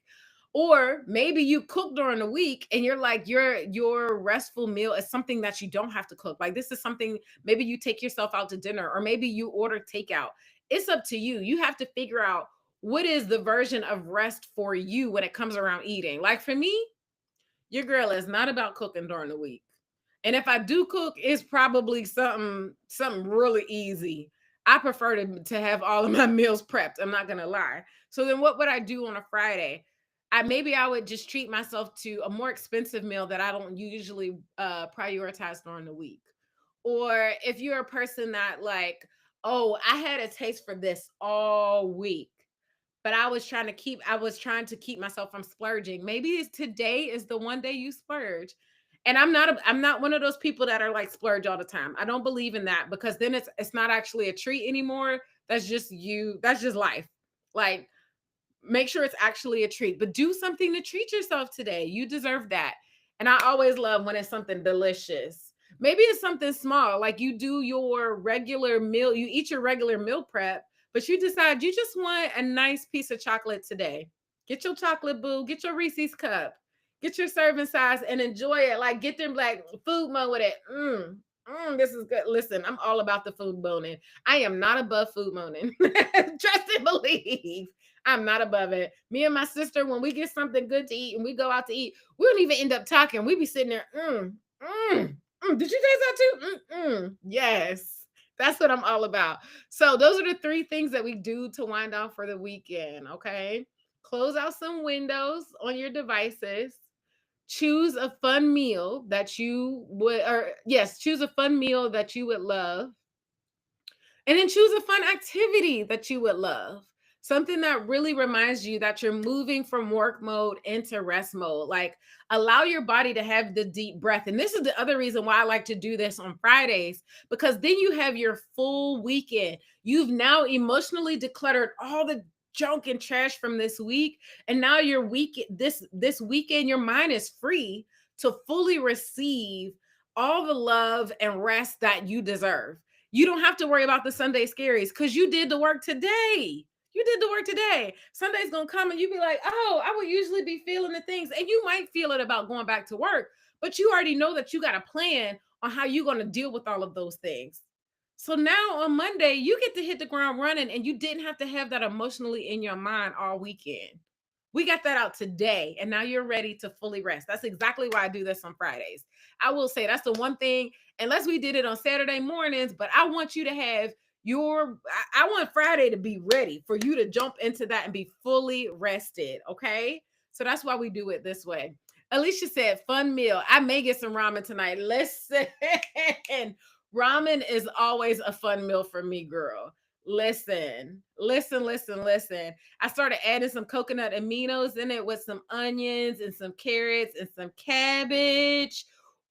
Or maybe you cook during the week and you're like your restful meal is something that you don't have to cook. Like this is something, maybe you take yourself out to dinner or maybe you order takeout. It's up to you. You have to figure out what is the version of rest for you when it comes around eating. Like for me, your girl is not about cooking during the week. And if I do cook, it's probably something really easy. I prefer to have all of my meals prepped. I'm not gonna lie. So then what would I do on a Friday? I would just treat myself to a more expensive meal that I don't usually prioritize during the week. Or if you're a person that like, oh, I had a taste for this all week, but I was trying to keep myself from splurging. Maybe today is the one day you splurge. And I'm not one of those people that are like splurge all the time. I don't believe in that, because then it's not actually a treat anymore. That's just you. That's just life. Like, make sure it's actually a treat, but do something to treat yourself today. You deserve that. And I always love when it's something delicious. Maybe it's something small, like you do your regular meal, you eat your regular meal prep, but you decide you just want a nice piece of chocolate today. Get your chocolate boo, get your Reese's cup, get your serving size and enjoy it. Like, get them like food mode with it. This is good. Listen, I'm all about the food moaning. I am not above food moaning. Trust and believe. I'm not above it. Me and my sister, when we get something good to eat and we go out to eat, we don't even end up talking. We be sitting there, Did you taste that too? Yes. That's what I'm all about. So those are the three things that we do to wind down for the weekend. Okay. Close out some windows on your devices. Choose a fun meal that you would, or yes, choose a fun meal that you would love, and then choose a fun activity that you would love. Something that really reminds you that you're moving from work mode into rest mode. Like, allow your body to have the deep breath. And this is the other reason why I like to do this on Fridays, because then you have your full weekend. You've now emotionally decluttered all the junk and trash from this week. And now your week this weekend, your mind is free to fully receive all the love and rest that you deserve. You don't have to worry about the Sunday scaries because you did the work today. You did the work today. Sunday's gonna come and you be like, oh, I would usually be feeling the things. And you might feel it about going back to work, but you already know that you got a plan on how you're gonna deal with all of those things. So now on Monday, you get to hit the ground running and you didn't have to have that emotionally in your mind all weekend. We got that out today, and now you're ready to fully rest. That's exactly why I do this on Fridays. I will say that's the one thing, unless we did it on Saturday mornings, but I want you to have I want Friday to be ready for you to jump into that and be fully rested. Okay. So that's why we do it this way. Alicia said, fun meal. I may get some ramen tonight. Listen, ramen is always a fun meal for me, girl. Listen. I started adding some coconut aminos in it with some onions and some carrots and some cabbage.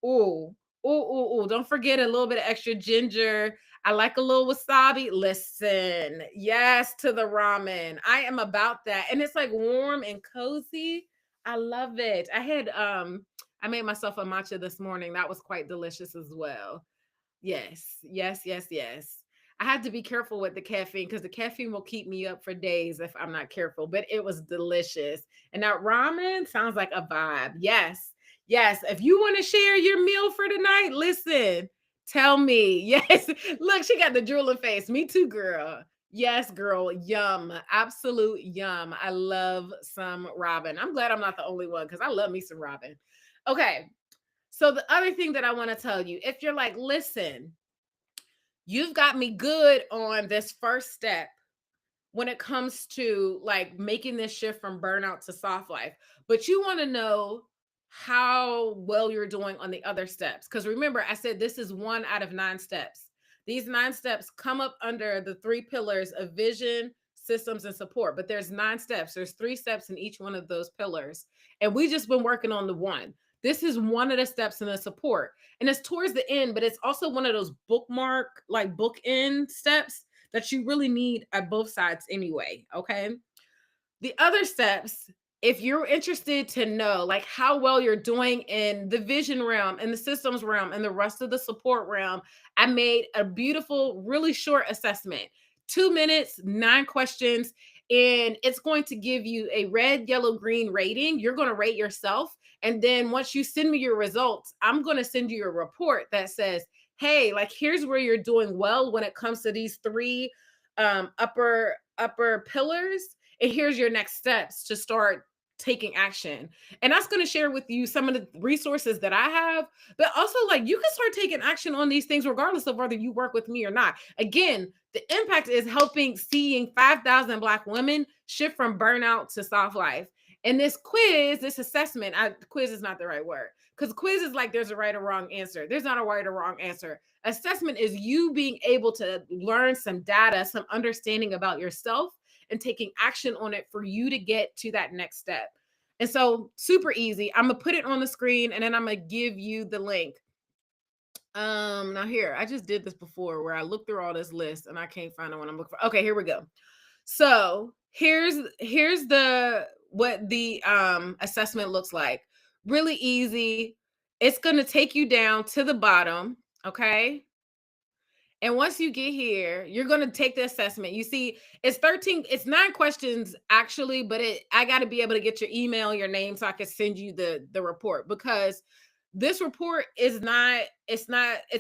Ooh, ooh. Don't forget a little bit of extra ginger. I like a little wasabi. Listen, yes to the ramen. I am about that. And it's like warm and cozy. I love it. I made myself a matcha this morning. That was quite delicious as well. Yes. I had to be careful with the caffeine because the caffeine will keep me up for days if I'm not careful, but it was delicious. And that ramen sounds like a vibe. Yes. If you want to share your meal for tonight, listen, tell me. Yes. Look, she got the drooling face. Me too, girl. Yes, girl. Yum. Absolute yum. I love some ramen. I'm glad I'm not the only one because I love me some ramen. Okay. So the other thing that I want to tell you, if you're like, listen, you've got me good on this first step when it comes to like making this shift from burnout to soft life, but you want to know how well you're doing on the other steps. Because remember, I said this is one out of 9 steps. These 9 steps come up under the 3 pillars of vision, systems, and support. But there's 9 steps. There's 3 steps in each one of those pillars. And we just been working on the one. This is one of the steps in the support. And it's towards the end, but it's also one of those bookmark, like bookend steps that you really need at both sides anyway. Okay. The other steps, if you're interested to know like how well you're doing in the vision realm and the systems realm and the rest of the support realm, I made a beautiful, really short assessment. 2 minutes, 9 questions, and it's going to give you a red, yellow, green rating. You're going to rate yourself. And then once you send me your results, I'm going to send you a report that says, hey, like here's where you're doing well when it comes to these three upper pillars, and here's your next steps taking action. And that's going to share with you some of the resources that I have, but also like you can start taking action on these things regardless of whether you work with me or not. Again, the impact is helping seeing 5,000 Black women shift from burnout to soft life. And this quiz, this assessment, quiz is not the right word, because quiz is like there's a right or wrong answer. There's not a right or wrong answer. Assessment is you being able to learn some data, some understanding about yourself, and taking action on it for you to get to that next step. And so, super easy. I'm gonna put it on the screen and then I'm gonna give you the link. Now here, I just did this before where I looked through all this list and I can't find the one I'm looking for. Okay, here we go. So here's the what the assessment looks like. Really easy. It's gonna take you down to the bottom. Okay. And once you get here, you're going to take the assessment. You see, it's 13, it's 9 questions actually, but I got to be able to get your email, your name so I can send you the report, because this report is not, it's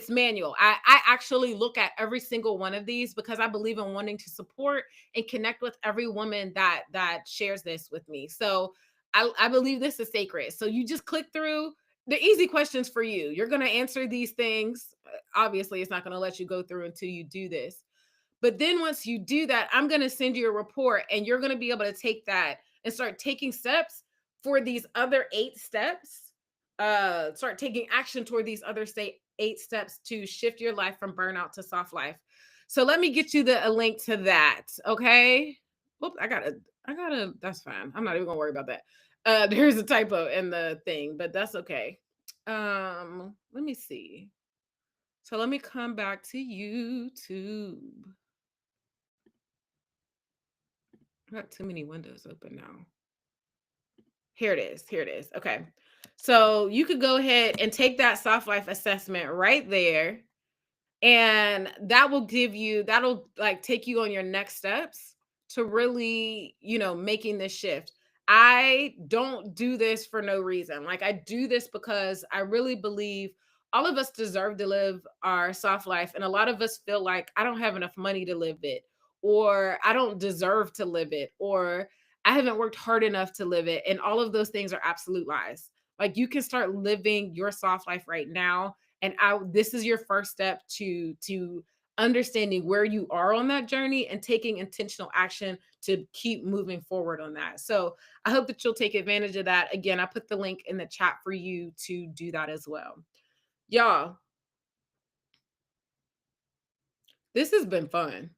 manual. I actually look at every single one of these because I believe in wanting to support and connect with every woman that shares this with me. So I believe this is sacred. So you just click through the easy questions for you. You're going to answer these things. Obviously, it's not going to let you go through until you do this. But then once you do that, I'm going to send you a report and you're going to be able to take that and start taking steps for these other 8 steps. Start taking action toward these other 8 steps to shift your life from burnout to soft life. So let me get you a link to that. Okay. Oops, that's fine. I'm not even gonna worry about that. There's a typo in the thing, but that's okay. Let me see. So let me come back to YouTube. I got too many windows open now. Here it is. Here it is. Okay. So you could go ahead and take that soft life assessment right there. And that'll like take you on your next steps to really, making this shift. I don't do this for no reason. Like I do this because I really believe all of us deserve to live our soft life. And a lot of us feel like I don't have enough money to live it, or I don't deserve to live it, or I haven't worked hard enough to live it. And all of those things are absolute lies. Like you can start living your soft life right now, and this is your first step to understanding where you are on that journey and taking intentional action to keep moving forward on that. So I hope that you'll take advantage of that. Again, I put the link in the chat for you to do that as well. Y'all, this has been fun.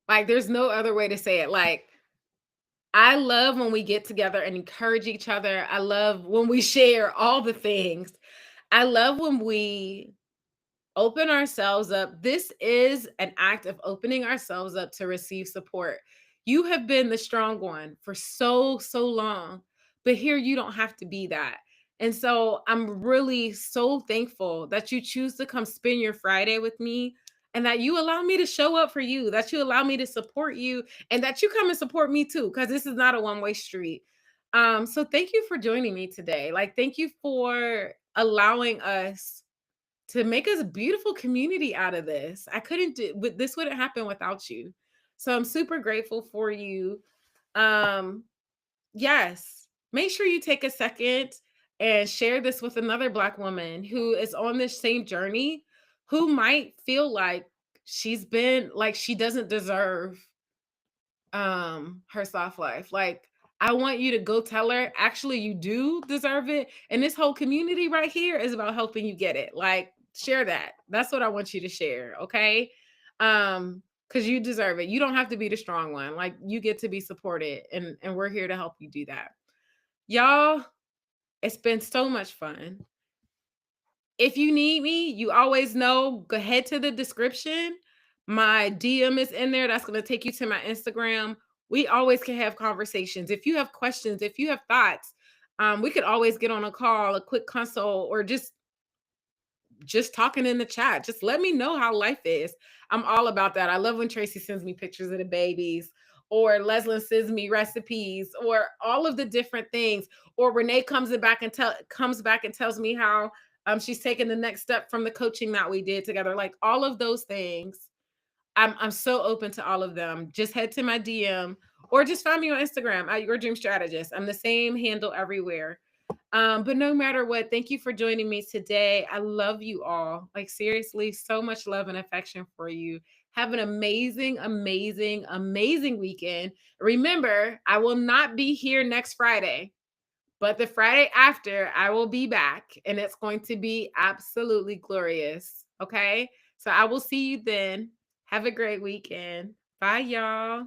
Like there's no other way to say it. Like I love when we get together and encourage each other. I love when we share all the things. I love when we open ourselves up. This is an act of opening ourselves up to receive support. You have been the strong one for so long, but here you don't have to be that. And so I'm really so thankful that you choose to come spend your Friday with me, and that you allow me to show up for you, that you allow me to support you, and that you come and support me too, because this is not a one-way street. So thank you for joining me today. Like, thank you for allowing us to make us a beautiful community out of this. I couldn't do with this wouldn't happen without you. So I'm super grateful for you. Um yes, make sure you take a second and share this with another Black woman who is on this same journey, who might feel like she doesn't deserve her soft life. Like I want you to go tell her actually you do deserve it, and this whole community right here is about helping you get it. Like share that. That's what I want you to share, okay? Cuz you deserve it. You don't have to be the strong one. Like you get to be supported, and we're here to help you do that. Y'all, it's been so much fun. If you need me, you always know, go ahead to the description. My DM is in there. That's going to take you to my Instagram. We always can have conversations. If you have questions, if you have thoughts, we could always get on a call, a quick consult, or just talking in the chat. Just let me know how life is. I'm all about that. I love when Tracy sends me pictures of the babies, or Leslin sends me recipes, or all of the different things. Or Renee comes back and tells me how she's taken the next step from the coaching that we did together. Like all of those things, I'm so open to all of them. Just head to my DM or just find me on Instagram at Your Dream Strategist. I'm the same handle everywhere. But no matter what, thank you for joining me today. I love you all. Like, seriously, so much love and affection for you. Have an amazing, amazing, amazing weekend. Remember, I will not be here next Friday, but the Friday after, I will be back and it's going to be absolutely glorious. Okay. So I will see you then. Have a great weekend. Bye, y'all.